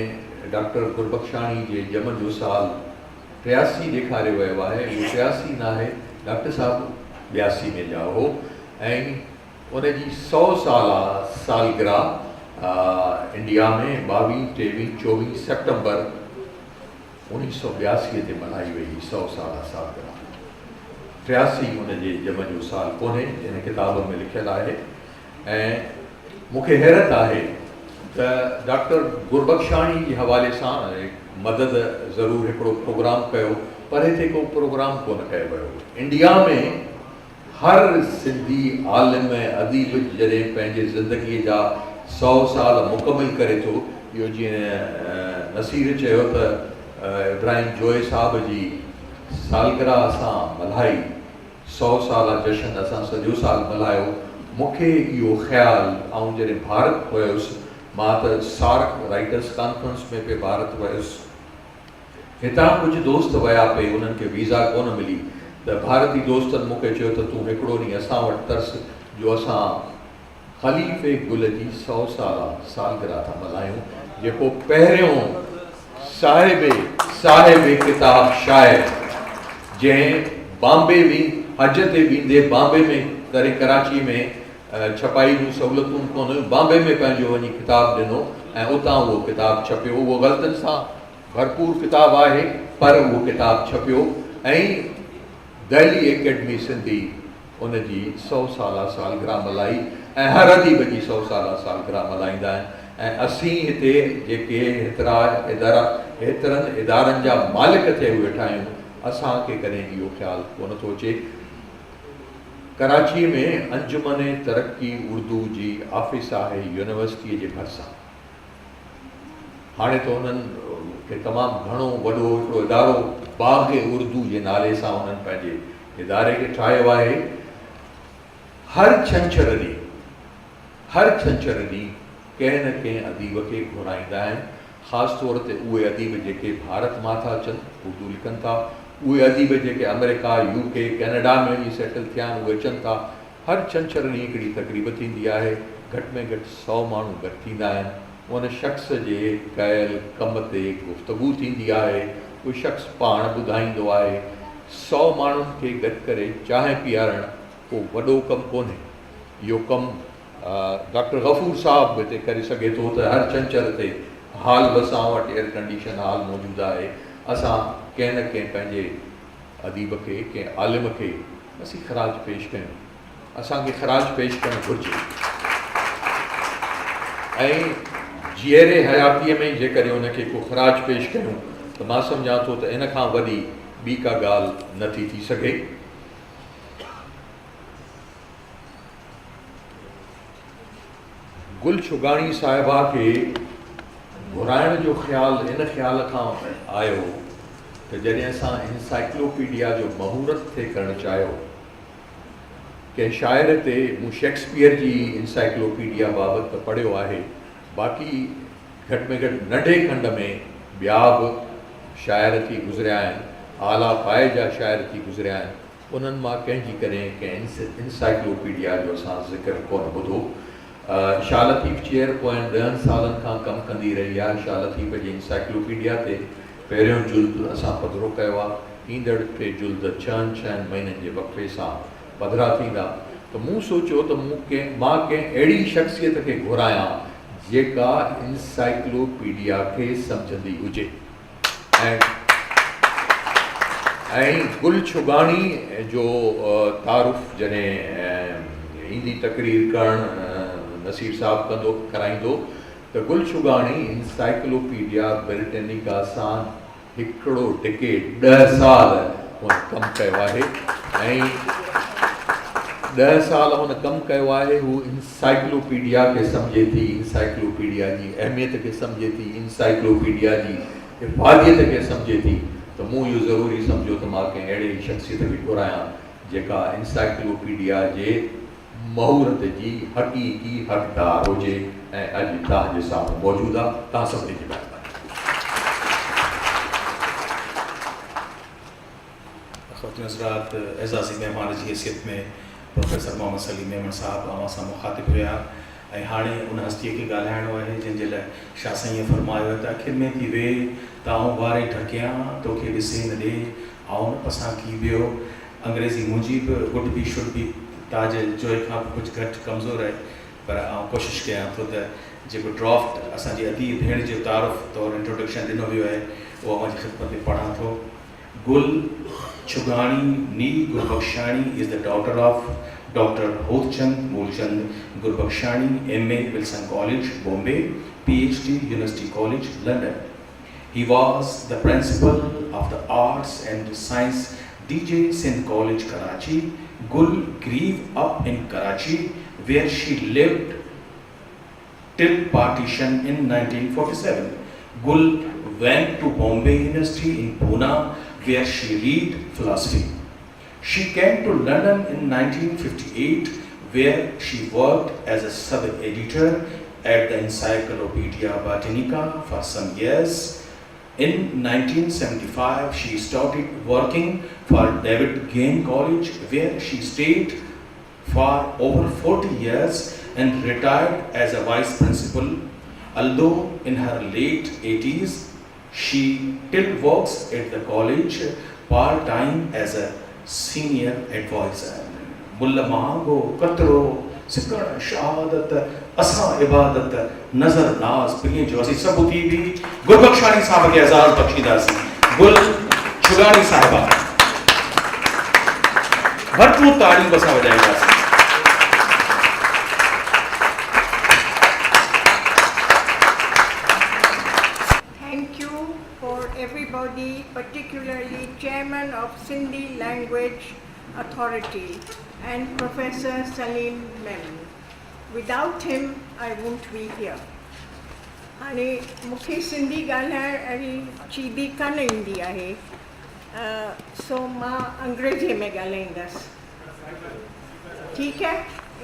डॉक्टर गुरबख्शाणी जे ॼमण जो साल 83 ॾेखारियो वियो आहे। उहो 83 न आहे, डॉक्टर साहिबु 82 में ॼा हो ऐं उनजी 100 सालगिरह इंडिया में 22, 23, 24 सितंबर 1982 ते मल्हाई वई। 100 सालगिरह 83 उनजे ॼमण जो साल कोन्हे, हिन किताब में लिखियलु आहे। ऐं मूंखे हैरत आहे त डॉक्टर गुरबख्शाणी जे हवाले सां मदद ज़रूरु हिकिड़ो प्रोग्राम कयो, पर हिते को प्रोग्राम कोन कयो वियो। इंडिया में हर सिंधी आलिम अदीब जॾहिं पंहिंजे ज़िंदगीअ जा 100 साल मुकमिल करे थो, इहो जीअं नसीर चयो त इब्राहिम जोए साहिब जी सालगिरह असां मल्हाई, 100 साल जशन असां सॼो साल मल्हायो। मूंखे इहो ख़्यालु, ऐं जॾहिं भारत वियुसि, मां त सार्क राइटर्स कॉन्फ्रेंस में पे भारत वियुसि, हितां कुझु दोस्त विया पे, उन्हनि खे वीज़ा कोन मिली, त भारती दोस्तनि मूंखे चयो त तूं हिकिड़ो ॾींहुं असां वटि तरस जो असां ख़लीफ़े गुल जी 100 सालगिरह था मल्हायूं, जेको पहिरियों साहिब किताब शाइर जंहिं बॉम्बे में हज ते वेंदे बॉम्बे में तरे कराची में छपाई जूं सहूलियतूं कोन हुयूं, बॉम्बे में पंहिंजो वञी किताब ॾिनो ऐं उतां उहो किताबु छपियो। उहो ग़लतियुनि सां भरपूर किताबु आहे, पर उहो किताबु छपियो ऐं दिल्ली एकेडमी सिंधी उनजी 100 साला सालगिरह मल्हाई ऐं हर अदीब जी 100 साला सालगिरह मल्हाईंदा आहिनि। ऐं असीं हिते जेके हेतिरनि इदारनि जा मालिक थिए वेठा आहियूं, असांखे कॾहिं इहो ख़्यालु कोन थो अचे। कराची में अंजुमन तरक्की उर्दू जी ऑफिस आहे यूनिवर्सिटीअ जे भरिसां। हाणे त उन्हनि खे तमामु घणो वॾो हिकिड़ो इदारो बाग़ उर्दू जे नाले सां उन्हनि पंहिंजे इदारे खे ठाहियो आहे। हर छंछर ॾींहुं कंहिं न कंहिं अदीब खे घुराईंदा आहिनि, ख़ासि तौर ते उहे अदीब जेके भारत मां था अचनि, उर्दू लिखनि था, उहे अदीब जेके अमेरिका, UK, कैनेडा में बि सेटल थिया आहिनि, उहे अचनि था। हर छंछर ॾींहुं हिकिड़ी तक़रीब थींदी आहे, घटि में घटि 100 माण्हू गॾु थींदा आहिनि। उन शख़्स जे कयल कम ते गुफ़्तगू थींदी आहे, उहो शख़्स पाण ॿुधाईंदो आहे। 100 माण्हुनि खे गॾु करे चांहि पीआरणु को वॾो कमु कोन्हे। इहो कमु डॉक्टर गफ़ूर साहब हिते करे सघे थो त हर छंछर ते हाल बसां वटि एयर कंडीशन हाल मौजूदु आहे। असां कंहिं न कंहिं पंहिंजे अदीब खे, कंहिं आलिम खे असीं ख़राज पेश कयूं, असांखे ख़राज पेश करणु घुरिजे। ऐं जीअरे हयातीअ में जेकॾहिं उनखे को ख़राज पेश कयूं त मां सम्झां थो त इन खां वॾी ॿी का ॻाल्हि नथी थी सघे। गुल छुगाणी साहिबा खे घुराइण जो ख़्यालु इन ख़्याल खां आयो त जॾहिं असां इंसाइक्लोपीडिया जो महूरत थे करणु चाहियो, कंहिं शाइर ते मूं शेक्सपियर जी इंसाइक्लोपीडिया बाबति त पढ़ियो आहे, बाक़ी घटि में घटि नंढे खंड में ॿिया बि शाइर थी गुज़रिया आहिनि, आला पाए जा शाइर थी गुज़रिया आहिनि, उन्हनि मां कंहिंजी कॾहिं कंहिं इंसाइक्लोपीडिया जो असां ज़िक्र कोन ॿुधो। शाह लतीफ़ चेयर पोयनि 10 सालनि खां कमु कंदी रही आहे। शाह लतीफ़ जी इंसाइक्लोपीडिया ते पहिरियों जुल्द असां पधिरो कयो आहे, ईंदड़ टे जुल्द 6 महीननि जे वक़्फ़े सां पधिरा थींदा। त मूं सोचियो त मां कंहिं अहिड़ी शख़्सियत खे घुरायां जेका इंसाइक्लोपीडिया खे सम्झंदी हुजे। ऐं गुल छुगाणी जो तारुफ़ जॾहिं ईंदी तक़रीर करणु नसीर साहब कराईंदो त गुल छुगाणी इंसाइक्लोपीडिया ब्रिटेनिका सां हिकिड़ो डिकेड 10 साल हुन कमु कयो आहे। ऐं 10 साल हुन कमु कयो आहे। हू इंसाइक्लोपीडिया खे सम्झे थी, इंसाइक्लोपीडिया जी अहमियत खे सम्झे थी, इंसाइक्लोपीडिया जी हिफ़ाज़त खे सम्झे थी। त मूं इहो ज़रूरी सम्झो त मां कंहिं अहिड़े शख़्सियत खे घुरायां जेका इंसाइक्लोपीडिया जे महूरत जी हक़ीक़ी हक़दार हुजे ऐं अॼु तव्हांजे साम्हूं मौजूदु आहे। तव्हां सभिनी जी महिरबानी। ख़वातीन हज़रात, एज़ाज़ी महिमान जी हैसियत में प्रोफेसर मोहम्मद सलीम मेमन साहब अवां सां मुखातिब हुया ऐं हाणे उन हस्तीअ खे ॻाल्हाइणो आहे जंहिंजे लाइ शाह साईं फरमायो आहे त अखियुनि में थी वेह त आऊं वारे ढकियां तोखे ॾिसे न ॾे, आऊं न पसां की वियो। अंग्रेज़ी मुंहिंजी बि वुड बी शुड बी ताज जोए खां कुझु घटि कमज़ोर आहे, पर आउं कोशिशि कयां थो त जेको ड्राफ्ट असांजी अदी भेण जो तारुफ़ तौरु इंट्रोडक्शन ॾिनो वियो आहे उहो मुंहिंजी ख़िदमत में पढ़ां थो। Gul Chhugani née Gurbakhshani is the daughter of Dr. Hodchand Moolchand Gurbakshani, MA, Wilson College, Bombay, PhD, University College, London. He was the principal of the Arts and Science DJ Sindh College, Karachi. Gul grew up in Karachi, where she lived till partition in 1947. Gul went to Bombay University in Pune, where she read philosophy. She came to London in 1958, where she worked as a sub-editor at the Encyclopedia Britannica for some years. In 1975, she started working for David Game College, where she stayed for over 40 years and retired as a vice principal. Although in her late 80s, she still works at the college part-time as a senior advisor. Mulla Mahago Katro सिकण शहादत असां इबादत नज़र नाज़ प्रिय जो असीं सभु थी बि गुरबख्शाणी साहब खे एज़ाज़ बख़्शींदासीं। गुल छुगाणी साहिबा भरपूर ताड़ियूं असां वॼाईंदासीं। Thank you for everybody, particularly Chairman of Sindhi Language Authority and Professor Salim Memon. Without him, I won't be here. हाणे मूंखे सिंधी ॻाल्हाइण अहिड़ी चीदी कान ईंदी आहे, सो मां अंग्रेजी में ॻाल्हाईंदसि। ठीकु है?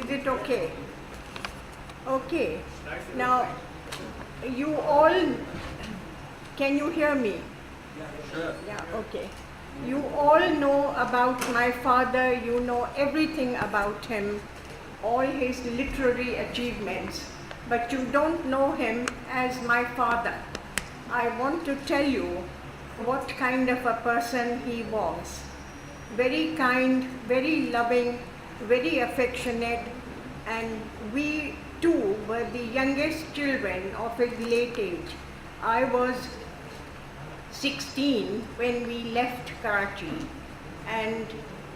Is it okay? Okay. Now, you all, can you hear me? Sure. Yeah, okay. You all know about my father, you know everything about him, all his literary achievements, but you don't know him as my father. I want to tell you what kind of a person he was. Very kind, very loving, very affectionate, and we too were the youngest children of his late age. I was 16 when we left Karachi, and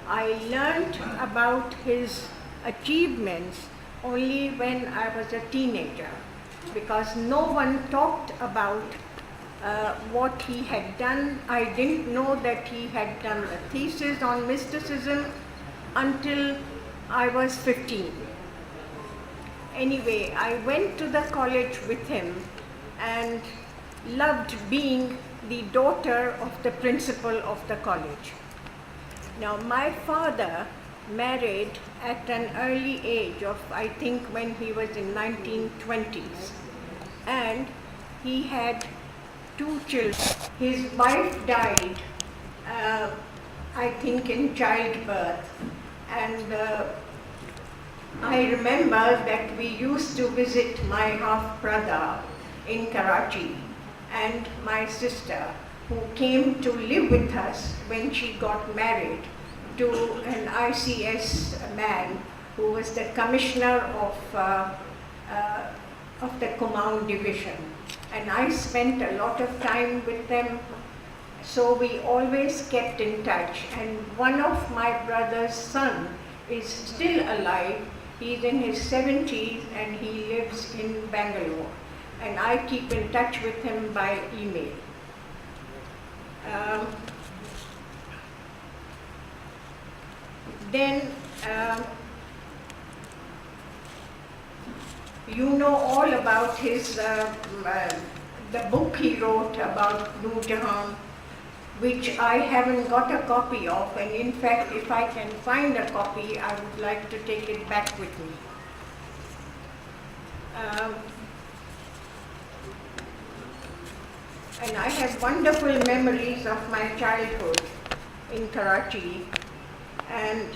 I learned about his achievements only when I was a teenager, because no one talked about what he had done. I didn't know that he had done a thesis on mysticism until I was 15. Anyway, I went to the college with him and loved being the daughter of the principal of the college. Now, my father married at an early age of, I think, when he was in 1920s, and he had 2 children. His wife died, I think, in childbirth, and I remember that we used to visit my half-brother in Karachi, and my sister, who came to live with us when she got married to an ICS man who was the commissioner of the Kumaon division. And I spent a lot of time with them, so we always kept in touch. And one of my brother's son is still alive. He's in his 70s and he lives in Bangalore. And I keep in touch with him by email. Then you know all about his the book he wrote about Noor Jahan, which I haven't got a copy of, and in fact, if I can find a copy, I would like to take it back with me. And I have wonderful memories of my childhood in Karachi, and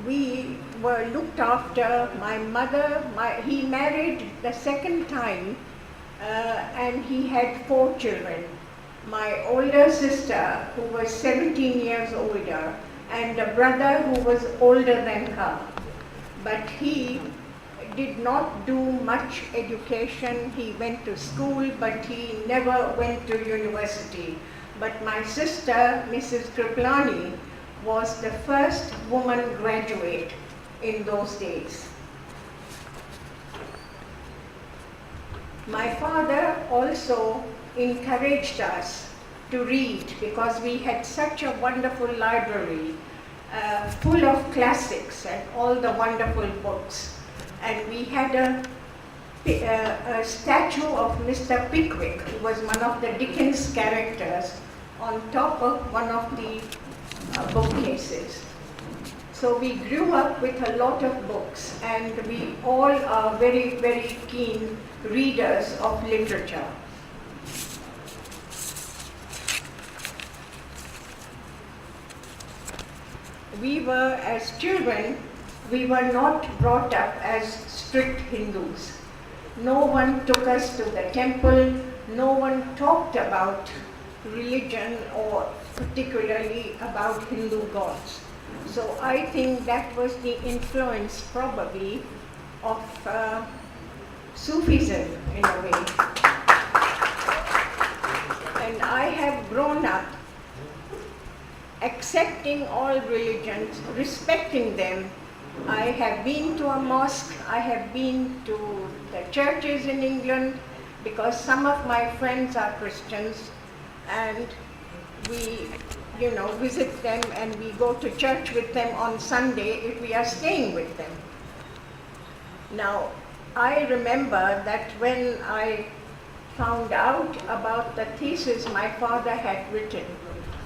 we were looked after. My mother, he married the second time, and he had 4 children. My older sister, who was 17 years older, and a brother who was older than her. But he did not do much education. He went to school, but he never went to university. But my sister, Mrs. Kriplani, was the first woman graduate in those days. My father also encouraged us to read, because we had such a wonderful library full of classics and all the wonderful books. And we had a statue of Mr. Pickwick, who was one of the Dickens characters, on top of one of the bookcases. So we grew up with a lot of books, and we all are very, very keen readers of literature. We were, as children, we were not brought up as strict Hindus. No one took us to the temple, no one talked about religion or particularly about Hindu gods. So I think that was the influence probably of Sufism in a way. And I have grown up accepting all religions, respecting them. I have been to a mosque, I have been to the churches in England because some of my friends are Christians, and we visit them and we go to church with them on Sunday if we are staying with them. Now, I remember that when I found out about the thesis my father had written,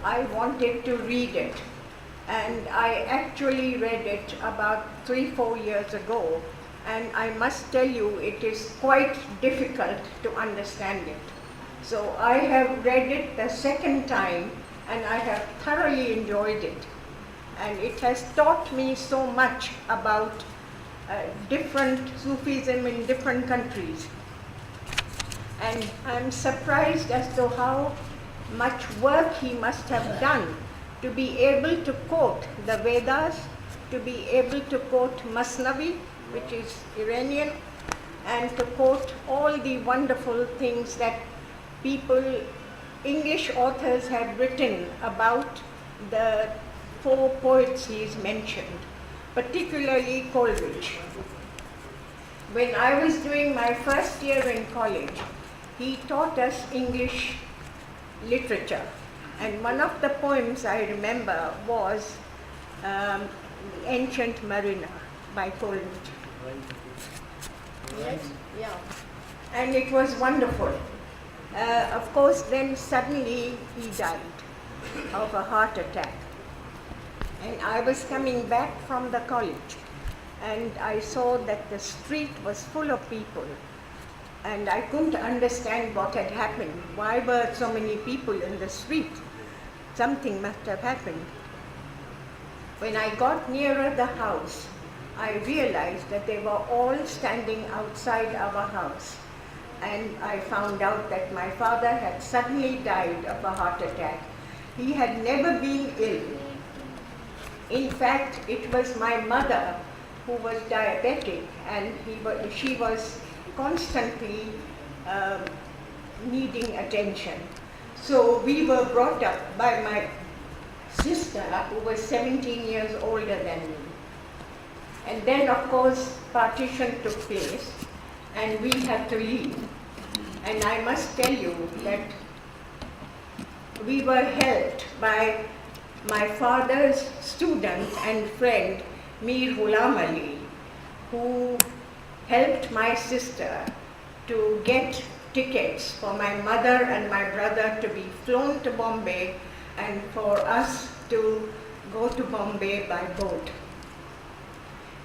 I wanted to read it. And I actually read it about 3-4 years ago. And I must tell you, it is quite difficult to understand it. So I have read it the second time, and I have thoroughly enjoyed it. And it has taught me so much about different Sufism in different countries. And I'm surprised as to how much work he must have done to be able to quote the Vedas, to be able to quote Masnavi, which is Iranian, and to quote all the wonderful things that English authors have written about the 4 poets he's mentioned, particularly Coleridge. When I was doing my first year in college, he taught us English literature. And one of the poems I remember was The Ancient Mariner by Coleridge. Yes, yeah. And it was wonderful. Of course, then suddenly he died of a heart attack. And I was coming back from the college, and I saw that the street was full of people. And I couldn't understand what had happened. Why were so many people in the street? Something must have happened. When I got nearer the house, I realized that they were all standing outside our house. And I found out that my father had suddenly died of a heart attack. He had never been ill. In fact, it was my mother who was diabetic, and she was constantly needing attention. So we were brought up by my sister, who was 17 years older than me. And then, of course, partition took place, and we had to leave. And I must tell you that we were helped by my father's student and friend, Mir Ghulam Ali, who helped my sister to get tickets for my mother and my brother to be flown to Bombay and for us to go to Bombay by boat.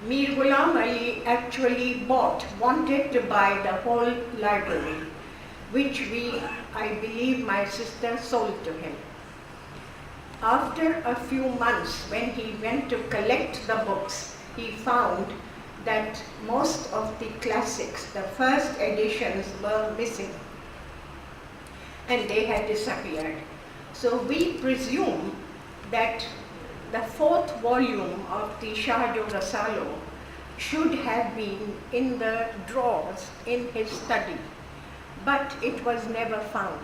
Mir Ghulam Ali actually wanted to buy the whole library, which I believe my sister sold to him. After a few months, when he went to collect the books, he found that most of the classics, the first editions, were missing, and they had disappeared. So we presume that the 4th volume of the Shahjo Rasalo should have been in the drawers in his study, but it was never found.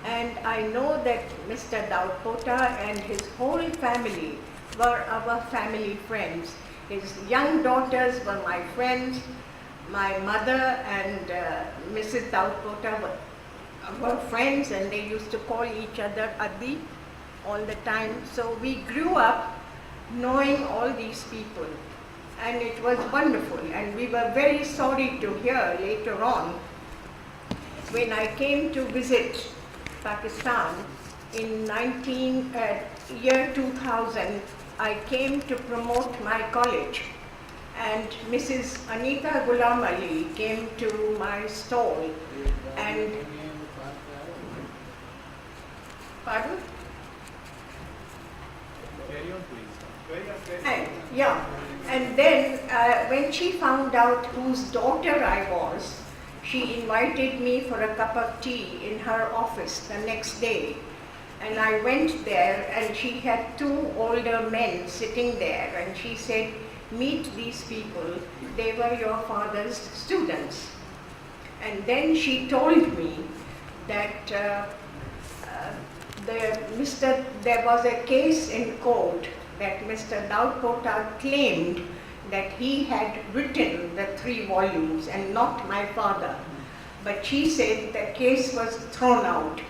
And I know that Mr. Daud Pota and his whole family were our family friends. His young daughters were my friends. My mother and Mrs. Daud Pota were friends, and they used to call each other Adi all the time. So we grew up knowing all these people, and it was wonderful. And we were very sorry to hear later on, when I came to visit Pakistan in year 2000, I came to promote my college, and Mrs. Anita Ghulam Ali came to my stall, and pardon? Carry on, please. And then when she found out whose daughter I was, she invited me for a cup of tea in her office the next day. And I went there, and she had two older men sitting there, and she said, "Meet these people, they were your father's students." And then she told me that there was a case in court that Mr. Daud Kota claimed that he had written the 3 volumes and not my father. But she said the case was thrown out.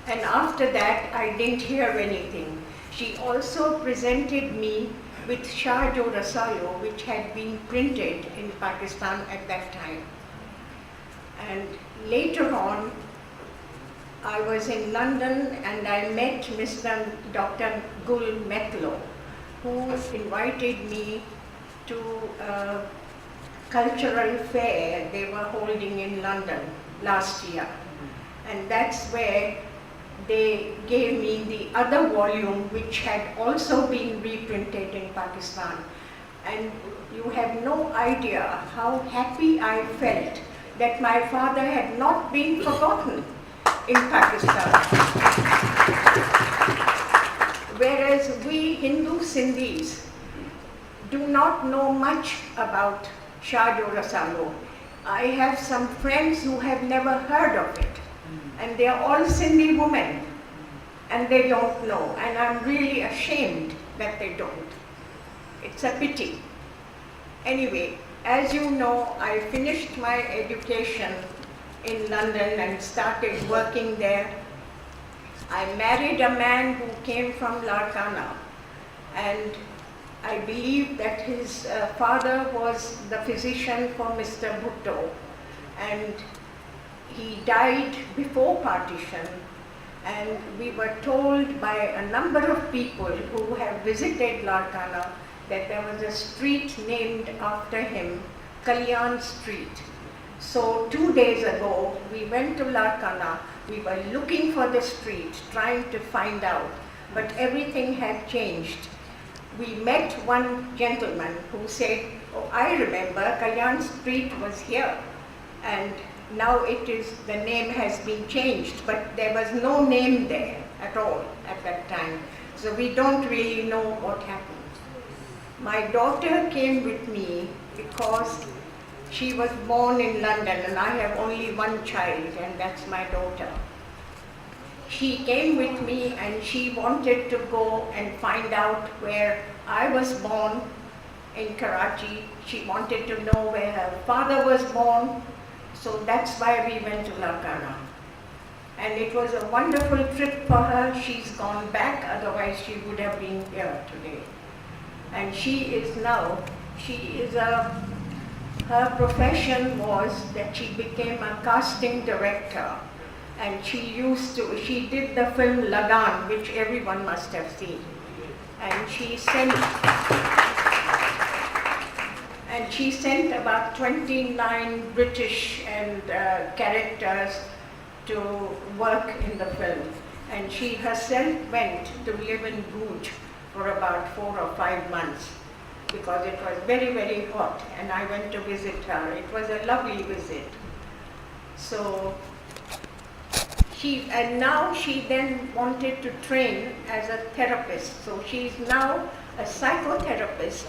And after that, I didn't hear anything. She also presented me with Shah Jo Rasailo, which had been printed in Pakistan at that time. And later on, I was in London and I met Mr. Dr. Gul Methlo, who invited me to a cultural fair they were holding in London last year. And that's where they gave me the other volume, which had also been reprinted in Pakistan. And you have no idea how happy I felt that my father had not been forgotten in Pakistan. Whereas we Hindu Sindhis do not know much about Shah Jo Rasailo. I have some friends who have never heard of it, and they are all Sindhi women, and they don't know, and I'm really ashamed that they don't. It's a pity. Anyway, as you know, I finished my education in London and started working there. I married a man who came from Larkana, and I believe that his father was the physician for Mr. Bhutto, and he died before partition. And we were told by a number of people who have visited Larkana that there was a street named after him, Kalyan Street. So 2 days ago, we went to Larkana. We were looking for the street, trying to find out, but everything had changed. We met one gentleman who said, "Oh, I remember Kalyan Street was here, and now the name has been changed," but there was no name there at all at that time. So we don't really know what happened. My daughter came with me because she was born in London, and I have only one child, and that's my daughter. She came with me, and she wanted to go and find out where I was born in Karachi. She wanted to know where her father was born, so that's why we went to Larkana. And it was a wonderful trip for her. She's gone back, otherwise she would have been here today. And her profession was that she became a casting director, and she did the film Lagan, which everyone must have seen. And she sent about 29 British and characters to work in the film. And she herself went to live in Bhuj for about 4 or 5 months, because it was very, very hot, and I went to visit her. It was a lovely visit. So now she then wanted to train as a therapist. So she's now a psychotherapist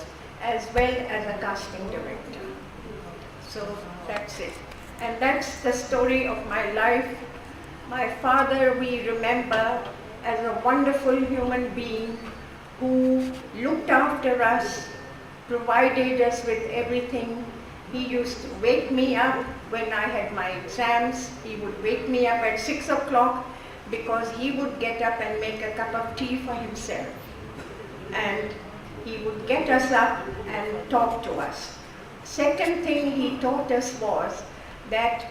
as well as a casting director. So that's it. And that's the story of my life. My father, we remember as a wonderful human being who looked after us, provided us with everything. He used to wake me up when I had my exams. He would wake me up at 6 o'clock because he would get up and make a cup of tea for himself. And he would get us up and talk to us. Second thing he taught us was that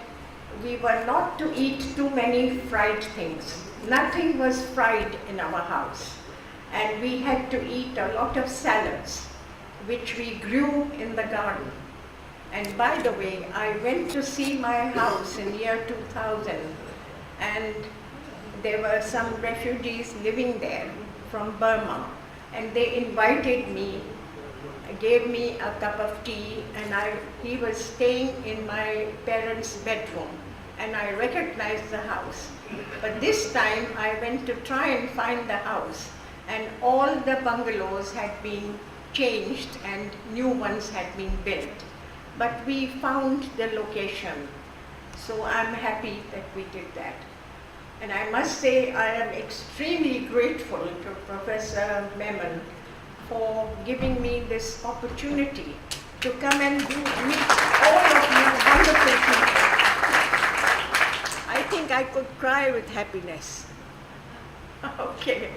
we were not to eat too many fried things. Nothing was fried in our house. And we had to eat a lot of salads, which we grew in the garden. And by the way, I went to see my house in year 2000, and there were some refugees living there from Burma, and they invited me, gave me a cup of tea, and he was staying in my parents' bedroom. and I recognized the house. But this time I went to try and find the house, and all the bungalows had been changed and new ones had been built. But we found the location, so I'm happy that we did that. And I must say I am extremely grateful to Professor Memon for giving me this opportunity to come and meet all of you wonderful people. I think I could cry with happiness. Okay,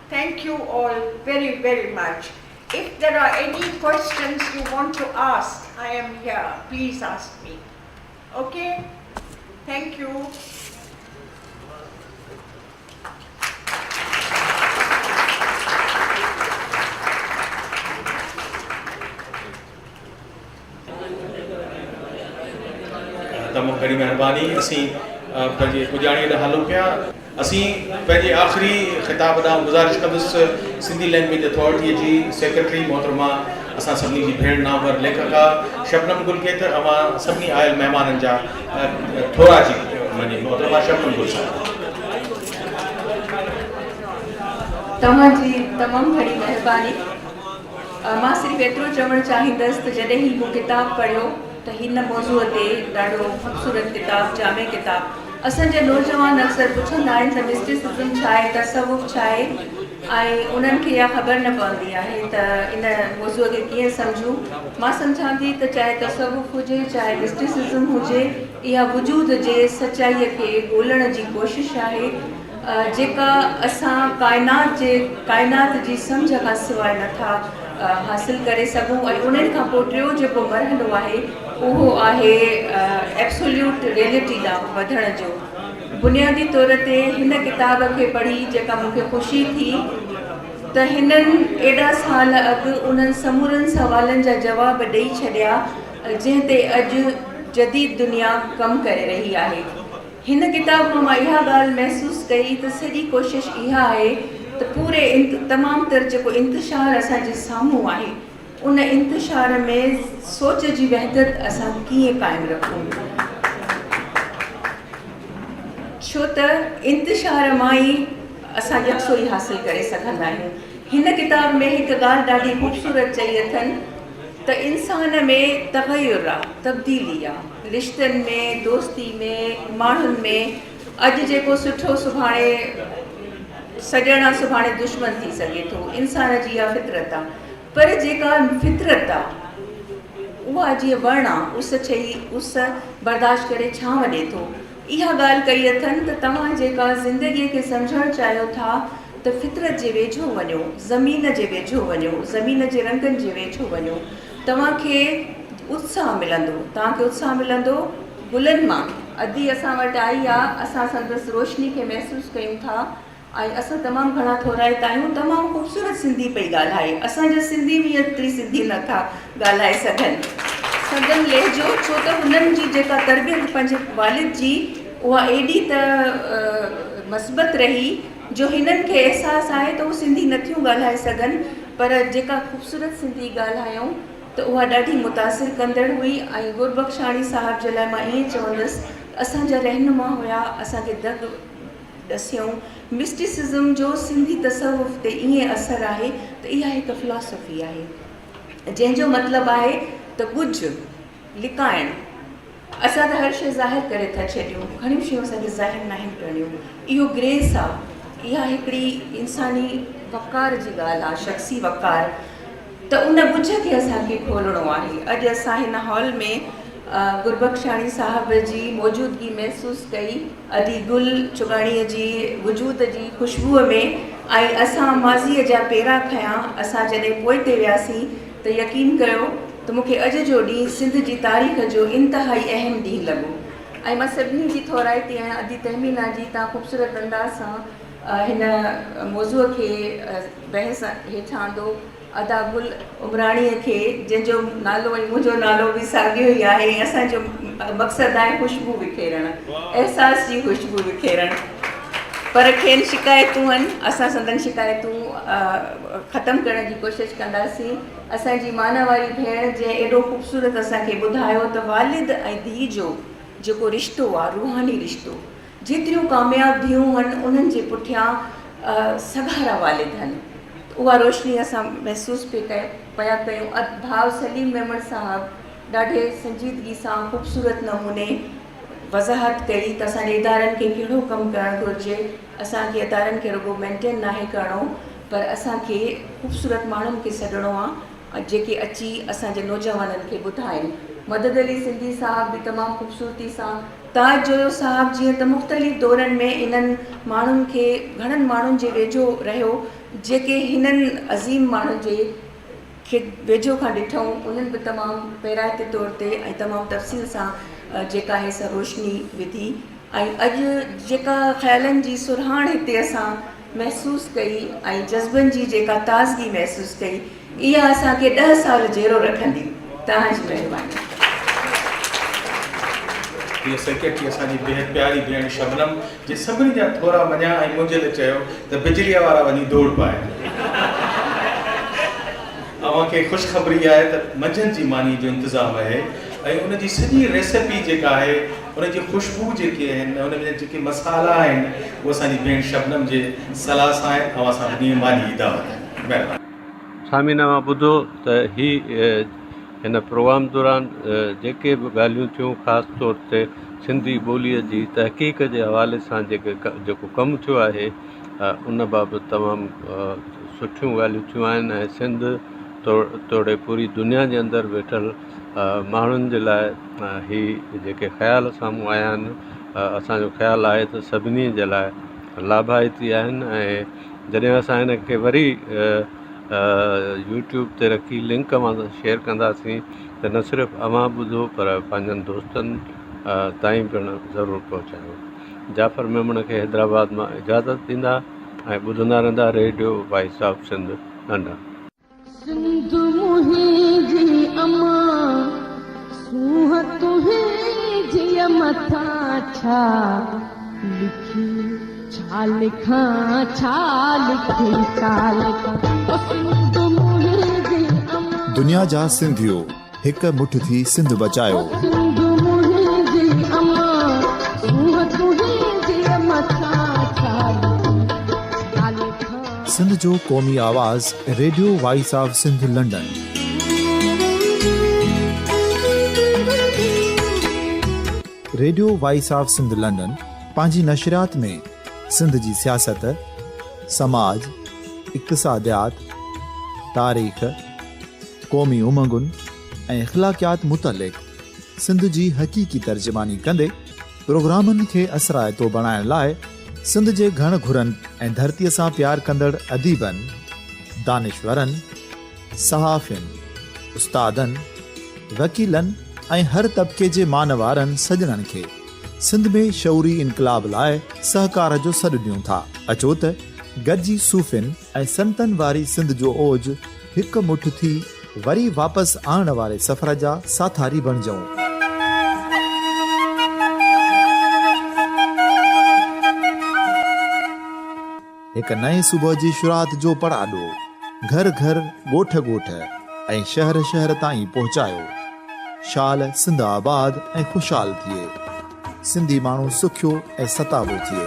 thank you all very, very much. If there are any questions you want to ask, I am here. Please ask me. Okay? Thank you. तमामु घणी महिरबानी असीं पंहिंजे पुॼाणीअ ॾांहुं हलूं पिया असीं पंहिंजे आख़िरी ख़िताब ॾांहुं गुज़ारिश कंदुसि सिंधी लैंग्वेज अथॉरिटीअ जी सेक्रेटरी मोहतरमा असां सभिनी जी भेण नामवर लेखका शबनम गुल खे त अवां सभिनी आयल महिमाननि जा थोरा जी वञे मोहतरमा शबनम गुल साहिब तव्हांजी तमामु घणी महिरबानी मां सिर्फ़ु एतिरो चवणु चाहींदसि त जॾहिं ही मूं किताबु पढ़ियो त हिन मौज़ूअ ते ॾाढो ख़ूबसूरत किताबु जामे किताबु असांजा नौजवान अक्सर पुछंदा आहिनि त मिस्टिसिज़म छा आहे तसवुफ़ छा आहे ऐं उन्हनि खे इहा ख़बर न पवंदी आहे त इन मौज़ूअ खे कीअं सम्झूं मां सम्झां थी त चाहे तसवुफ़ हुजे चाहे मिस्टिसिज़म हुजे इहा वजूद जे सचाईअ खे ॻोल्हण जी कोशिशि आहे जेका असां काइनात जी सम्झ खां सवाइ नथा हासिल करे सघूं ऐं उन्हनि खां पोइ टियों जेको मरहलो आहे उहो आहे एब्सोल्यूट रियलिटी ॾांहुं वधण जो बुनियादी तौर ते हिन किताब खे पढ़ी जेका मूंखे ख़ुशी थी त हिननि एॾा साल अॻु उन्हनि समूरनि सवालनि जा जवाब ॾेई छॾिया जंहिं ते अॼु जदीद दुनिया कमु करे रही आहे हिन किताब मां इहा ॻाल्हि महसूसु कई त सॼी कोशिशि इहा आहे त पूरे तमामु तर जेको इंतिशार असांजे साम्हूं आहे उन इंतिशार में सोच जी वहदत असां कीअं क़ाइमु रखूं छो त इंतिशार मां ई असां यकसोई हासिल करे सघंदा आहियूं हिन किताब में हिकु ॻाल्हि ॾाढी ख़ूबसूरत चई अथनि त इंसान में तग़युर आहे तब्दीली आहे रिश्तनि में दोस्ती में माण्हुनि में अॼु जेको सुठो सुभाणे सॼणा सुभाणे दुश्मन थी सघे थो इंसान जी इहा फितरत आहे पर जेका फितरत आहे उहा जीअं वण आहे उस छही उस बर्दाश्त करे छांव ॾिए थो इहा ॻाल्हि कई अथनि त तव्हां जेका ज़िंदगीअ खे सम्झणु चाहियो था त फितरत जे वेझो वञो ज़मीन जे वेझो वञो ज़मीन जे रंगनि जे वेझो वञो तव्हांखे उत्साह मिलंदो तव्हांखे उत्साह मिलंदो गुलनि मां अधी असां वटि आई आहे असां संदसि रोशनी खे महसूसु कयूं था ऐं असां तमामु घणा थोराइता आहियूं तमामु ख़ूबसूरत सिंधी पई ॻाल्हाए असांजा सिंधी बि एतिरी सिंधी नथा ॻाल्हाए सघनि संदन लहजो छो त हुननि जी जेका तरबियत पंहिंजे वालिद जी उहा एॾी त मस्बत रही जो हिननि खे अहसासु आहे त उहे सिंधी नथियूं ॻाल्हाए सघनि पर जेका ख़ूबसूरत सिंधी ॻाल्हायूं त उहा ॾाढी मुतासिर कंदड़ हुई ऐं गुरबख्शाणी साहिब जे लाइ मां ईअं चवंदसि असांजा रहनुमा हुया असांखे दग ॾसियऊं मिस्टिसिज़म जो सिंधी तसवुफ़ ते ईअं असरु आहे त इहा हिकु फिलॉसफी आहे जंहिंजो मतिलबु आहे त कुझु लिकाइणु असां त हर शइ ज़ाहिर करे था छॾियूं घणियूं शयूं असांखे ज़ाहिर न आहिनि करणियूं इहो ग्रेस आहे इहा हिकिड़ी इंसानी वक़ार जी ॻाल्हि आहे शख़्सी वक़ार त उन ॿुझ खे असांखे खोलणो आहे अॼु असां हिन हॉल में गुरबख्शाणी साहिब जी मौजूदगी महसूसु कई अदी गुल चुगाणीअ जी वजूद जी ख़ुशबूअ में ऐं असां माज़ीअ जा पेरा खयां असां जॾहिं पोइ ते वियासीं त यकीन कयो त मूंखे अॼु जो ॾींहुं सिंध जी तारीख़ जो इंतिहाई अहम ॾींहुं लॻो ऐं मां सभिनी जी थोराइती आहियां अदी तहमीना जी तव्हां ख़ूबसूरत अंदाज़ सां हिन मौज़ूअ खे बहस हेठि आंदो अदा गुल उमराणीअ खे जंहिंजो नालो ऐं मुंहिंजो नालो बि साॻियो ई आहे ऐं असांजो मक़सदु आहे ख़ुशबू विखेरणु अहसास जी ख़ुशबू विखेरणु पर खेनि शिकायतूं आहिनि असां संदन शिकायतूं ख़तमु करण जी कोशिशि कंदासीं असांजी माना वारी भेण जंहिं एॾो ख़ूबसूरत असांखे ॿुधायो त वालिद ऐं धीउ जो जेको रिश्तो आहे रूहानी रिश्तो जेतिरियूं कामयाबु थियूं आहिनि उन्हनि जे पुठियां सगारा वालिद आहिनि। उहा रोशनी असां महसूसु पिया कयूं। भाउ सलीम मेमण साहब ॾाढे संजीदगी सां ख़ूबसूरत नमूने वज़ाहत कई त असांजे इदारनि खे कहिड़ो कमु करणु घुरिजे। असांखे इदारनि खे रुगो मेंटेन नाहे करिणो, पर असांखे ख़ूबसूरत माण्हुनि खे सॾिणो आहे जेके अची असांजे नौजवाननि खे ॿुधाइनि। मदद अली सिंधी साहब बि तमामु ख़ूबसूरती सां ताज जोयो साहब जीअं त मुख़्तलिफ़ दौरनि में इन्हनि माण्हुनि खे घणनि माण्हुनि जे वेझो रहियो जेके हिननि अज़ीम माण्हुनि खे वेझो खां ॾिठूं उन्हनि बि तमामु पैराइती तौर ते ऐं तमामु तफ़सील सां जेका आहे सा रोशनी विधी। ऐं अॼु जेका ख़्यालनि जी सुरहाण हिते असां महसूसु कई ऐं जज़्बनि जी जेका ताज़गी महसूसु कई इहा असांखे 10 साल जहिड़ो रखंदी। तव्हांजी महिरबानी। ये सेक्रेटरी असांजी बेहद प्यारी भेण शबनम जे सभिनी जा थोरा वञा ऐं मुंहिंजे लाइ चयो त बिजलीअ वारा वञी दौड़ पाए। अव्हांखे ख़ुशख़बरी आहे त मंझंदि जी मानी जो इंतज़ामु आहे ऐं उनजी सॼी रेसिपी जेका आहे उनजी ख़ुशबू जेके आहिनि उन में जेके मसाला आहिनि उहे असांजी भेण शबनम जे सलाह सां आहिनि। ऐं असां ॿिनी मानी जी दावत आहे। महिरबानी। सामिना मां ॿुधो त हिन प्रोग्राम दौरान जेके बि ॻाल्हियूं थियूं ख़ासि तौर ते सिंधी ॿोलीअ जी तहक़ीक़ जे हवाले सां जेको कमु थियो आहे उन बाबति तमामु सुठियूं ॻाल्हियूं थियूं आहिनि ऐं सिंध तोड़े पूरी दुनिया जे अंदरि वेठल माण्हुनि जे लाइ ही जेके ख़्याल साम्हूं आया आहिनि असांजो ख़्यालु आहे त सभिनी जे लाइ लाभाइती आहिनि। ऐं जॾहिं असां हिनखे वरी यूट्यूब ते रखी लिंक मां शेयर कंदासीं त न सिर्फ़ु अवां ॿुधो पर पंहिंजनि दोस्तनि ताईं पिणु ज़रूरु पहुचायो। जाफ़र मेमण खे हैदराबाद मां इजाज़त ॾींदा ऐं ॿुधंदा रहंदा रेडियो वॉइस ऑफ सिंध नंढा। सिंध मुंहिंजी अमां सूंह तुंहिंजी मथां छा लिखी छा लिखां छा लिखी छा लिखां। सिंध मुंहिंजी अमां दुनिया जा सिंधियो हिकु मुठ थी सिंध बचायो। सिंध मुंहिंजी अमां सूंह तुंहिंजी मथां छा लिखी छा लिखां। सिंध जो क़ौमी आवाज़ radio voice of Sindh London. Radio voice of Sindh London पंहिंजी नशरियात में सिंध जी सियासत, समाज, इक़्तिसादियात, तारीख़, क़ौमी उमंगुनि ऐं अख़लाक़ियात मुतलिक़ सिंध जी हक़ीक़ी तर्जुमानी कंदे प्रोग्रामनि खे असराइतो बणाइण लाइ सिंध जे घण घुरनि ऐं धरतीअ सां प्यार कंदड़ अदीबनि, दानिश्वरनि, सहाफ़ियुनि, उस्तादनि, वकीलनि ऐं हर तबिके जे मानवारनि सजणनि खे सिंध में शऊरी इनकलाब लाइ सहकार जो सॾु ॾियूं था। अचो त गॾिजी सूफ़ियुनि ऐं संतनि वारी सिंध जो ओज हिकु मुठ थी वरी वापसि आणण वारे सफ़र जा साथारी बणिजूं। हिकु नए सुबुह जी शुरूआत जो पड़ाॾो घर घर ॻोठ ॻोठ ऐं शहर शहर ताईं पहुचायो। शाल सिंध आबाद ऐं ख़ुशहाल थिए, सिंधी माण्हू सुखियो ऐं सताबो थिए।